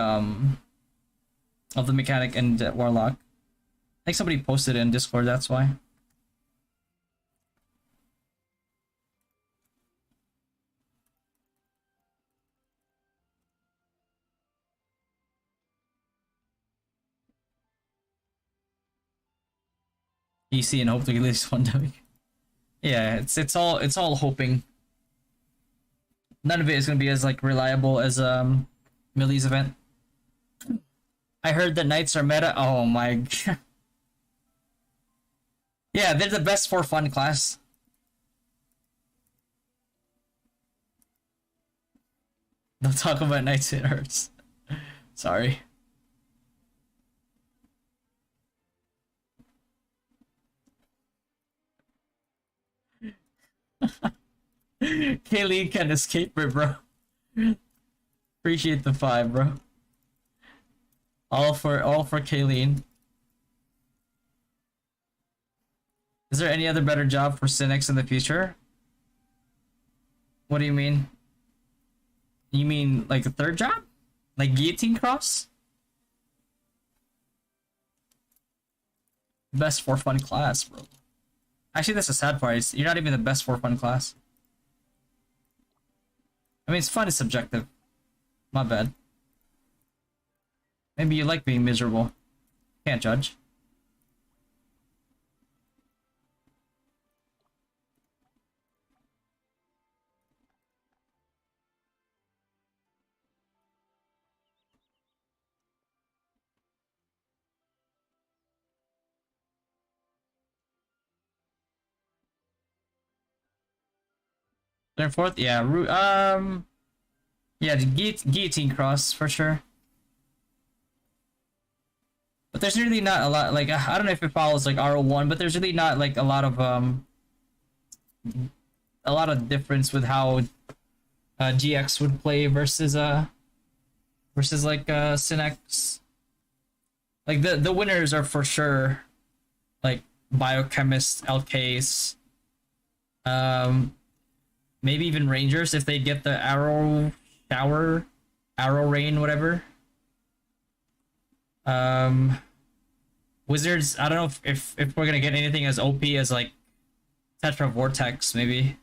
mechanic and Warlock. I think somebody posted it in Discord, that's why. EC and hope to get at least one W. Yeah, it's all hoping. None of it is gonna be as like reliable as Millie's event. I heard that knights are meta. Oh my god. Yeah, they're the best for fun class. Don't talk about knights, it hurts. Sorry. Kaylee can escape it, bro. Appreciate the 5, bro. All for Kayleen. Is there any other better job for SinX in the future? What do you mean? You mean like a third job? Like guillotine cross? best for fun class, bro. Actually, that's the sad part. You're not even the best for fun class. I mean, it's fun is subjective. My bad. Maybe you like being miserable. Can't judge. Third, fourth, yeah. Yeah, the guillotine cross for sure. But there's really not a lot. Like I don't know if it follows like RO1, but there's really not like a lot of difference with how GX would play versus like SinX. Like the winners are for sure like biochemists, LKs, maybe even rangers if they get the arrow shower, arrow rain, whatever. Wizards, I don't know if we're gonna get anything as OP as like Tetra Vortex, maybe.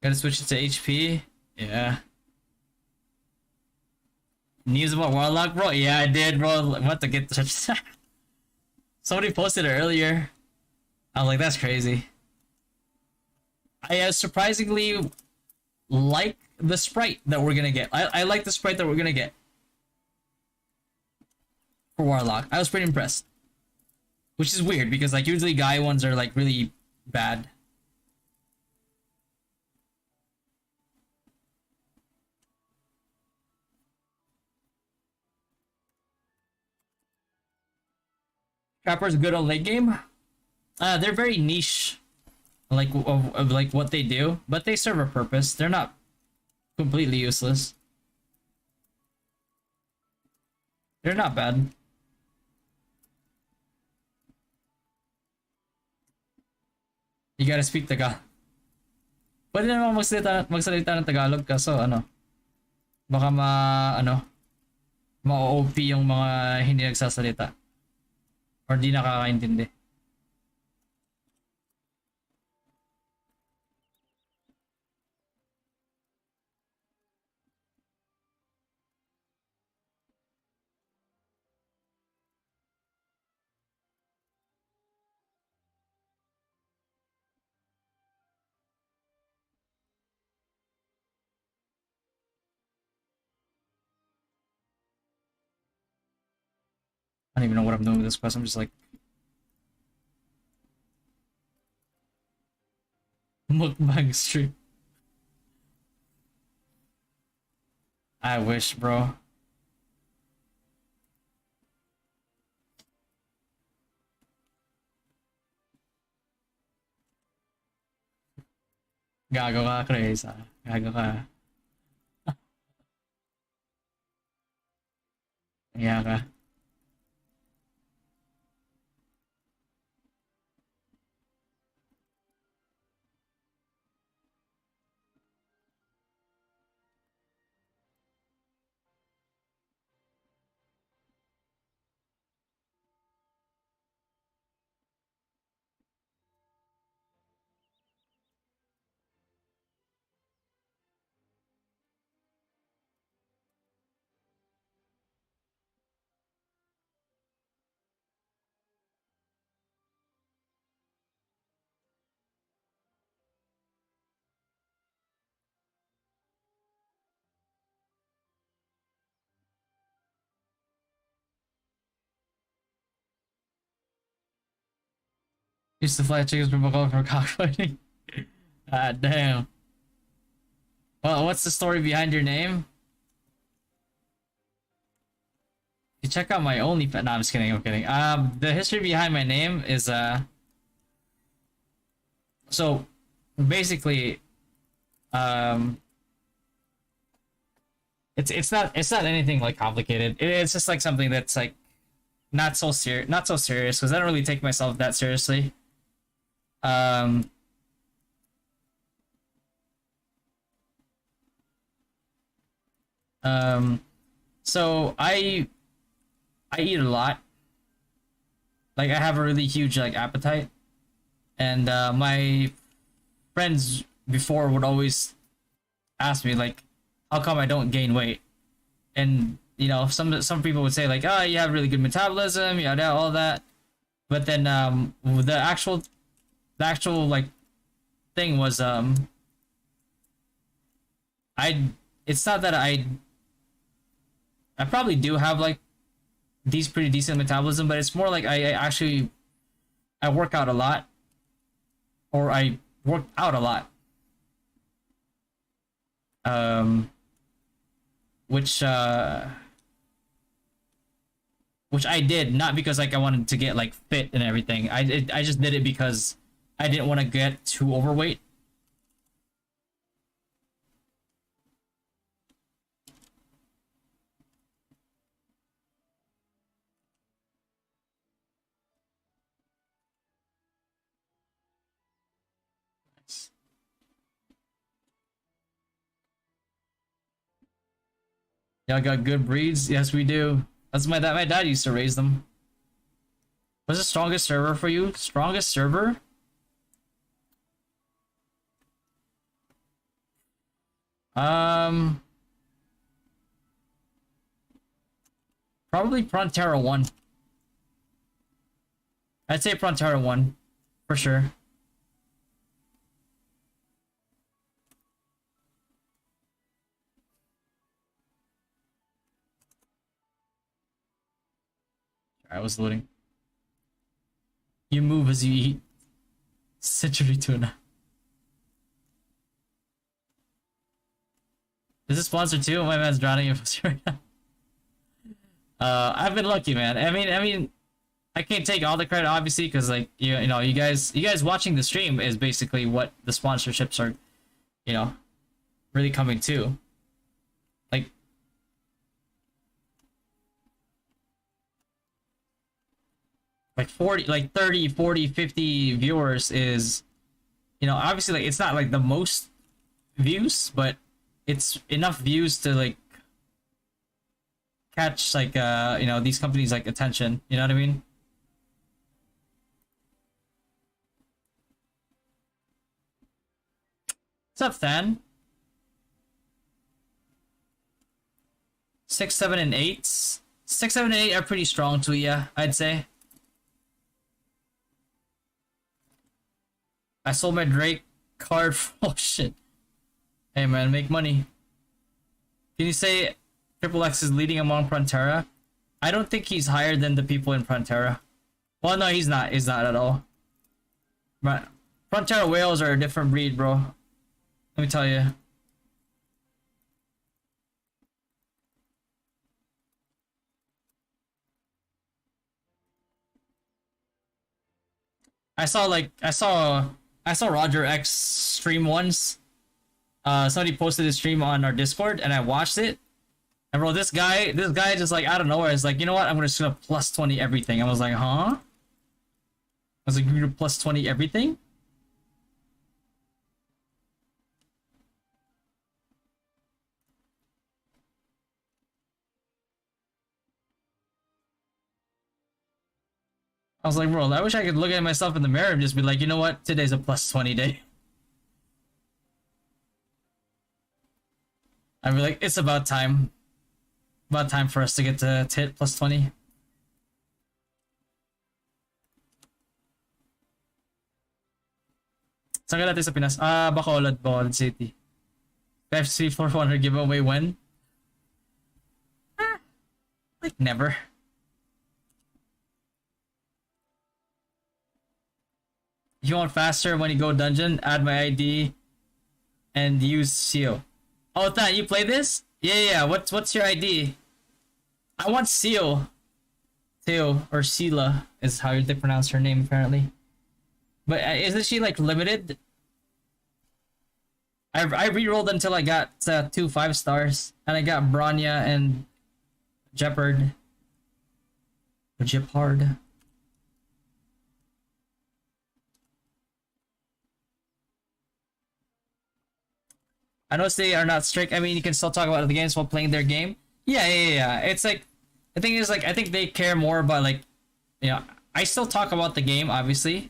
Gotta switch it to HP. Yeah. News about Warlock, bro? Yeah, I did, bro. What to get such. Somebody posted it earlier. I was like, that's crazy. I surprisingly like the sprite that we're gonna get. I like the sprite that we're gonna get for Warlock. I was pretty impressed. Which is weird because like usually guy ones are like really bad. Trapper's good on late game. They're very niche, like of like what they do, but they serve a purpose. They're not completely useless. They're not bad. You gotta speak Tagalog. Pwede naman magsalita ng Tagalog kaso ano, baka ano, ma-OP yung mga hindi nagsasalita or di nakakaintindi. I don't even know what I'm doing with this quest. I'm just like mukbang stream. I wish, bro. Gago ka, Chris. Gago ka. Kaya ka. Used to fly chickens from Bacall for cockfighting. Ah, damn. Well, what's the story behind your name? You check out my OnlyFans. No, I'm just kidding. I'm kidding. The history behind my name is so basically, um, it's not anything like complicated. It's just like something that's like not so serious because I don't really take myself that seriously. Um, um, So I eat a lot. Like I have a really huge like appetite, and my friends before would always ask me like, how come I don't gain weight? And you know, some people would say like, oh, you have really good metabolism, yada, all that. But then the actual like thing was I it's not that I probably do have like these pretty decent metabolism, but it's more like I actually I work out a lot, or I work out a lot. Um, which which I did not because like I wanted to get like fit and everything. I just did it because I didn't want to get too overweight. Y'all got good breeds? Yes, we do. That's my dad. My dad used to raise them. What's the strongest server for you? Strongest server? Um, Probably Frontera 1. I'd say Frontera 1 for sure. I was loading. You move as you eat. Century tuna. This is sponsored too. My man's drowning in right now. I've been lucky, man. I mean, I can't take all the credit, obviously, because like you know, you guys watching the stream is basically what the sponsorships are, you know, really coming to. Like 40, like 30, 40, 50 viewers is, you know, obviously like it's not like the most views, but it's enough views to like catch like you know, these companies like attention, you know what I mean? What's up, Than? 6, 7, and 8. 6, 7, and 8 are pretty strong to ya, I'd say. I sold my Drake card for oh shit. Hey man, make money. Can you say Triple X is leading among Frontera? I don't think he's higher than the people in Frontera. Well, no, he's not. He's not at all. But Frontera whales are a different breed, bro. Let me tell you. I saw Roger X stream once. Somebody posted his stream on our Discord, and I watched it. And bro, this guy just like out of nowhere is like, you know what? I'm just gonna plus 20 everything. I was like, huh? I was like, you're gonna plus 20 everything? I was like, bro, I wish I could look at myself in the mirror and just be like, you know what? Today's a plus 20 day. I'd be like, it's about time. About time for us to get to hit plus 20. Saan ka natin sa Pinas? Bacolod City. FC for 400 giveaway when? Like never. If you want faster when you go dungeon, add my ID and use seal. Oh, Than, you play this? Yeah. What's your ID? I want Seal. Theo or Sela is how they pronounce her name apparently. But isn't she like limited? I re-rolled until I got 2 5-stars, and I got Bronya and Jeopard. Jeopard. I know they are not strict. I mean, you can still talk about the games while playing their game. Yeah. It's like the thing is like I think they care more about like you know I still talk about the game obviously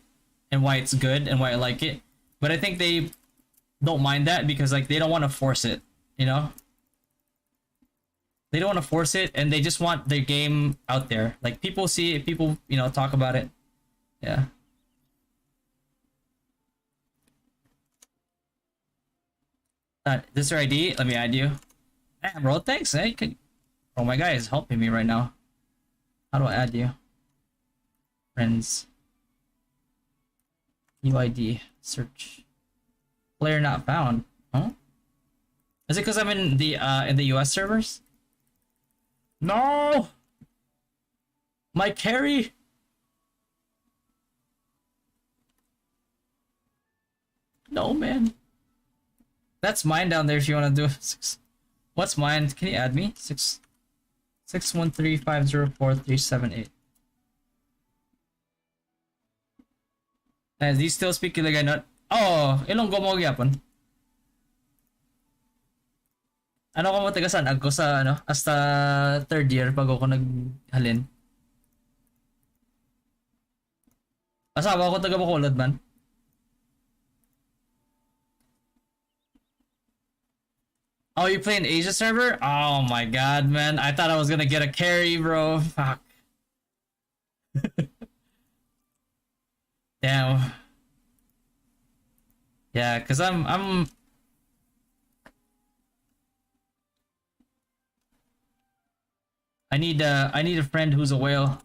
and why it's good and why I like it, but I think they don't mind that because like they don't want to force it, you know? They don't want to force it and they just want their game out there. Like people see it, people, you know, talk about it. Yeah. This your ID? Let me add you. Damn, bro, thanks. Eh? You can... Oh, my guy is helping me right now. How do I add you? Friends. UID. Search. Player not found. Huh? Is it because I'm in the US servers? No! My carry! No, man. That's mine down there if you want to do it. What's mine? Can you add me? 613504378. And these still speak Ilagay not? Oh, Ilonggo mo gyapon. Ano ko mo taga saan? Ako sa ano, hasta third year bago ko naghalin. Asawa ko taga Bacolod man. Oh, you play an Asia server? Oh my god, man. I thought I was gonna get a carry, bro. Fuck. Damn. Yeah, cause I need a friend who's a whale.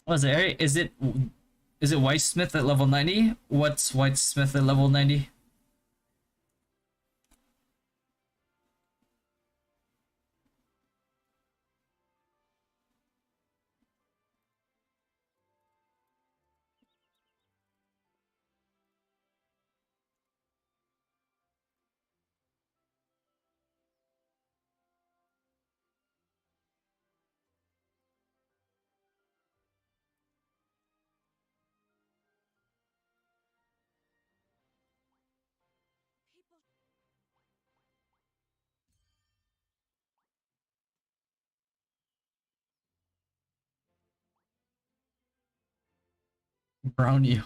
What is it? Is it White Smith at level 90? What's White Smith at level 90? Brownie.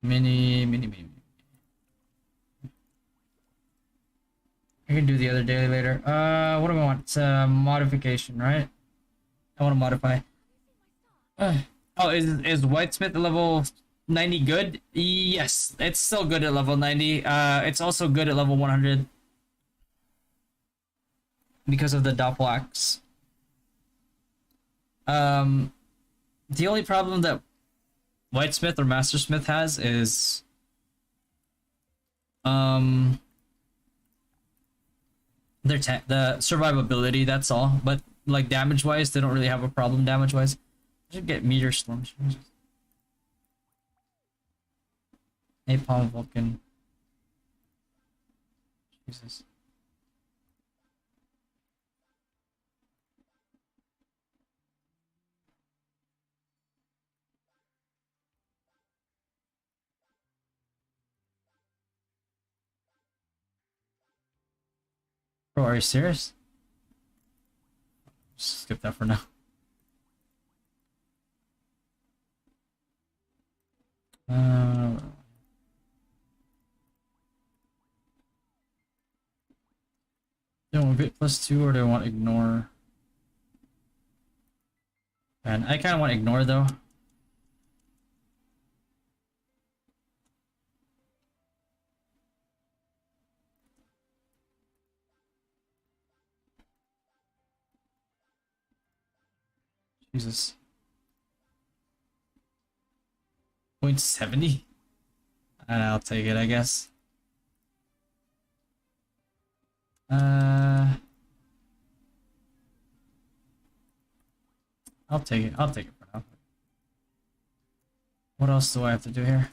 Mini. I can do the other daily later. What do I want? It's a modification, right? I want to modify. Oh, is Whitesmith at level 90 good? Yes, it's still good at level 90. It's also good at level 100 because of the Doppelaxe. The only problem that Whitesmith or Mastersmith has is their the survivability. That's all. But like damage wise, they don't really have a problem damage wise. I should get meter slums. Napalm Vulcan. Jesus. Bro, are you serious? Just skip that for now. Do I want bit +2 or do I want ignore? And I kind of want ignore though. Jesus. 0.70? I'll take it, I guess. I'll take it. I'll take it for now. What else do I have to do here?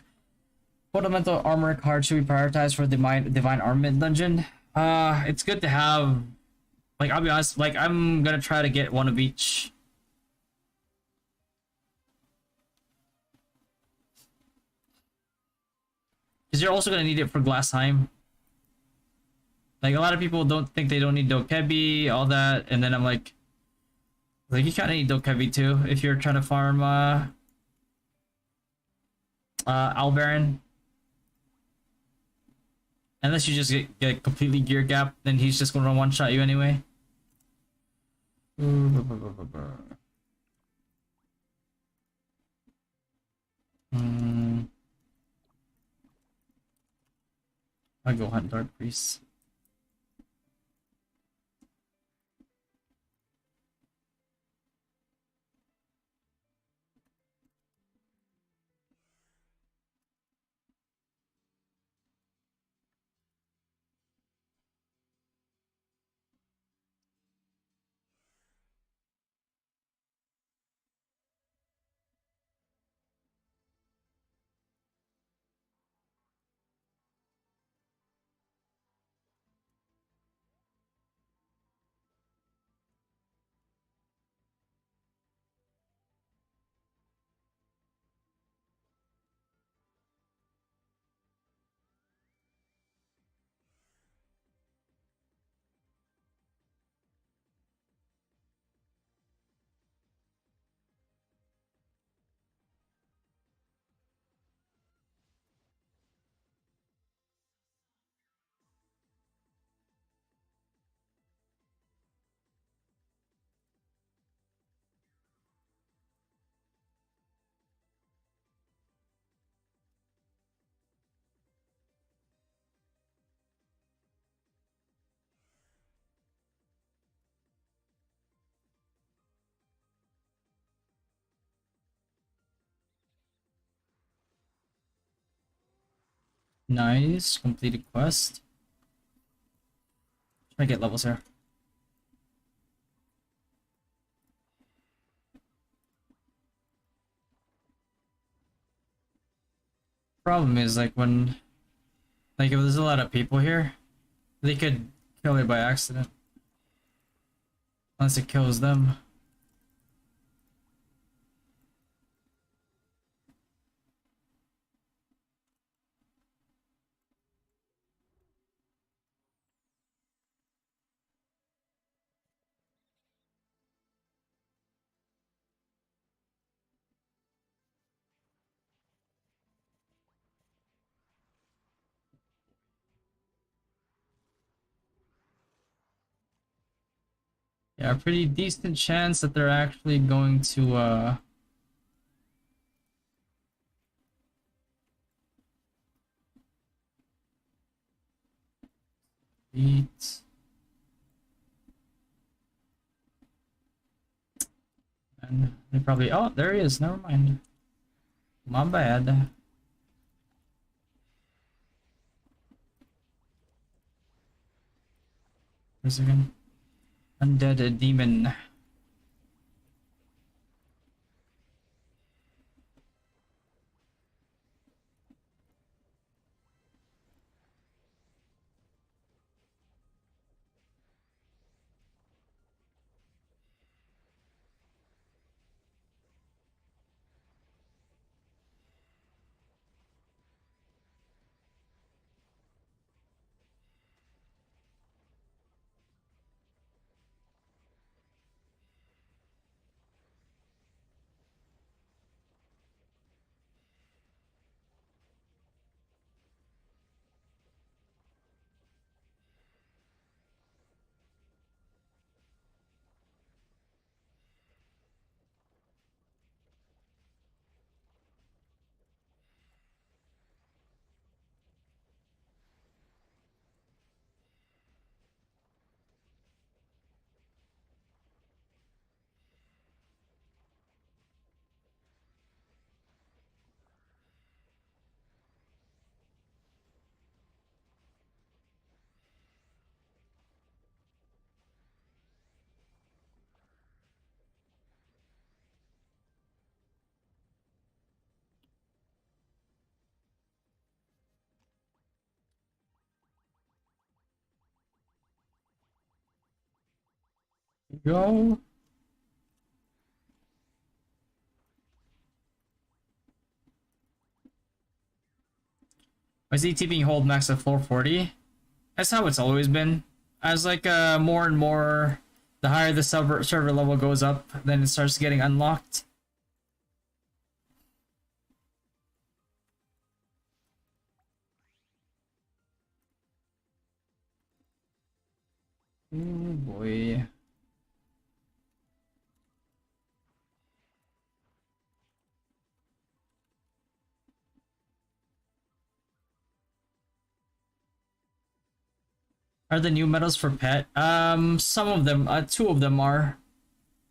Fundamental armor card should be prioritized for divine armament dungeon. It's good to have. Like, I'll be honest. Like, I'm gonna try to get one of each. Because you're also gonna need it for glass time. Like, a lot of people don't think they don't need dokebi, all that, and then I'm like you kind of need dokebi too if you're trying to farm Albaran. Unless you just get completely gear gap, then he's just gonna one shot you anyway. I'll go hunt Dark Priest. Nice, completed quest. Try to get levels here. Problem is, like, when, like, if there's a lot of people here, they could kill me by accident. Unless it kills them. Yeah, a pretty decent chance that they're actually going to beat. And they probably, oh, there he is, never mind. My bad. Where's it again? Undead demon. Go. Why is he TPing hold max at 440? That's how it's always been. As like more and more, the higher the server level goes up, then it starts getting unlocked. Oh boy. Are the new medals for pet? Some of them, two of them are.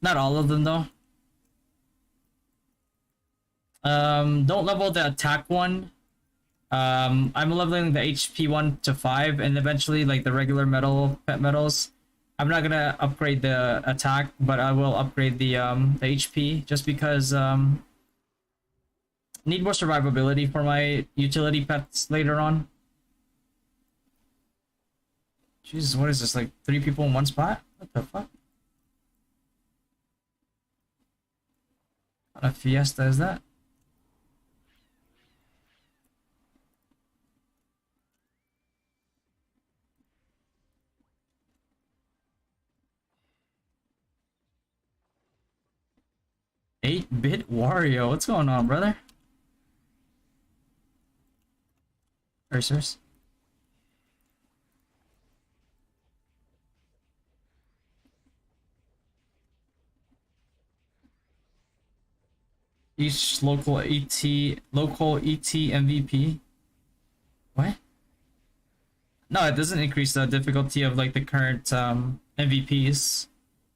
Not all of them though. Don't level the attack one. I'm leveling the HP one to 5, and eventually, like the regular medal pet medals. I'm not gonna upgrade the attack, but I will upgrade the HP just because need more survivability for my utility pets later on. Jesus, what is this? Like 3 people in one spot? What the fuck? What a fiesta is that? Eight-bit Wario, what's going on, brother? Cursors. Each local ET MVP. What? No, it doesn't increase the difficulty of like the current MVPs.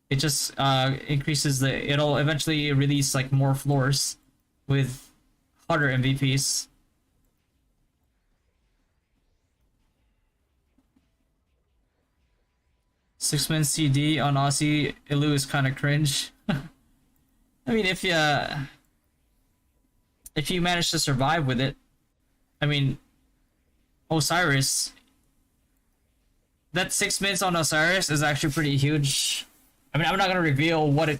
It just increases the. It'll eventually release like more floors with harder MVPs. Six-man CD on Aussie Ilu is kind of cringe. I mean, if you manage to survive with it, I mean, Osiris. That 6 minutes on Osiris is actually pretty huge. I mean, I'm not gonna reveal what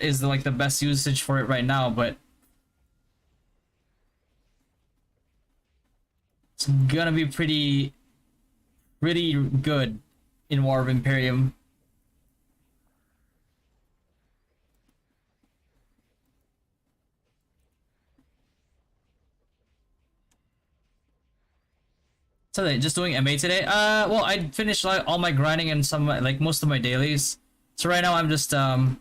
is like the best usage for it right now, but it's gonna be pretty good in War of Imperium. So just doing MA today. Well, I finished like all my grinding and some like most of my dailies. So right now I'm just hunting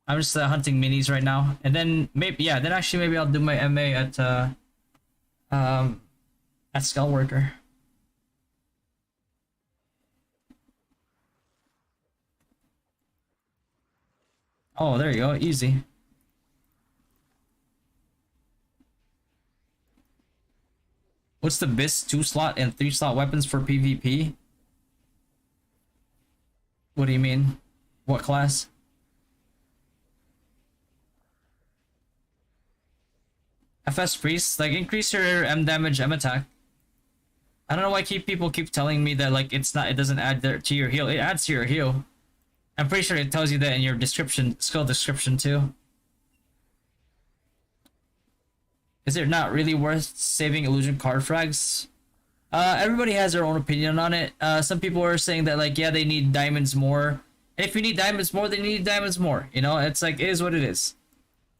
minis right now, and then maybe then actually maybe I'll do my MA at Skullworker. Oh, there you go, easy. What's the best 2-slot and 3-slot weapons for PvP? What do you mean? What class? FS Priest, like increase your M damage, M attack. I don't know why people keep telling me that like it doesn't add to your heal. It adds to your heal. I'm pretty sure it tells you that in your description, skill description too. Is it not really worth saving illusion card frags? Everybody has their own opinion on it. Some people are saying that like, yeah, they need diamonds more. And if you need diamonds more, they need diamonds more. You know, it's like, it is what it is.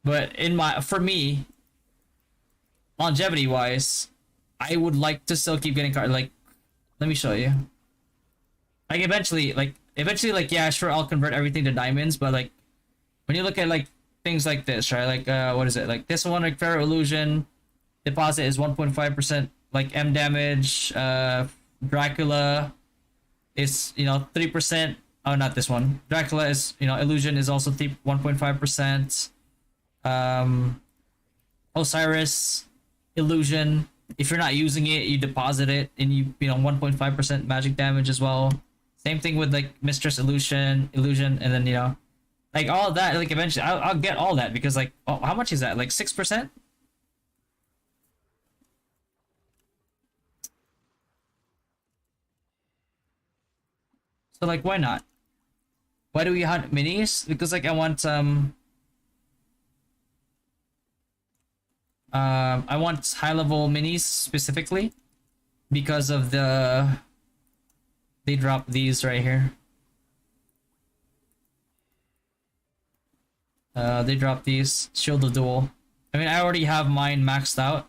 But for me, longevity wise, I would like to still keep getting cards. Like, let me show you. Like eventually, yeah, sure, I'll convert everything to diamonds. But like, when you look at like things like this, right? Like, what is it? Like this one, like Pharaoh Illusion deposit is 1.5%. Like M damage. Dracula is 3%. Oh, not this one. Dracula is illusion is also 1.5%. Osiris illusion. If you're not using it, you deposit it, and you 1.5% magic damage as well. Same thing with like Mistress illusion, and then like all that. Like eventually, I'll get all that because like, oh, how much is that? Like 6%. So like, why not? Why do we hunt minis? Because like I want high level minis specifically because of they drop these right here. They drop these shield of duel. I mean, I already have mine maxed out,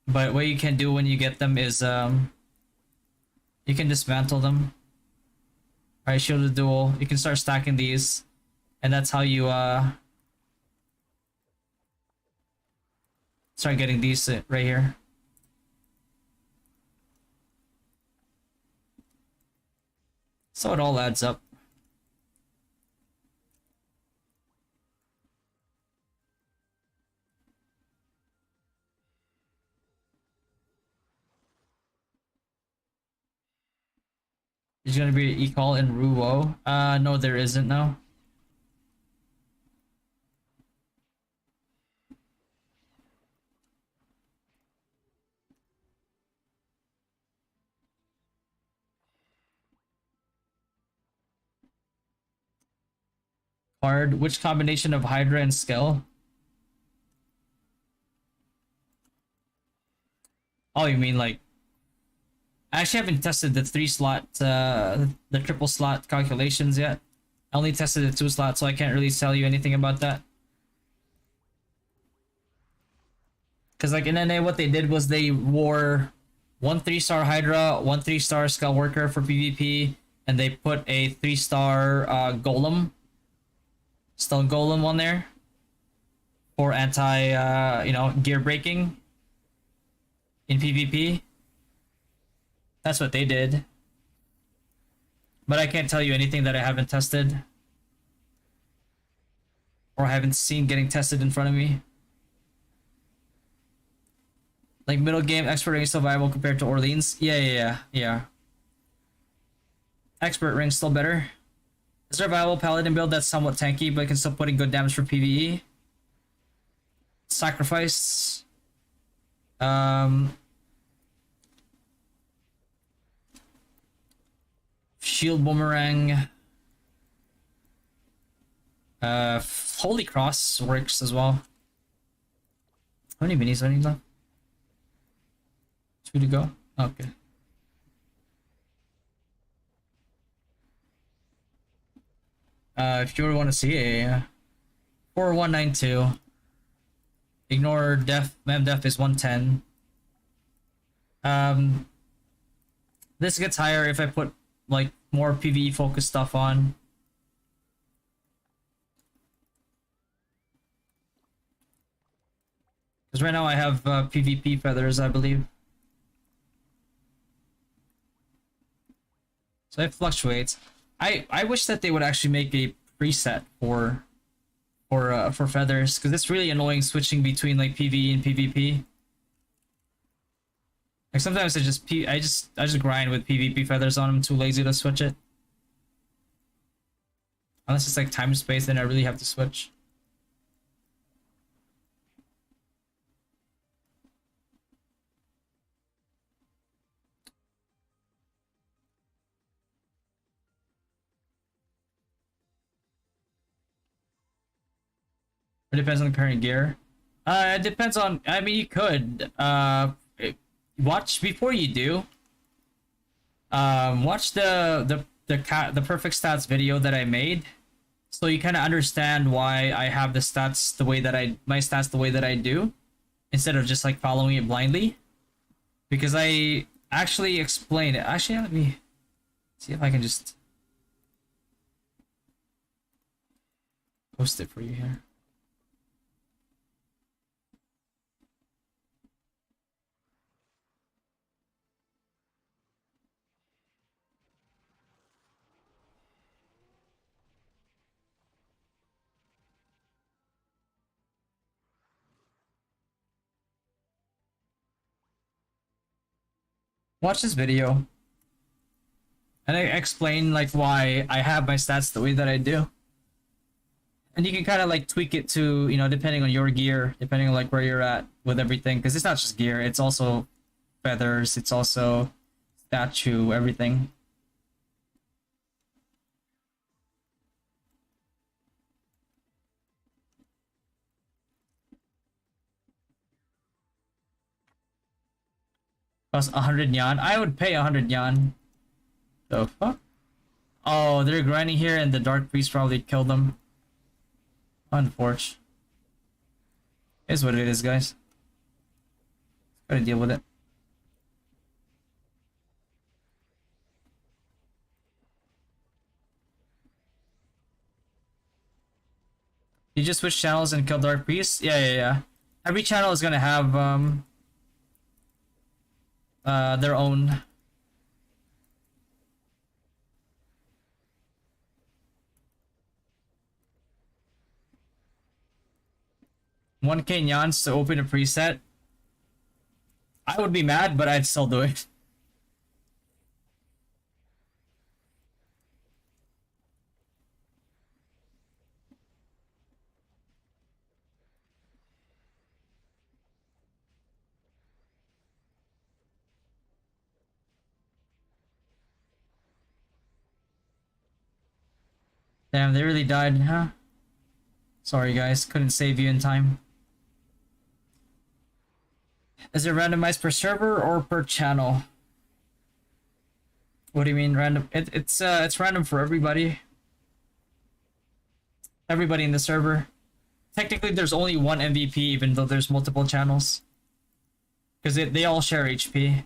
but what you can do when you get them is you can dismantle them. Alright, shield of duel. You can start stacking these, and that's how you start getting these right here. So it all adds up. There's gonna be an e-call in Ruo. No, there isn't now. Hard. Which combination of Hydra and Skill? Oh, you mean like... I actually haven't tested the 3-slot, the triple slot calculations yet. I only tested the 2-slot, so I can't really tell you anything about that. Because like in NA, what they did was they wore 1 3-star Hydra, 1 3-star Skull Worker for PvP, and they put a 3-star Golem, Stone Golem on there for anti, gear breaking in PvP. That's what they did. But I can't tell you anything that I haven't tested or haven't seen getting tested in front of me. Like middle game, expert ring still viable compared to Orleans? Yeah. Expert ring still better. Is there a viable paladin build that's somewhat tanky but can still put in good damage for PvE? Sacrifice. Shield boomerang. Holy Cross works as well. How many minis do I need left? 2 to go. Okay. If you want to see a 4192, ignore def. Mem def is 110. This gets higher if I put like more PvE focused stuff on. Because right now I have PvP feathers, I believe. So it fluctuates. I wish that they would actually make a preset for feathers, because it's really annoying switching between like PvE and PvP. Like sometimes I just grind with PvP feathers on. I'm too lazy to switch it. Unless it's like time and space, then I really have to switch. It depends on the current gear. It depends on. I mean, you could watch before you do. Watch the perfect stats video that I made, so you kind of understand why I have the stats the way that my stats the way that I do, instead of just like following it blindly. Because I actually explain it. Actually, let me see if I can just post it for you here. Watch this video, and I explain like why I have my stats the way that I do. And you can kind of like tweak it to, depending on your gear, depending on like where you're at with everything, because it's not just gear, it's also feathers, it's also statue, everything. Plus 100 yan. I would pay 100 yan. The fuck? Oh, they're grinding here and the Dark Priest probably killed them. Unfortunate. Is what it is, guys. Gotta deal with it. You just switch channels and kill Dark Priest? Yeah. Every channel is gonna have their own. $1K nyans to open a preset. I would be mad, but I'd still do it. Damn, they really died, huh? Sorry guys, couldn't save you in time. Is it randomized per server or per channel? What do you mean random? It's random for everybody. Everybody in the server. Technically there's only one MVP even though there's multiple channels. Because they all share HP.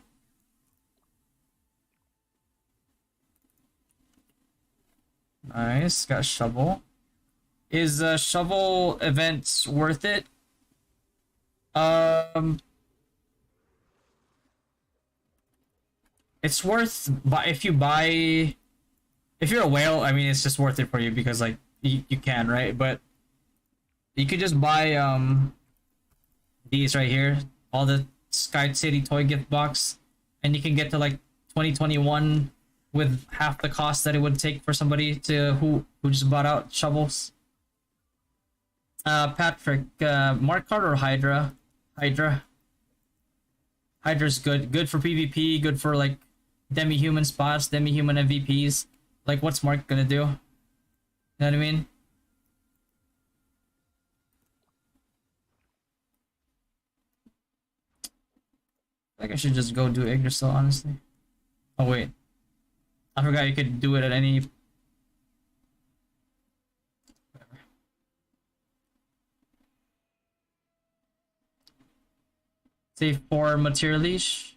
Nice, got a shovel. Is shovel events worth it? It's worth, but if you're a whale, I mean, it's just worth it for you because like you can, right? But you could just buy these right here, all the Sky City toy gift box, and you can get to like 2021 with half the cost that it would take for somebody to who just bought out shovels. Patrick, Mark Card or Hydra? Hydra's good for PvP, good for like demi-human spots, demi-human MVPs. Like what's Mark gonna do? You know what I mean? I think I should just go do Yggdrasil, honestly. Oh wait. I forgot you could do it at any... Save 4 material leash.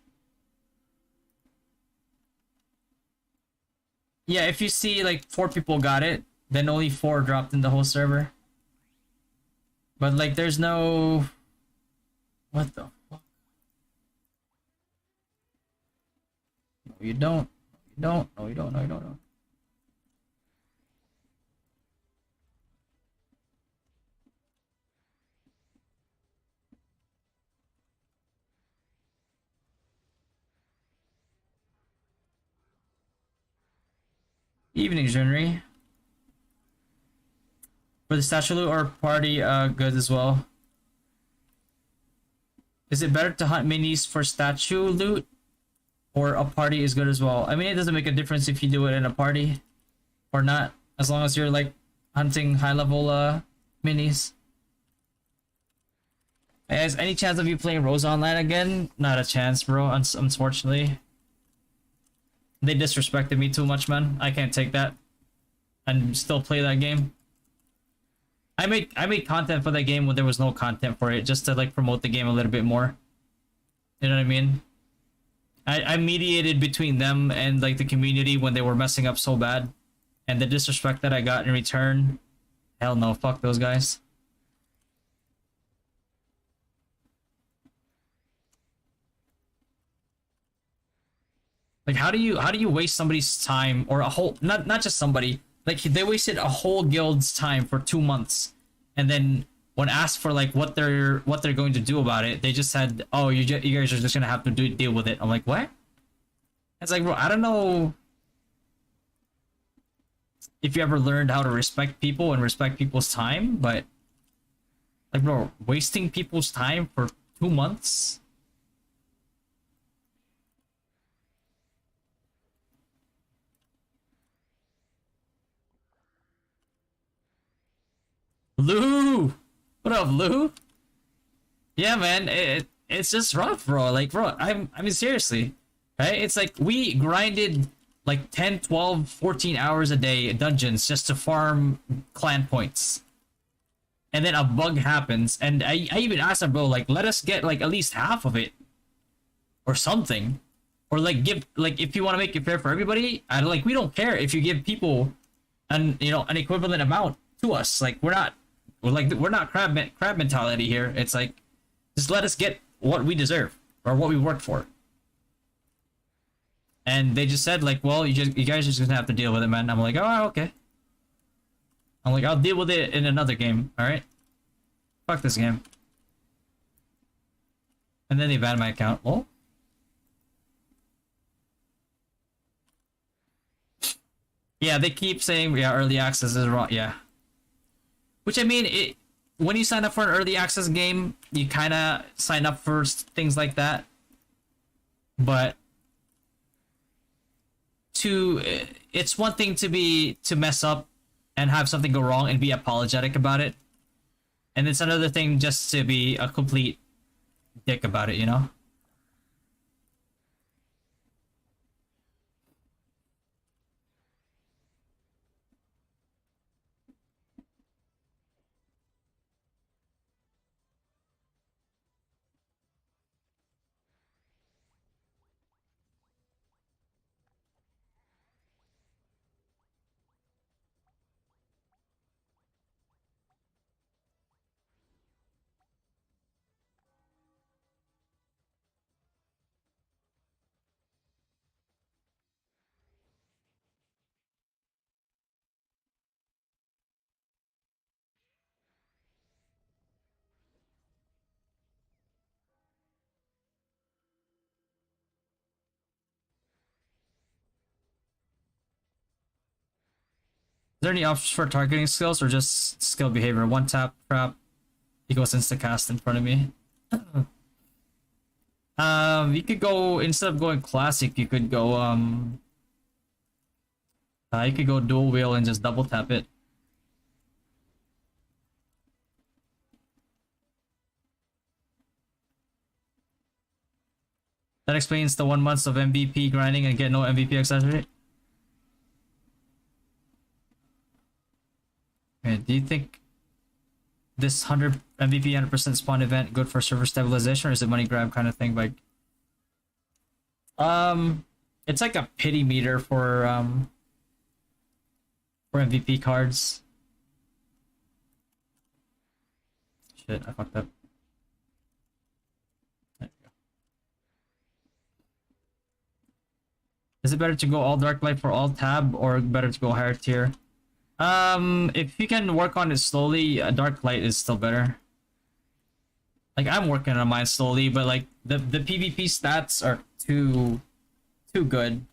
Yeah, if you see like 4 people got it, then only 4 dropped in the whole server. But like there's no... What the fuck? No, you don't. No, you don't. No. Evening, Junri. For the statue loot or party, good as well. Is it better to hunt minis for statue loot? Or a party is good as well? I mean, it doesn't make a difference if you do it in a party or not, as long as you're like hunting high level minis. Has any chance of you playing Rose Online again? Not a chance, bro. Unfortunately, they disrespected me too much, man. I can't take that and still play that game. I made content for that game when there was no content for it, just to like promote the game a little bit more. You know what I mean? I mediated between them and like the community when they were messing up so bad, and the disrespect that I got in return. Hell no, fuck those guys. Like how do you waste somebody's time, or a whole, not just somebody, like they wasted a whole guild's time for 2 months, and then when asked for like what they're going to do about it, they just said, "Oh, you guys are just gonna have to deal with it." I'm like, what? It's like, bro, I don't know if you ever learned how to respect people and respect people's time, but like, bro, wasting people's time for 2 months. Lou, what up, Lou? Yeah, man, it's just rough, bro. Like, bro, I mean, seriously, right? It's like we grinded like 10, 12, 14 hours a day in dungeons just to farm clan points. And then a bug happens, and I even asked them, bro, like, let us get like at least half of it or something. Or like give like if you want to make it fair for everybody, I like we don't care if you give people an an equivalent amount to us. Like we're not crab mentality here. It's like just let us get what we deserve or what we worked for. And they just said like, well, you guys are just gonna have to deal with it, man. I'm like, oh, okay. I'm like, I'll deal with it in another game. All right, fuck this game. And then they banned my account. Well. Yeah, they keep saying early access is wrong. Yeah, which I mean, when you sign up for an early access game, you kind of sign up for things like that. But it's one thing to mess up and have something go wrong and be apologetic about it, and it's another thing just to be a complete dick about it. Is there any options for targeting skills or just skill behavior? One tap, trap, equals insta cast in front of me. You could go instead of going classic, you could go dual wheel and just double tap it. That explains the 1 month of MVP grinding and get no MVP accessory. Okay, do you think this 100 MVP 100% spawn event good for server stabilization, or is it money grab kind of thing? Like, it's like a pity meter for MVP cards. Shit, I fucked up. There we go. Is it better to go all dark light for all tab, or better to go higher tier? If you can work on it slowly, a dark light is still better. Like, I'm working on mine slowly, but like the PvP stats are too good.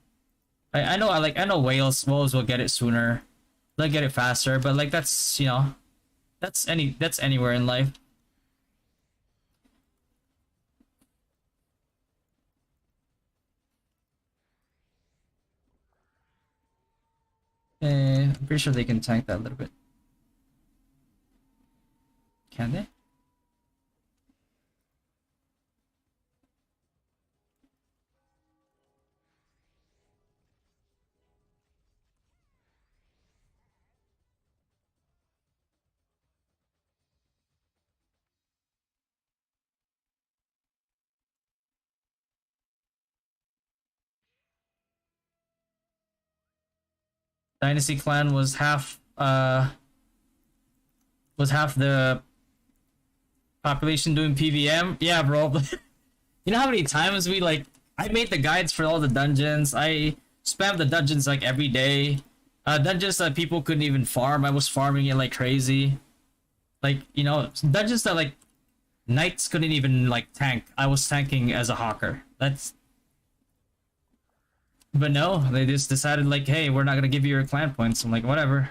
I know whales will get it sooner. They'll get it faster, but like that's that's anywhere in life. I'm pretty sure they can tank that a little bit. Can they? Dynasty Clan was half the population doing PVM. Yeah, bro. You know how many times I made the guides for all the dungeons. I spammed the dungeons like every day. Dungeons that people couldn't even farm, I was farming it like crazy. Like, dungeons that like knights couldn't even like tank, I was tanking as a hawker. But no, they just decided like, hey, we're not gonna give you your clan points. I'm like, whatever.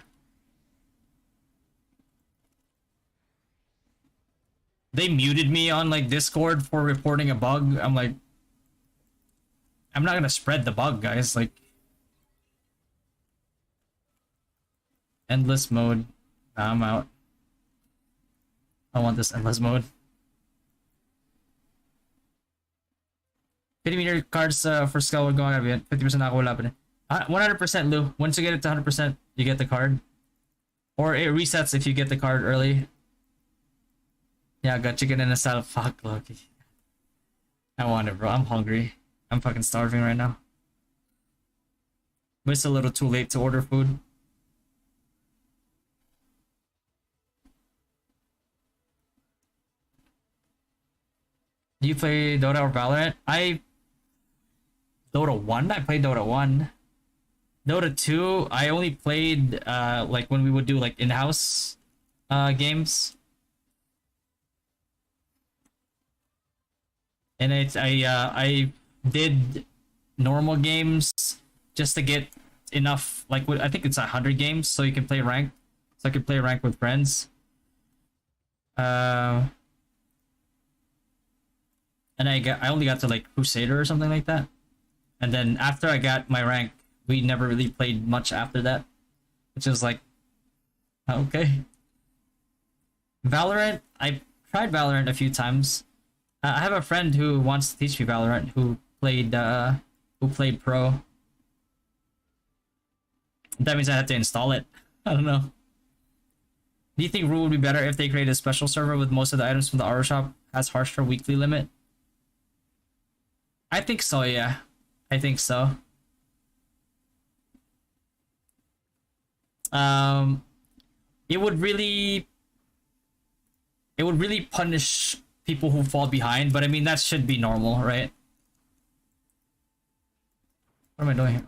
They muted me on like Discord for reporting a bug. I'm like, I'm not gonna spread the bug, guys. Like, endless mode. Nah, I'm out. I want this endless mode. 50 meter cards for skill will go on event. 50% ako wala pa rin. 100% Lou. Once you get it to 100%, you get the card. Or it resets if you get the card early. Yeah, I got chicken in a salad. Fuck, Loki. I want it, bro. I'm hungry. I'm fucking starving right now. But it's a little too late to order food. Do you play Dota or Valorant? Dota 1? I played Dota 1. Dota 2, I only played like when we would do like in-house games. And I did normal games just to get enough, like I think it's 100 games so you can play ranked. So I could play ranked with friends. And I only got to like Crusader or something like that. And then after I got my rank, we never really played much after that. Which is like, okay. Valorant, I tried Valorant a few times. I have a friend who wants to teach me Valorant who played pro. That means I have to install it. I don't know. Do you think Rule would be better if they created a special server with most of the items from the Aura shop has harsher weekly limit? I think so, yeah. I think so. It would really punish people who fall behind, but I mean that should be normal, right? What am I doing here?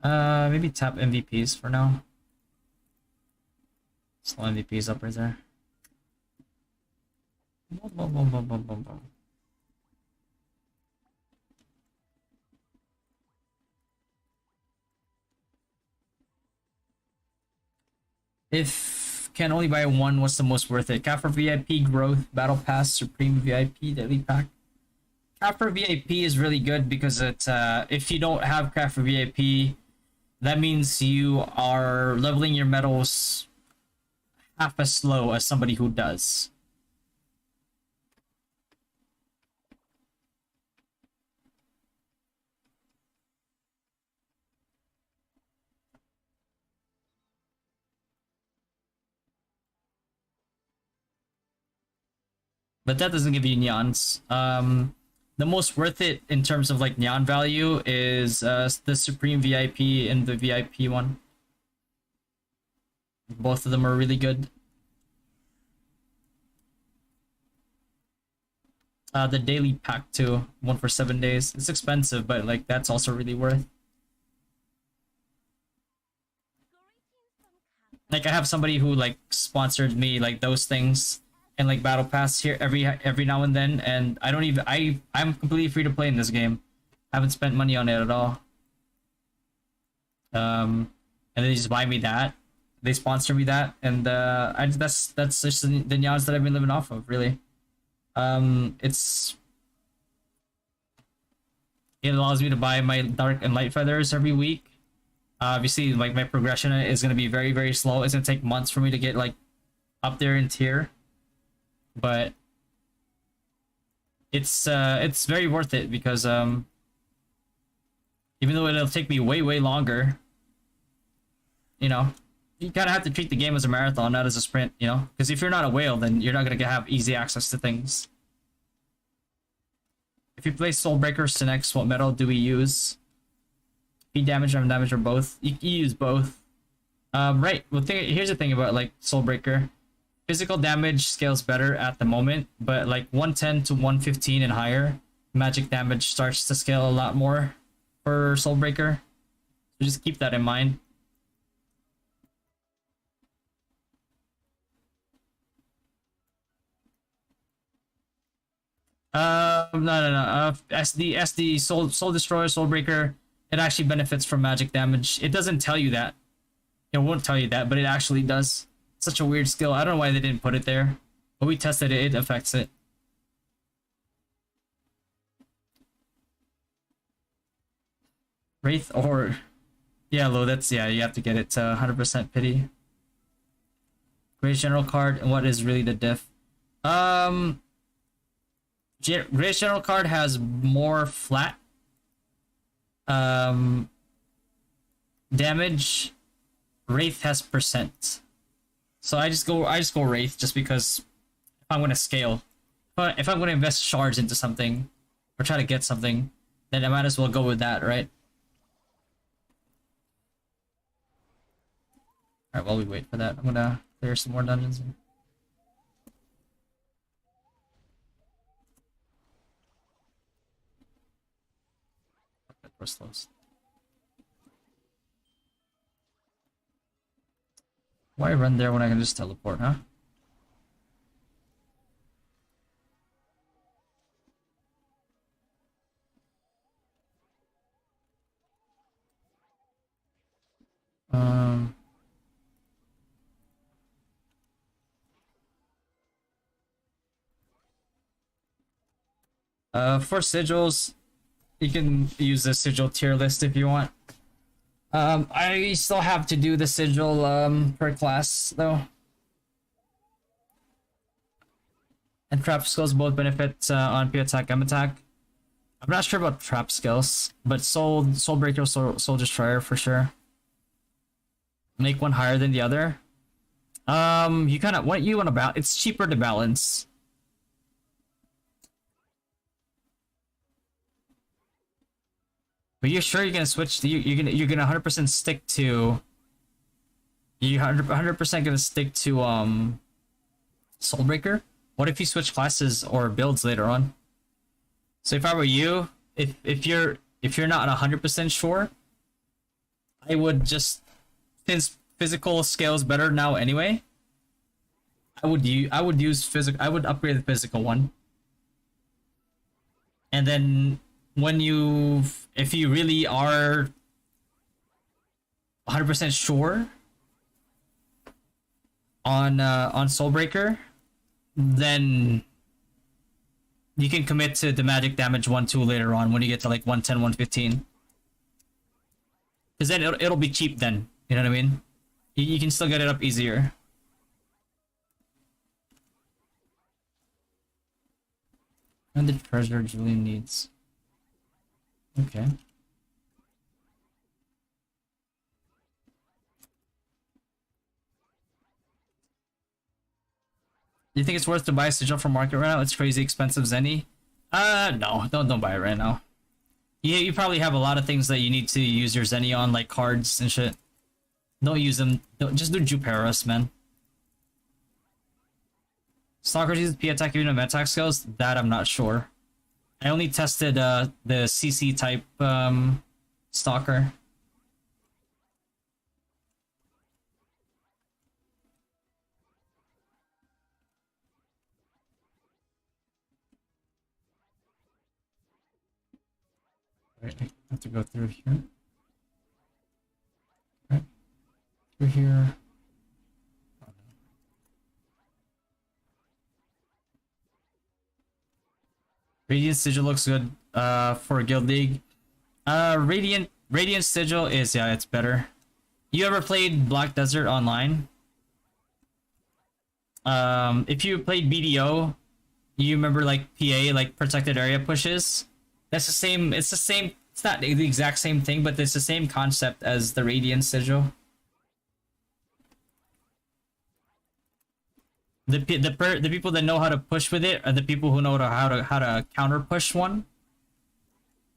Oh. Maybe tap MVPs for now. Slow MVPs up right there. Boom, boom, boom, boom, boom, boom, boom. If can only buy one, what's the most worth it? Cap for VIP, Growth, Battle Pass, Supreme VIP, Daily Pack. Cap for VIP is really good because it's if you don't have Cap for VIP, that means you are leveling your medals half as slow as somebody who does. But that doesn't give you neons. The most worth it in terms of like neon value is the Supreme VIP and the VIP one. Both of them are really good. The daily pack too, one for 7 days. It's expensive, but like that's also really worth. Like I have somebody who like sponsored me like those things and like battle pass here every now and then, and I don't even I'm completely free to play in this game. I haven't spent money on it at all. And they just buy me that. They sponsor me that, and that's just the neons that I've been living off of, really. It allows me to buy my dark and light feathers every week. Obviously, like my progression is gonna be very, very slow. It's gonna take months for me to get like up there in tier, but it's very worth it because even though it'll take me way, way longer, you know, you kind of have to treat the game as a marathon, not as a sprint, you know? Because if you're not a whale, then you're not going to have easy access to things. If you play Soulbreaker, SinX, what metal do we use? Speed damage, arm damage, or both? You use both. Right. Well, here's the thing about, like, Soulbreaker. Physical damage scales better at the moment, but, like, 110 to 115 and higher, magic damage starts to scale a lot more for Soulbreaker. So just keep that in mind. No. SD Soul Destroyer, Soul Breaker, it actually benefits from magic damage. It doesn't tell you that. It won't tell you that, but it actually does. It's such a weird skill. I don't know why they didn't put it there. But we tested it, it affects it. Wraith or... Yeah, Lo, that's... Yeah, you have to get it to 100% pity. Great General card, and what is really the diff? Um, Great General card has more flat damage. Wraith has percent. So I just go Wraith just because if I'm gonna scale, if I'm gonna invest shards into something or try to get something, then I might as well go with that, right? Alright, while we wait for that, I'm gonna clear some more dungeons. We're slow. Why run there when I can just teleport, huh? For sigils, you can use the sigil tier list if you want. I still have to do the sigil per class though. And trap skills both benefit on P attack, M attack. I'm not sure about trap skills, but soul breaker, soul destroyer for sure. Make one higher than the other. You kind of what you want to balance. It's cheaper to balance. But you're sure you're gonna switch? You're gonna 100% stick to. You 100% gonna stick to Soulbreaker. What if you switch classes or builds later on? So if I were you, if you're not 100% sure, I would just, since physical scales better now anyway, I would use physical. I would upgrade the physical one, and then when if you really are 100% sure on Soulbreaker, then you can commit to the magic damage 1-2 later on when you get to like 110, 115. Because then it'll be cheap then. You know what I mean? You can still get it up easier. And the treasure Julian needs. Okay. You think it's worth to buy a sigil from market right now? It's crazy expensive, Zenny. No, don't buy it right now. You probably have a lot of things that you need to use your Zenny on, like cards and shit. Don't use them. Just do Juperos, man. Stalkers use P attack even with attack skills? That I'm not sure. I only tested the CC type Stalker. Wait, I have to go through here. Right. Through here. Oh, no. Radiant Sigil looks good for Guild League. Radiant Sigil is, yeah, it's better. You ever played Black Desert online? If you played BDO, you remember like PA, like protected area pushes? That's the same, it's the same, it's not the exact same thing, but it's the same concept as the Radiant Sigil. The people that know how to push with it are the people who know how to counter push one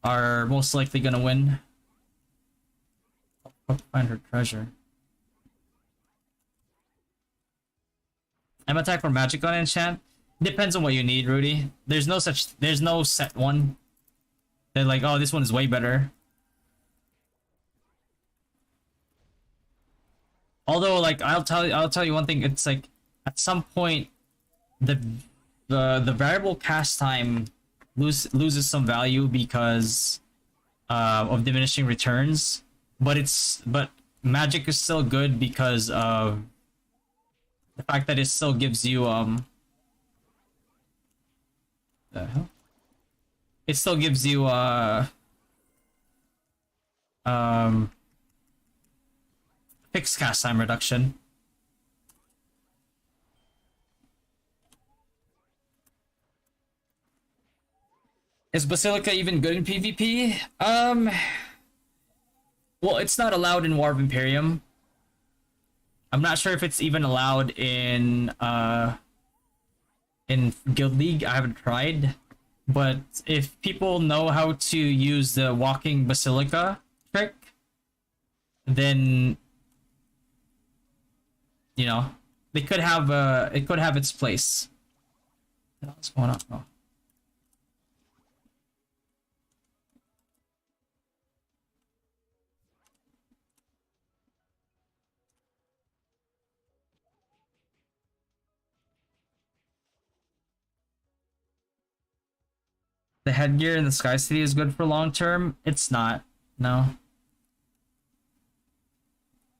are most likely gonna win. I'll find her treasure. I'm attack for magic on enchant. Depends on what you need, Rudy. There's no set one. They're like, oh, this one is way better. Although, like, I'll tell you one thing. It's like at some point, the variable cast time loses some value because of diminishing returns. But magic is still good because of the fact that it still gives you the hell? It still gives you fixed cast time reduction. Is Basilica even good in PvP? Well, it's not allowed in War of Imperium. I'm not sure if it's even allowed in Guild League. I haven't tried. But if people know how to use the walking Basilica trick, then you know, they could have it could have its place. What's going on? Oh. The headgear in the Sky City is good for long term. It's not. No.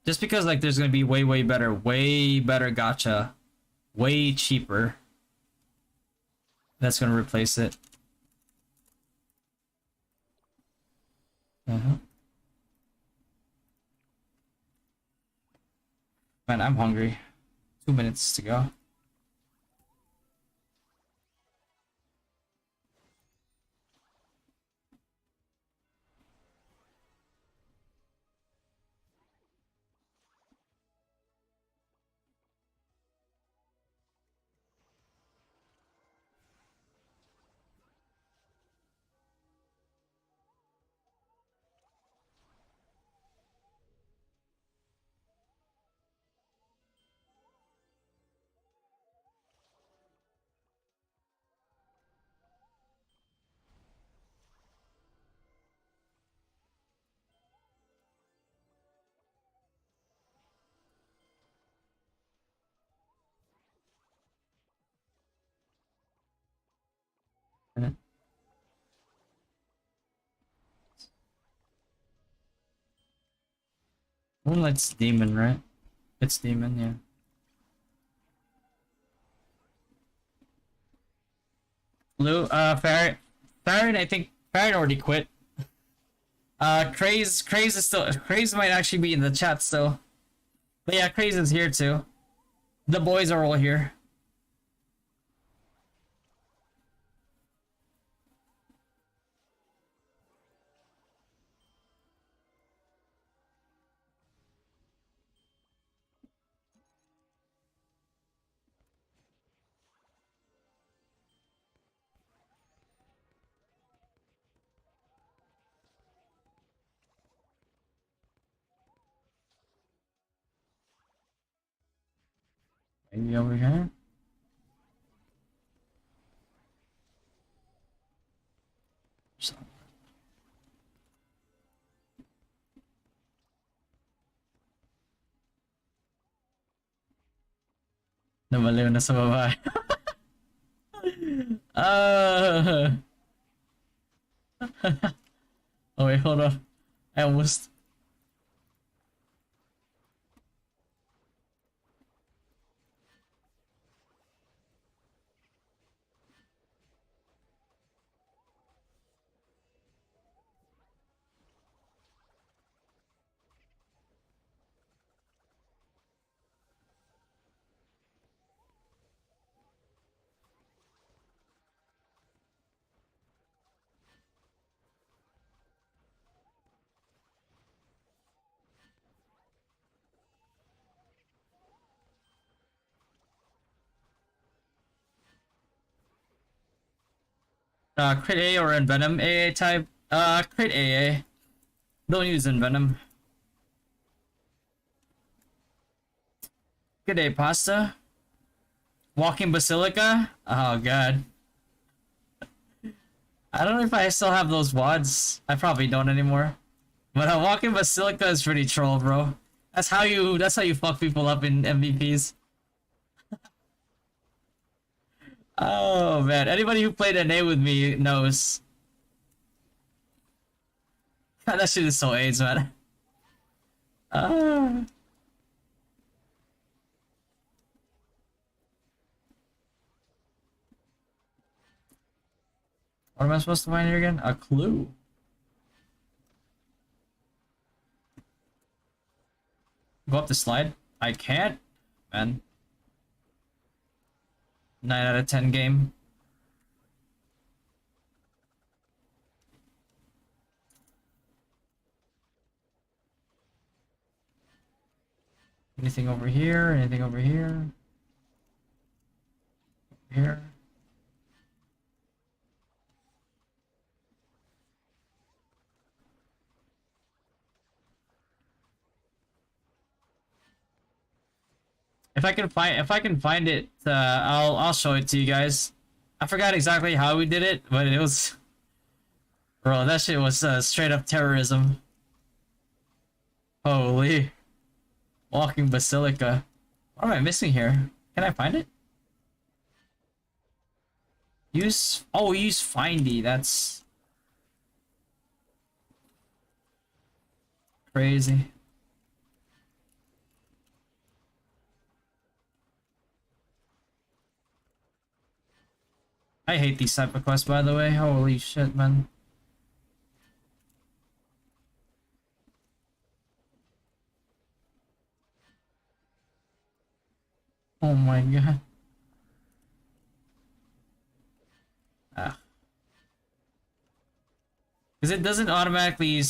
Just because like there's gonna be way better gacha, way cheaper. That's gonna replace it. Man, I'm hungry. 2 minutes to go. Moonlight's demon, right? It's demon, yeah. Blue, Farron, I think Farron already quit. Craze is still, Craze might actually be in the chat still. But yeah, Craze is here too. The boys are all here. Maybe over here. So. Namaliw na sa babae. Oh wait, hold on. I almost... Crit A or Envenom AA type? Crit AA. Don't use Envenom. Good day, pasta. Walking Basilica? Oh god. I don't know if I still have those wads. I probably don't anymore. But Walking Basilica is pretty troll, bro. That's how you fuck people up in MVPs. Oh man, anybody who played NA with me knows. God, that shit is so AIDS, man. What am I supposed to find here again? A clue. Go up the slide? I can't, man. 9 out of 10 game. Anything over here? Anything over here? Here. If I can find it, I'll show it to you guys. I forgot exactly how we did it, but it was, bro, that shit was straight up terrorism. Holy, walking basilica. What am I missing here? Can I find it? Use findy. That's crazy. I hate these type of quests, by the way. Holy shit, man. Oh my god. Ah. Because it doesn't automatically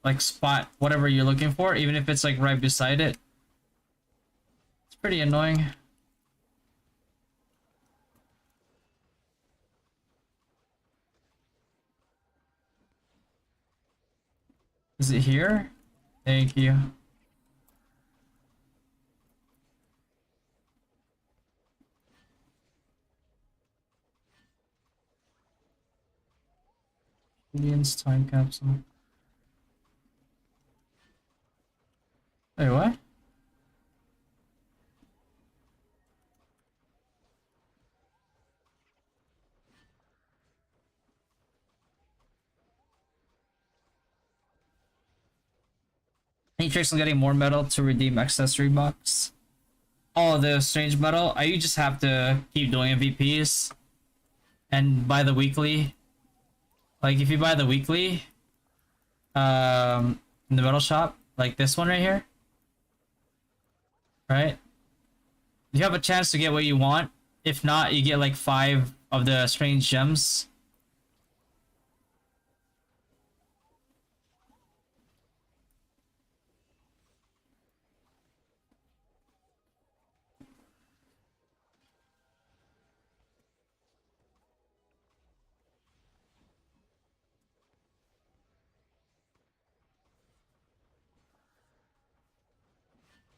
like spot whatever you're looking for, even if it's like right beside it. It's pretty annoying. Is it here? Thank you. Indian's time capsule. Wait, what? Any tricks on getting more metal to redeem accessory box? Oh, the strange metal? You just have to keep doing MVPs and buy the weekly. Like if you buy the weekly, in the metal shop, like this one right here, right? You have a chance to get what you want. If not, you get like 5 of the strange gems.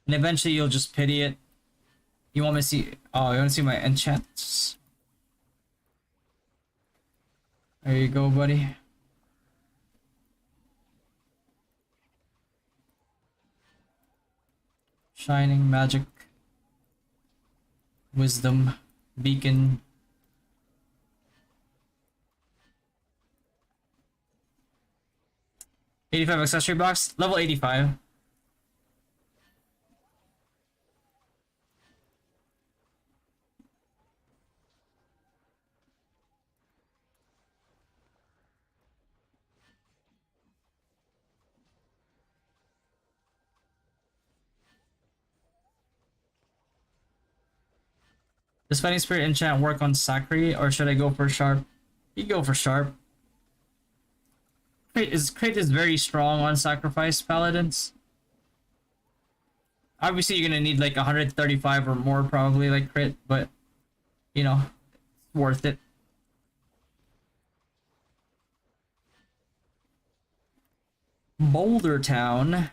And eventually you'll just pity it. You want me to see... Oh, you want to see my enchants? There you go, buddy. Shining, magic, wisdom, beacon. $85 accessory box, level 85. Does Fighting Spirit enchant work on Sakri, or should I go for Sharp? You go for Sharp. Crate is very strong on Sacrifice Paladins. Obviously, you're gonna need like 135 or more, probably, like crit, but you know, it's worth it. Boulder Town.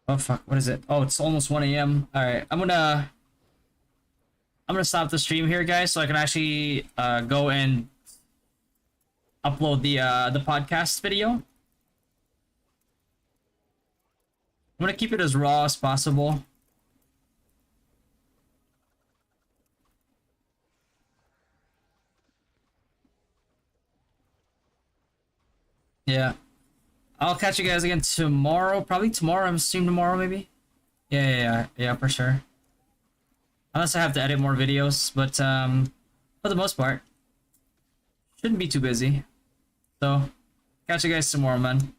Oh fuck, what is it? Oh, it's almost 1 a.m. Alright, I'm gonna stop the stream here, guys, so I can actually go and upload the podcast video. I'm gonna keep it as raw as possible. Yeah. I'll catch you guys again tomorrow. Probably tomorrow. I'm streaming tomorrow, maybe. Yeah, for sure. Unless I have to edit more videos, but for the most part, shouldn't be too busy. So, catch you guys tomorrow, man.